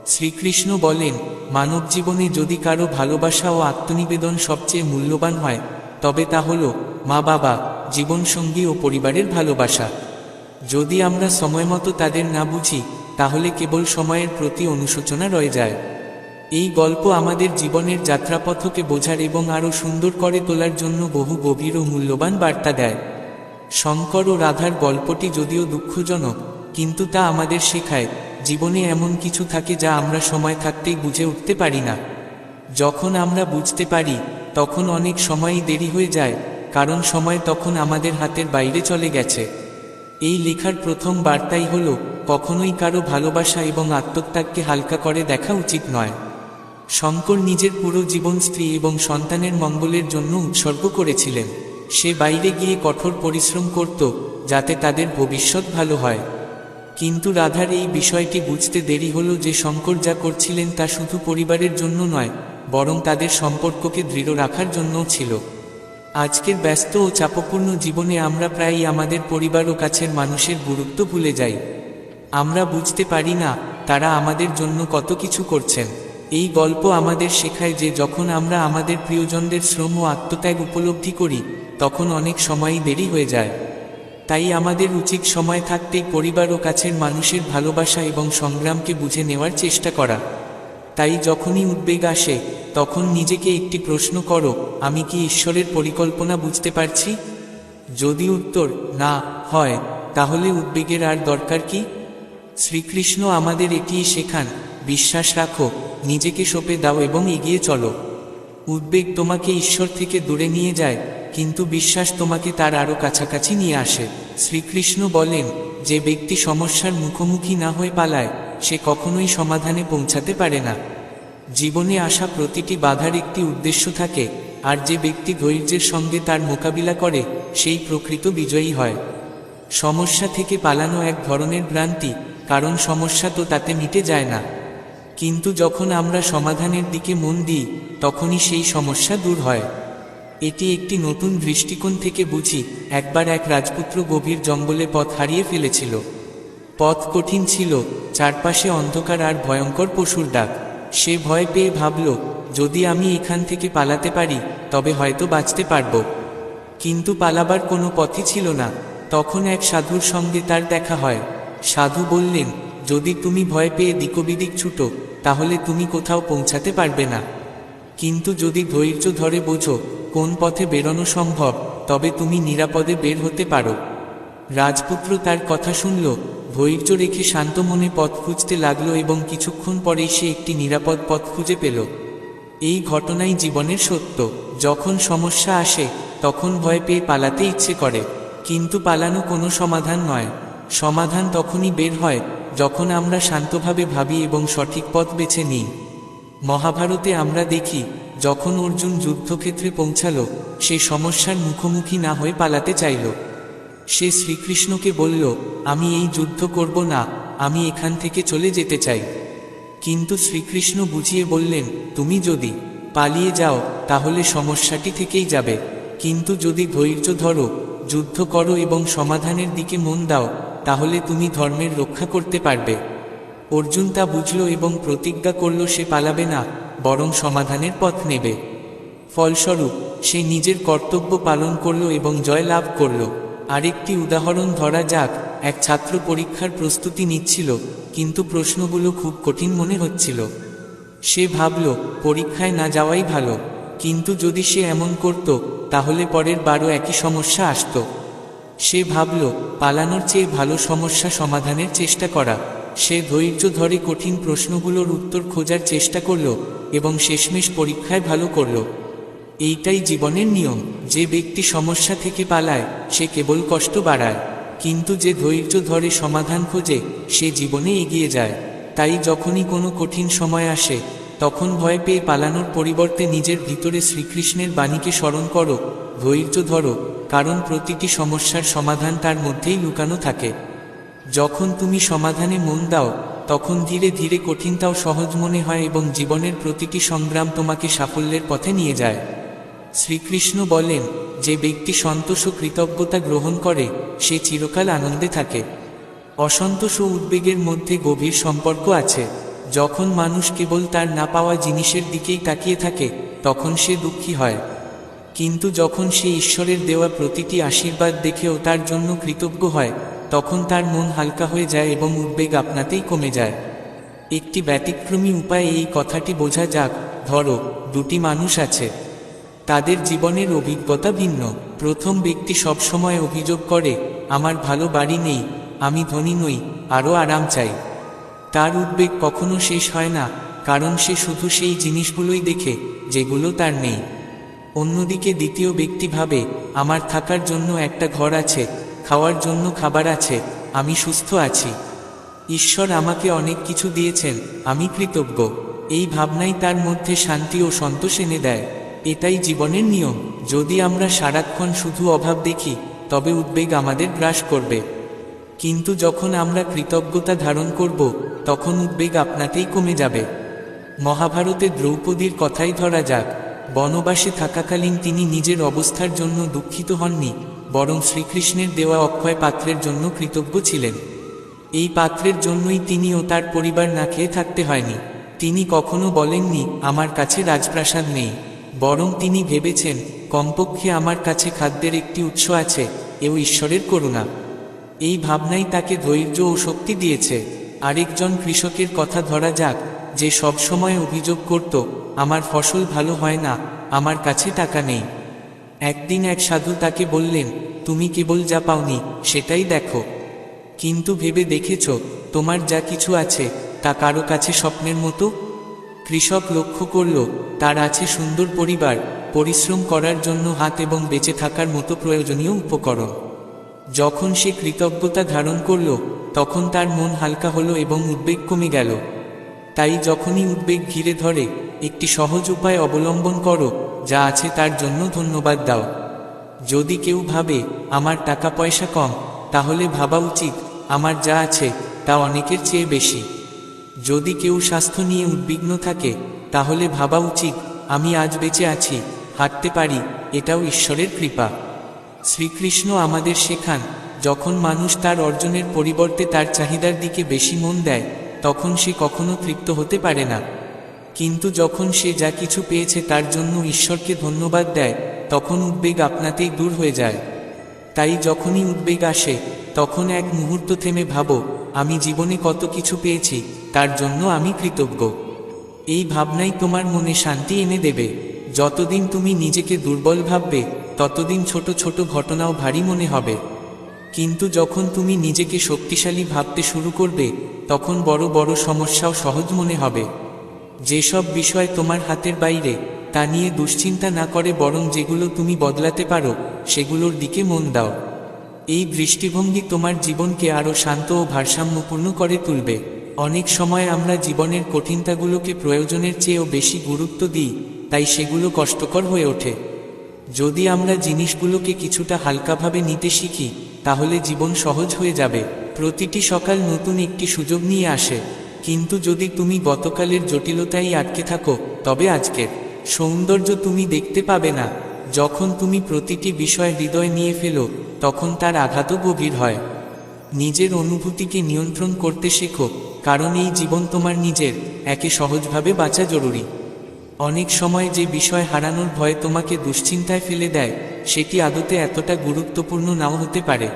শ্রীকৃষ্ণ বলেন, মানব জীবনে যদি কারো ভালোবাসা ও আত্মনিবেদন সবচেয়ে মূল্যবান হয়, তবে তা হলো মা বাবা, জীবনসঙ্গী ও পরিবারের ভালোবাসা। যদি আমরা সময়মতো তাদের না বুঝি, তাহলে কেবল সময়ের প্রতি অনুশোচনা রয়ে যায়। এই গল্প আমাদের জীবনের যাত্রাপথকে বোঝার এবং আরও সুন্দর করে তোলার জন্য বহু গভীর ও মূল্যবান বার্তা দেয়। শঙ্কর ও রাধার গল্পটি যদিও দুঃখজনক, কিন্তু তা আমাদের শেখায় জীবনে এমন কিছু থাকে যা আমরা সময় থাকতেই বুঝে উঠতে পারি না। যখন আমরা বুঝতে পারি, তখন অনেক সময়ই দেরি হয়ে যায়, কারণ সময় তখন আমাদের হাতের বাইরে চলে গেছে। এই লেখার প্রথম বার্তাই হলো, কখনোই কারো ভালোবাসা এবং আত্মত্যাগকে হালকা করে দেখা উচিত নয়। শঙ্কর নিজের পুরো জীবন স্ত্রী এবং সন্তানের মঙ্গলের জন্য উৎসর্গ করেছিলেন। সে বাইরে গিয়ে কঠোর পরিশ্রম করত যাতে তাদের ভবিষ্যৎ ভালো হয়। কিন্তু রাধার এই বিষয়টি বুঝতে দেরি হলো যে শঙ্কর যা করছিলেন তা শুধু পরিবারের জন্য নয়, বরং তাদের সম্পর্ককে দৃঢ় রাখার জন্যও ছিল। আজকের ব্যস্ত ও চাপপূর্ণ জীবনে আমরা প্রায়ই আমাদের পরিবার ও কাছের মানুষের গুরুত্ব ভুলে যাই। আমরা বুঝতে পারি না তারা আমাদের জন্য কত কিছু করছেন। এই গল্প আমাদের শেখায় যে যখন আমরা আমাদের প্রিয়জনদের শ্রম ও আত্মত্যাগ উপলব্ধি করি, তখন অনেক সময়ই দেরি হয়ে যায়। তাই আমাদের উচিত সময় থাকতেই পরিবার ও কাছের মানুষের ভালোবাসা এবং সংগ্রামকে বুঝে নেওয়ার চেষ্টা করা। তাই যখনই উদ্বেগ আসে, তখন নিজেকে একটি প্রশ্ন করো, আমি কি ঈশ্বরের পরিকল্পনা বুঝতে পারছি? যদি উত্তর না হয়, তাহলে উদ্বেগের আর দরকার কি? শ্রীকৃষ্ণ আমাদের এটিই শেখান, বিশ্বাস রাখো, নিজেকে সঁপে দাও এবং এগিয়ে চলো। উদ্বেগ তোমাকে ঈশ্বর থেকে দূরে নিয়ে যায়, কিন্তু বিশ্বাস তোমাকে তার আরও কাছাকাছি নিয়ে আসে। শ্রীকৃষ্ণ বলেন, যে ব্যক্তি সমস্যার মুখোমুখি না হয়ে পালায়, সে কখনোই সমাধানে পৌঁছাতে পারে না। জীবনে আসা প্রতিটি বাধার একটি উদ্দেশ্য থাকে, আর যে ব্যক্তি ধৈর্যের সঙ্গে তার মোকাবিলা করে, সেই প্রকৃত বিজয়ী হয়। সমস্যা থেকে পালানো এক ধরনের ভ্রান্তি, কারণ সমস্যা তো তাতে মিটে যায় না। কিন্তু যখন আমরা সমাধানের দিকে মন দিই, তখনই সেই সমস্যা দূর হয়। এটি একটি নতুন দৃষ্টিকোণ থেকে বুঝি। একবার এক রাজপুত্র গভীর জঙ্গলে পথ হারিয়ে ফেলেছিল। পথ কঠিন ছিল, চারপাশে অন্ধকার আর ভয়ঙ্কর পশুর ডাক। সে ভয় পেয়ে ভাবল, যদি আমি এখান থেকে পালাতে পারি, তবে হয়তো বাঁচতে পারব। কিন্তু পালাবার কোনো পথই ছিল না। তখন এক সাধুর সঙ্গে তার দেখা হয়। সাধু বললেন, যদি তুমি ভয় পেয়ে দিকবিদিক ছুটো, তাহলে তুমি কোথাও পৌঁছাতে পারবে না। কিন্তু যদি ধৈর্য ধরে বোঝো কোন পথে বেরোনো সম্ভব, তবে তুমি নিরাপদে বের হতে পারো। রাজপুত্র তার কথা শুনল, ধৈর্য রেখে শান্ত মনে পথ খুঁজতে লাগলো এবং কিছুক্ষণ পরেই সে একটি নিরাপদ পথ খুঁজে পেল। এই ঘটনাই জীবনের সত্য। যখন সমস্যা আসে, তখন ভয় পেয়ে পালাতে ইচ্ছে করে, কিন্তু পালানো কোনো সমাধান নয়। সমাধান তখনই বের হয় যখন আমরা শান্তভাবে ভাবি এবং সঠিক পথ বেছে নিই। মহাভারতে আমরা দেখি, যখন অর্জুন যুদ্ধক্ষেত্রে পৌঁছালো, সে সমস্যার মুখোমুখি না হয়ে পালাতে চাইল। সে শ্রীকৃষ্ণকে বলল, আমি এই যুদ্ধ করব না, আমি এখান থেকে চলে যেতে চাই। কিন্তু শ্রীকৃষ্ণ বুঝিয়ে বললেন, তুমি যদি পালিয়ে যাও, তাহলে সমস্যাটি থেকেই যাবে। কিন্তু যদি ধৈর্য ধরো, যুদ্ধ করো এবং সমাধানের দিকে মন দাও, তাহলে তুমি ধর্মের রক্ষা করতে পারবে। অর্জুন তা বুঝল এবং প্রতিজ্ঞা করল সে পালাবে না, বরং সমাধানের পথ নেবে। ফলস্বরূপ সে নিজের কর্তব্য পালন করল এবং জয় লাভ করল। আরেকটি উদাহরণ ধরা যাক, এক ছাত্র পরীক্ষার প্রস্তুতি নিচ্ছিল, কিন্তু প্রশ্নগুলো খুব কঠিন মনে হচ্ছিল। সে ভাবল, পরীক্ষায় না যাওয়াই ভালো। কিন্তু যদি সে এমন করত, তাহলে পরের বারও একই সমস্যা আসত। সে ভাবল, পালানোর চেয়ে ভালো সমস্যা সমাধানের চেষ্টা করা। সে ধৈর্য ধরে কঠিন প্রশ্নগুলোর উত্তর খোঁজার চেষ্টা করল এবং শেষমেশ পরীক্ষায় ভালো করল। এইটাই জীবনের নিয়ম। যে ব্যক্তি সমস্যা থেকে পালায়, সে কেবল কষ্ট বাড়ায়, কিন্তু যে ধৈর্য ধরে সমাধান খোঁজে, সে জীবনে এগিয়ে যায়। তাই যখনই কোনো কঠিন সময় আসে, তখন ভয় পেয়ে পালানোর পরিবর্তে নিজের ভিতরে শ্রীকৃষ্ণের বাণীকে স্মরণ করো, ধৈর্য ধরো, কারণ প্রতিটি সমস্যার সমাধান তার মধ্যেই লুকানো থাকে। যখন তুমি সমাধানে মন দাও, তখন ধীরে ধীরে কঠিনতাও সহজ মনে হয় এবং জীবনের প্রতিটি সংগ্রাম তোমাকে সাফল্যের পথে নিয়ে যায়। শ্রীকৃষ্ণ বলেন, যে ব্যক্তি সন্তোষ ও কৃতজ্ঞতা গ্রহণ করে, সে চিরকাল আনন্দে থাকে। অসন্তোষ ও উদ্বেগের মধ্যে গভীর সম্পর্ক আছে। যখন মানুষ কেবল তার না পাওয়া জিনিসের দিকেই তাকিয়ে থাকে, তখন সে দুঃখী হয়। কিন্তু যখন সে ঈশ্বরের দেওয়া প্রতিটি আশীর্বাদ দেখেও তার জন্য কৃতজ্ঞ হয়, তখন তার মন হালকা হয়ে যায় এবং উদ্বেগ আপনাতেই কমে যায়। একটি ব্যতিক্রমী উপায়ে এই কথাটি বোঝা যাক। ধরো, দুটি মানুষ আছে, তাদের জীবনের অভিজ্ঞতা ভিন্ন। প্রথম ব্যক্তি সবসময় অভিযোগ করে, আমার ভালো বাড়ি নেই, আমি ধনী নই, আরও আরাম চাই। তার উদ্বেগ কখনো শেষ হয় না, কারণ সে শুধু সেই জিনিসগুলোই দেখে যেগুলো তার নেই। অন্যদিকে দ্বিতীয় ব্যক্তি ভাবে, আমার থাকার জন্য একটা ঘর আছে, খাওয়ার জন্য খাবার আছে, আমি সুস্থ আছি, ঈশ্বর আমাকে অনেক কিছু দিয়েছেন, আমি কৃতজ্ঞ। এই ভাবনাই তার মধ্যে শান্তি ও সন্তোষ এনে দেয়। এটাই জীবনের নিয়ম। যদি আমরা সারাক্ষণ শুধু অভাব দেখি, তবে উদ্বেগ আমাদের গ্রাস করবে। কিন্তু যখন আমরা কৃতজ্ঞতা ধারণ করব, তখন উদ্বেগ আপনাতেই কমে যাবে। মহাভারতে দ্রৌপদীর কথাই ধরা যাক। বনবাসে থাকাকালীন তিনি নিজের অবস্থার জন্য দুঃখিত হননি, বরং শ্রীকৃষ্ণের দেওয়া অক্ষয় পাত্রের জন্য কৃতজ্ঞ ছিলেন। এই পাত্রের জন্যই তিনি ও তার পরিবার না খেয়ে থাকতে হয়নি। তিনি কখনো বলেননি, আমার কাছে রাজপ্রাসাদ নেই, বরং তিনি ভেবেছেন, কমপক্ষে আমার কাছে খাদ্যের একটি উৎস আছে, এও ঈশ্বরের করুণা। এই ভাবনাই তাকে ধৈর্য ও শক্তি দিয়েছে। আরেকজন কৃষকের কথা ধরা যাক, যে সবসময় অভিযোগ করত, আমার ফসল ভালো হয় না, আমার কাছে টাকা নেই। একদিন এক সাধু তাকে বললেন, তুমি কেবল যা পাওনি সেটাই দেখো, কিন্তু ভেবে দেখেছ তোমার যা কিছু আছে তা কারো কাছে স্বপ্নের মতো? কৃষক লক্ষ্য করল, তার আছে সুন্দর পরিবার, পরিশ্রম করার জন্য হাত এবং বেঁচে থাকার মতো প্রয়োজনীয় উপকরণ। যখন সে কৃতজ্ঞতা ধারণ করল, তখন তার মন হালকা হলো এবং উদ্বেগ কমে গেল। তাই যখনই উদ্বেগ ঘিরে ধরে, একটি সহজ উপায় অবলম্বন করো, যা আছে তার জন্য ধন্যবাদ দাও। যদি কেউ ভাবে আমার টাকা পয়সা কম, তাহলে ভাবা উচিত আমার যা আছে তা অনেকের চেয়ে বেশি। যদি কেউ স্বাস্থ্য নিয়ে উদ্বিগ্ন থাকে, তাহলে ভাবা উচিত আমি আজ বেঁচে আছি, হাঁটতে পারি, এটাও ঈশ্বরের কৃপা। শ্রীকৃষ্ণ আমাদের শেখান, যখন মানুষ তার অর্জনের পরিবর্তে তার চাহিদার দিকে বেশি মন দেয়, তখন সে কখনো তৃপ্ত হতে পারে না। কিন্তু যখন সে যা কিছু পেয়েছে তার জন্য ঈশ্বরকে ধন্যবাদ দেয়, তখন উদ্বেগ আপনাতেই দূর হয়ে যায়। তাই যখনই উদ্বেগ আসে, তখন এক মুহূর্ত থেমে ভাবো, আমি জীবনে কত কিছু পেয়েছি, তার জন্য আমি কৃতজ্ঞ। এই ভাবনাই তোমার মনে শান্তি এনে দেবে। যতদিন তুমি নিজেকে দুর্বল ভাববে, ততদিন ছোট ছোট ঘটনাও ভারী মনে হবে। কিন্তু যখন তুমি নিজেকে শক্তিশালী ভাবতে শুরু করবে, তখন বড় বড় সমস্যাও সহজ মনে হবে। যেসব বিষয় তোমার হাতের বাইরে, তা নিয়ে দুশ্চিন্তা না করে বরং যেগুলো তুমি বদলাতে পারো, সেগুলোর দিকে মন দাও। এই দৃষ্টিভঙ্গি তোমার জীবনকে আরও শান্ত ও ভারসাম্যপূর্ণ করে তুলবে। অনেক সময় আমরা জীবনের কঠিনতাগুলোকে প্রয়োজনের চেয়েও বেশি গুরুত্ব দিই, তাই সেগুলো কষ্টকর হয়ে ওঠে। যদি আমরা জিনিসগুলোকে কিছুটা হালকাভাবে নিতে শিখি, তাহলে জীবন সহজ হয়ে যাবে। প্রতিটি সকাল নতুন একটি সুযোগ নিয়ে আসে, কিন্তু যদি তুমি গতকালের জটিলতায় আটকে থাকো, তবে আজকের সৌন্দর্য তুমি দেখতে পাবে না। যখন তুমি প্রতিটি বিষয় হৃদয় নিয়ে ফেলো, তখন তার আঘাতও গভীর হয়। নিজের অনুভূতিকে নিয়ন্ত্রণ করতে শেখো, কারণ এই জীবন তোমার নিজের, একে সহজভাবে বাঁচা জরুরি। অনেক সময় যে বিষয় হারানোর ভয় তোমাকে দুশ্চিন্তায় ফেলে দেয়, সেটি আদতে এতটা গুরুত্বপূর্ণ নাও হতে পারে।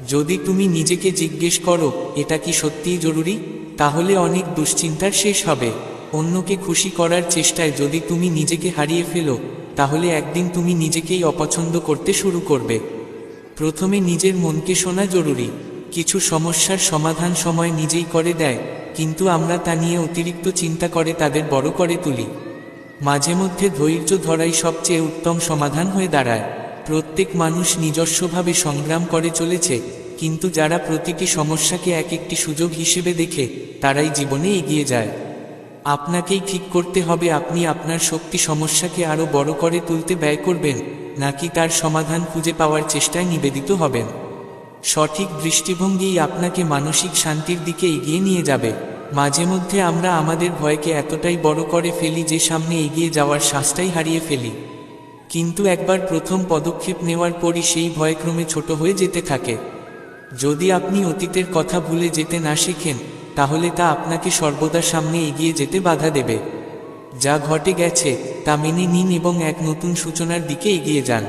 যদি তুমি নিজেকে জিজ্ঞেস করো, এটা কি সত্যিই জরুরি, তাহলে অনেক দুশ্চিন্তার শেষ হবে। অন্যকে খুশি করার চেষ্টায় যদি তুমি নিজেকে হারিয়ে ফেলো, তাহলে একদিন তুমি নিজেকেই অপছন্দ করতে শুরু করবে। প্রথমে নিজের মনকে শোনা জরুরি। কিছু সমস্যার সমাধান সময় নিজেই করে দেয়, কিন্তু আমরা তা নিয়ে অতিরিক্ত চিন্তা করে তাদের বড় করে তুলি। মাঝে মধ্যে ধৈর্য ধরাই সবচেয়ে উত্তম সমাধান হয়ে দাঁড়ায়। প্রত্যেক মানুষ নিজস্বভাবে সংগ্রাম করে চলেছে, কিন্তু যারা প্রতিটি সমস্যাকে এক একটি সুযোগ হিসেবে দেখে, তারাই জীবনে এগিয়ে যায়। আপনাকেই ঠিক করতে হবে আপনি আপনার শক্তি সমস্যাকে আরও বড় করে তুলতে ব্যয় করবেন, নাকি তার সমাধান খুঁজে পাওয়ার চেষ্টায় নিবেদিত হবেন। সঠিক দৃষ্টিভঙ্গিই আপনাকে মানসিক শান্তির দিকে এগিয়ে নিয়ে যাবে। মাঝে মধ্যে আমরা আমাদের ভয়কে এতটাই বড় করে ফেলি যে সামনে এগিয়ে যাওয়ার শ্বাসটাই হারিয়ে ফেলি। কিন্তু একবার প্রথম পদক্ষেপ নেওয়ার পরই সেই ভয় ক্রমে ছোট হয়ে যেতে থাকে। যদি আপনি অতীতের কথা ভুলে যেতে না শেখেন, তাহলে তা আপনাকে সর্বদা সামনে এগিয়ে যেতে বাধা দেবে। যা ঘটে গেছে তা মেনে নিন এবং এক নতুন সূচনার দিকে এগিয়ে যান।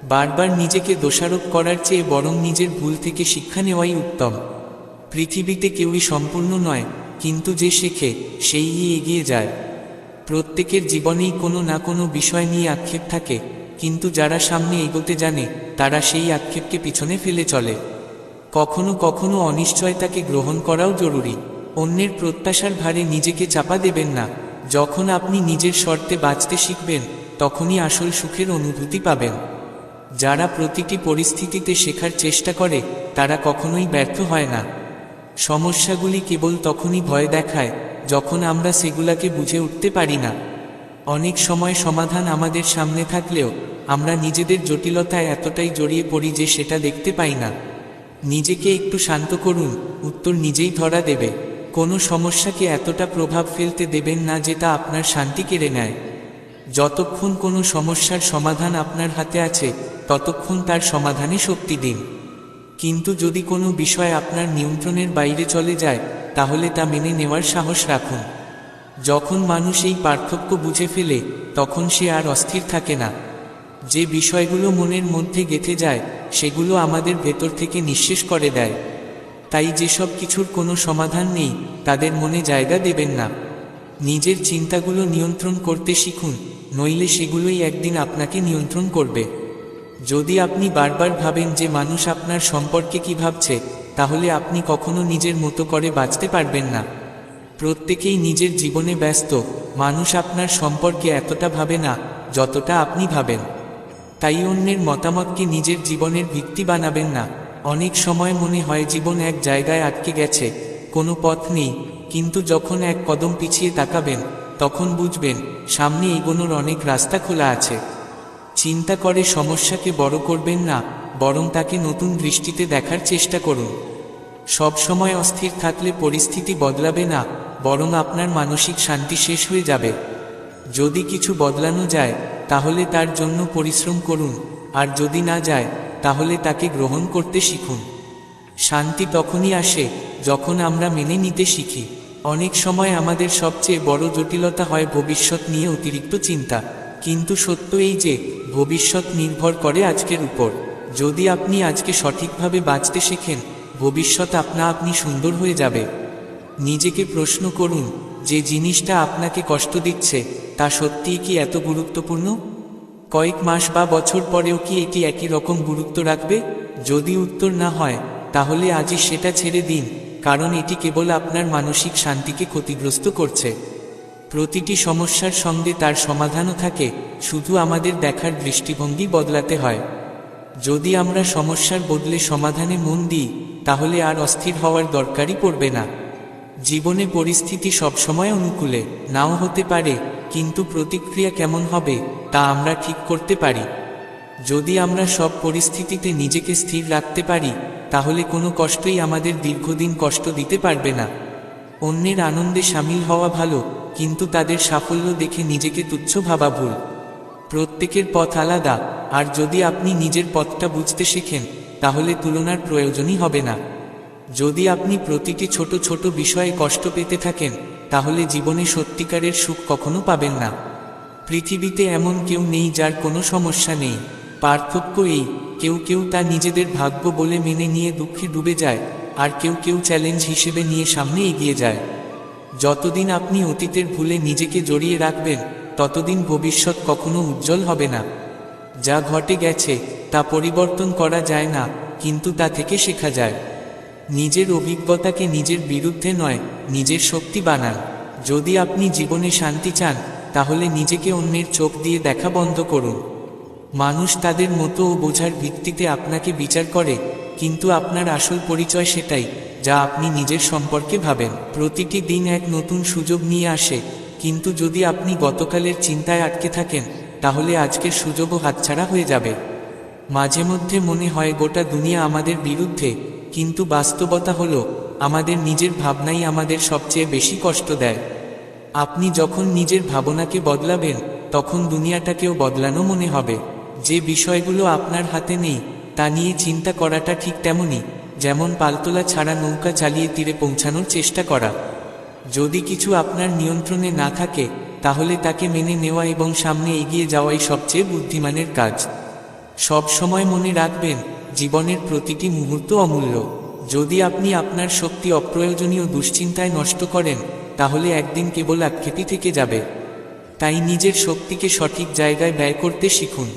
বারবার নিজেকে দোষারোপ করার চেয়ে বরং নিজের ভুল থেকে শিক্ষা নেওয়াই উত্তম। পৃথিবীতে কেউই সম্পূর্ণ নয়, কিন্তু যে শেখে সেই এগিয়ে যায়। প্রত্যেকের জীবনেই কোনো না কোনো বিষয় নিয়ে আক্ষেপ থাকে, কিন্তু যারা সামনে এগোতে জানে, তারা সেই আক্ষেপকে পিছনে ফেলে চলে। কখনো কখনো অনিশ্চয়তাকে গ্রহণ করাও জরুরি। অন্যের প্রত্যাশার ভারে নিজেকে চাপা দেবেন না। যখন আপনি নিজের শর্তে বাঁচতে শিখবেন, তখনই আসল সুখের অনুভূতি পাবেন। যারা প্রতিটি পরিস্থিতিতে শেখার চেষ্টা করে, তারা কখনোই ব্যর্থ হয় না। সমস্যাগুলি কেবল তখনই ভয় দেখায়, যখন আমরা সেগুলাকে বুঝে উঠতে পারি না। অনেক সময় সমাধান আমাদের সামনে থাকলেও আমরা নিজেদের জটিলতায় এতটাই জড়িয়ে পড়ি যে সেটা দেখতে পাই না। নিজেকে একটু শান্ত করুন, উত্তর নিজেই ধরা দেবে। কোনো সমস্যাকে এতটা প্রভাব ফেলতে দেবেন না যে তা আপনার শান্তি কেড়ে নেয়। যতক্ষণ কোনো সমস্যার সমাধান আপনার হাতে আছে ততক্ষণ তার সমাধানে শক্তি দিন। কিন্তু যদি কোনো বিষয় আপনার নিয়ন্ত্রণের বাইরে চলে যায় তাহলে তা মেনে নেওয়ার সাহস রাখুন। যখন মানুষ এই পার্থক্য বুঝে ফেলে তখন সে আর অস্থির থাকে না। যে বিষয়গুলো মনের মধ্যে গেঁথে যায় সেগুলো আমাদের ভেতর থেকে নিঃশেষ করে দেয়। তাই যেসব কিছুর কোনো সমাধান নেই তাদের মনে জায়গা দেবেন না। নিজের চিন্তাগুলো নিয়ন্ত্রণ করতে শিখুন, নইলে সেগুলোই একদিন আপনাকে নিয়ন্ত্রণ করবে। যদি আপনি বারবার ভাবেন যে মানুষ আপনার সম্পর্কে কী ভাবছে, তাহলে আপনি কখনো নিজের মতো করে বাঁচতে পারবেন না। প্রত্যেকেই নিজের জীবনে ব্যস্ত, মানুষ আপনার সম্পর্কে এতটা ভাবে না যতটা আপনি ভাবেন। তাই অন্যের মতামতকে নিজের জীবনের ভিত্তি বানাবেন না। অনেক সময় মনে হয় জীবন এক জায়গায় আটকে গেছে, কোনো পথ নেই, কিন্তু যখন এক কদম পিছিয়ে তাকাবেন তখন বুঝবেন সামনে এগোনোর অনেক রাস্তা খোলা আছে। চিন্তা করে সমস্যাকে বড় করবেন না, বরং তাকে নতুন দৃষ্টিতে দেখার চেষ্টা করুন। সব সময় অস্থির থাকলে পরিস্থিতি বদলাবে না, বরং আপনার মানসিক শান্তি শেষ হয়ে যাবে। যদি কিছু বদলানো যায় তাহলে তার জন্য পরিশ্রম করুন, আর যদি না যায় তাহলে তাকে গ্রহণ করতে শিখুন। শান্তি তখনই আসে যখন আমরা মেনে নিতে শিখি। অনেক সময় আমাদের সবচেয়ে বড় জটিলতা হয় ভবিষ্যৎ নিয়ে অতিরিক্ত চিন্তা। কিন্তু সত্য এই যে ভবিষ্যৎ নির্ভর করে আজকের উপর। যদি আপনি আজকে সঠিকভাবে বাঁচতে শেখেন, ভবিষ্যৎ আপনি সুন্দর হয়ে যাবে। নিজেকে প্রশ্ন করুন, যে জিনিসটা আপনাকে কষ্ট দিচ্ছে তা সত্যিই কি এত গুরুত্বপূর্ণ? কয়েক মাস বা বছর পরেও কি এটি একই রকম গুরুত্ব রাখবে? যদি উত্তর না হয় তাহলে আজই সেটা ছেড়ে দিন, কারণ এটি কেবল আপনার মানসিক শান্তিকে ক্ষতিগ্রস্ত করছে। প্রতিটি সমস্যার সঙ্গে তার সমাধানও থাকে, শুধু আমাদের দেখার দৃষ্টিভঙ্গি বদলাতে হয়। যদি আমরা সমস্যার বদলে সমাধানে মন দিই তাহলে আর অস্থির হওয়ার দরকারই পড়বে না। জীবনে পরিস্থিতি সবসময় অনুকূলে নাও হতে পারে, কিন্তু প্রতিক্রিয়া কেমন হবে তা আমরা ঠিক করতে পারি। যদি আমরা সব পরিস্থিতিতে নিজেকে স্থির রাখতে পারি তাহলে কোনো কষ্টই আমাদের দীর্ঘদিন কষ্ট দিতে পারবে না। অন্যের আনন্দে সামিল হওয়া ভালো, কিন্তু তাদের সাফল্য দেখে নিজেকে তুচ্ছ ভাবা ভুল। প্রত্যেকের পথ আলাদা, আর যদি আপনি নিজের পথটা বুঝতে শেখেন তাহলে তুলনার প্রয়োজনই হবে না। যদি আপনি প্রতিটি ছোট ছোট বিষয়ে কষ্ট পেতে থাকেন তাহলে জীবনে সত্যিকারের সুখ কখনো পাবেন না। পৃথিবীতে এমন কেউ নেই যার কোনো সমস্যা নেই। পার্থক্য এই, কেউ কেউ তা নিজেদের ভাগ্য বলে মেনে নিয়ে দুঃখে ডুবে যায়, আর কেউ কেউ চ্যালেঞ্জ হিসেবে নিয়ে সামনে এগিয়ে যায়। যতদিন আপনি অতীতের ভুলে নিজেকে জড়িয়ে রাখবেন ততদিন ভবিষ্যৎ কখনো উজ্জ্বল হবে না। যা ঘটে গেছে তা পরিবর্তন করা যায় না, কিন্তু তা থেকে শেখা যায়। নিজের অভিজ্ঞতাকে নিজের বিরুদ্ধে নয়, নিজের শক্তি বানান। যদি আপনি জীবনে শান্তি চান তাহলে নিজেকে অন্যের চোখ দিয়ে দেখা বন্ধ করুন। মানুষ তাদের মতো ও বোঝার ভিত্তিতে আপনাকে বিচার করে, কিন্তু আপনার আসল পরিচয় সেটাই যা আপনি নিজের সম্পর্কে ভাবেন। প্রতিটি দিন এক নতুন সুযোগ নিয়ে আসে, কিন্তু যদি আপনি গতকালের চিন্তায় আটকে থাকেন তাহলে আজকের সুযোগও হাতছাড়া হয়ে যাবে। মাঝে মধ্যে মনে হয় গোটা দুনিয়া আমাদের বিরুদ্ধে, কিন্তু বাস্তবতা হলো আমাদের নিজের ভাবনাই আমাদের সবচেয়ে বেশি কষ্ট দেয়। আপনি যখন নিজের ভাবনাকে বদলাবেন তখন দুনিয়াটাকেও বদলানো মনে হবে। যে বিষয়গুলো আপনার হাতে নেই তা নিয়ে চিন্তা করাটা ঠিক তেমনই যেমন পালতোলা ছাড়া নৌকা চালিয়ে তীরে পৌঁছানোর চেষ্টা করা। যদি কিছু আপনার নিয়ন্ত্রণে না থাকে তাহলে তাকে মেনে নেওয়া এবং সামনে এগিয়ে যাওয়াই সবচেয়ে বুদ্ধিমানের কাজ। সব সময় মনে রাখবেন, জীবনের প্রতিটি মুহূর্ত অমূল্য। যদি আপনি আপনার শক্তি অপ্রয়োজনীয় দুশ্চিন্তায় নষ্ট করেন তাহলে একদিন কেবল আক্ষেপই থেকে যাবে। তাই নিজের শক্তিকে সঠিক জায়গায় ব্যয় করতে শিখুন।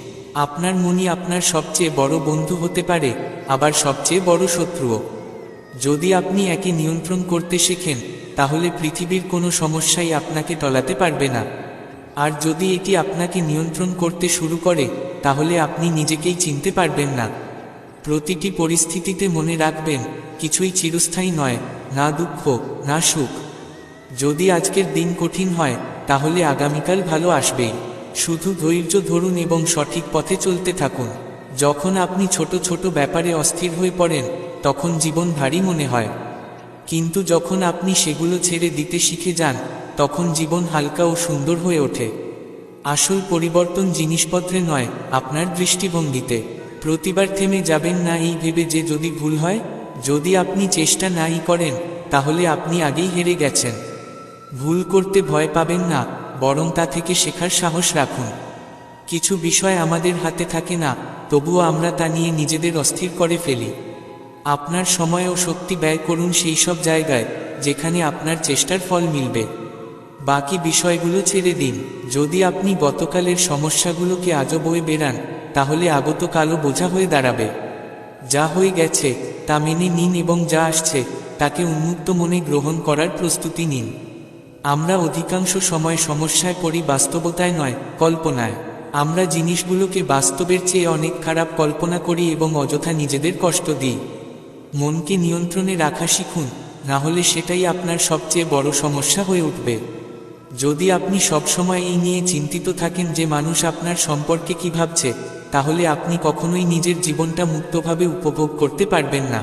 আপনার মনই আপনার সবচেয়ে বড় বন্ধু হতে পারে, আবার সবচেয়ে বড় শত্রুও। যদি আপনি একে নিয়ন্ত্রণ করতে শেখেন তাহলে পৃথিবীর কোনো সমস্যাই আপনাকে টলাতে পারবে না। আর যদি এটি আপনাকে নিয়ন্ত্রণ করতে শুরু করে তাহলে আপনি নিজেকেই চিনতে পারবেন না। প্রতিটি পরিস্থিতিতে মনে রাখবেন, কিছুই চিরস্থায়ী নয়, না দুঃখ না সুখ। যদি আজকের দিন কঠিন হয় তাহলে আগামীকাল ভালো আসবেই। শুধু ধৈর্য ধরুন এবং সঠিক পথে চলতে থাকুন। যখন আপনি ছোট ছোট ব্যাপারে অস্থির হয়ে পড়েন তখন জীবন ভারী মনে হয়, কিন্তু যখন আপনি সেগুলো ছেড়ে দিতে শিখে যান তখন জীবন হালকা ও সুন্দর হয়ে ওঠে। আসল পরিবর্তন জিনিসপত্রে নয়, আপনার দৃষ্টিভঙ্গিতে। প্রতিবার থেমে যাবেন না এই ভেবে যে যদি ভুল হয়। যদি আপনি চেষ্টা নাই করেন তাহলে আপনি আগেই হেরে গেছেন। ভুল করতে ভয় পাবেন না, বরং তা থেকে শেখার সাহস রাখুন। কিছু বিষয় আমাদের হাতে থাকে না, তবুও আমরা তা নিয়ে নিজেদের অস্থির করে ফেলি। আপনার সময় ও শক্তি ব্যয় করুন সেই সব জায়গায় যেখানে আপনার চেষ্টার ফল মিলবে। বাকি বিষয়গুলো ছেড়ে দিন। যদি আপনি গতকালের সমস্যাগুলোকে আজও বয়ে বেড়ান তাহলে আগত কালও বোঝা হয়ে দাঁড়াবে। যা হয়ে গেছে তা মেনে নিন এবং যা আসছে তাকে উন্মুক্ত মনে গ্রহণ করার প্রস্তুতি নিন। আমরা অধিকাংশ সময় সমস্যায় পড়ি বাস্তবতায় নয়, কল্পনায়। আমরা জিনিসগুলোকে বাস্তবের চেয়ে অনেক খারাপ কল্পনা করি এবং অযথা নিজেদের কষ্ট দিই। মনকে নিয়ন্ত্রণে রাখা শিখুন, না হলে সেটাই আপনার সবচেয়ে বড় সমস্যা হয়ে উঠবে। যদি আপনি সবসময় এই নিয়ে চিন্তিত থাকেন যে মানুষ আপনার সম্পর্কে কী ভাবছে, তাহলে আপনি কখনোই নিজের জীবনটা মুক্তভাবে উপভোগ করতে পারবেন না।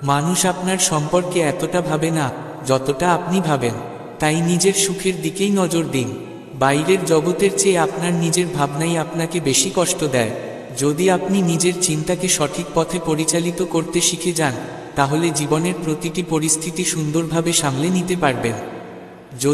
মানুষ আপনার সম্পর্কে এতটা ভাবে না যতটা আপনি ভাবেন। তাই নিজের সুখের দিকেই নজর দিন। বাইরের জগতের চেয়ে আপনার নিজের ভাবনাই আপনাকে বেশি কষ্ট দেয়। যদি আপনি নিজের চিন্তাকে সঠিক পথে পরিচালিত করতে শিখে যান তাহলে জীবনের প্রতিটি পরিস্থিতি সুন্দরভাবে সামলে নিতে পারবেন।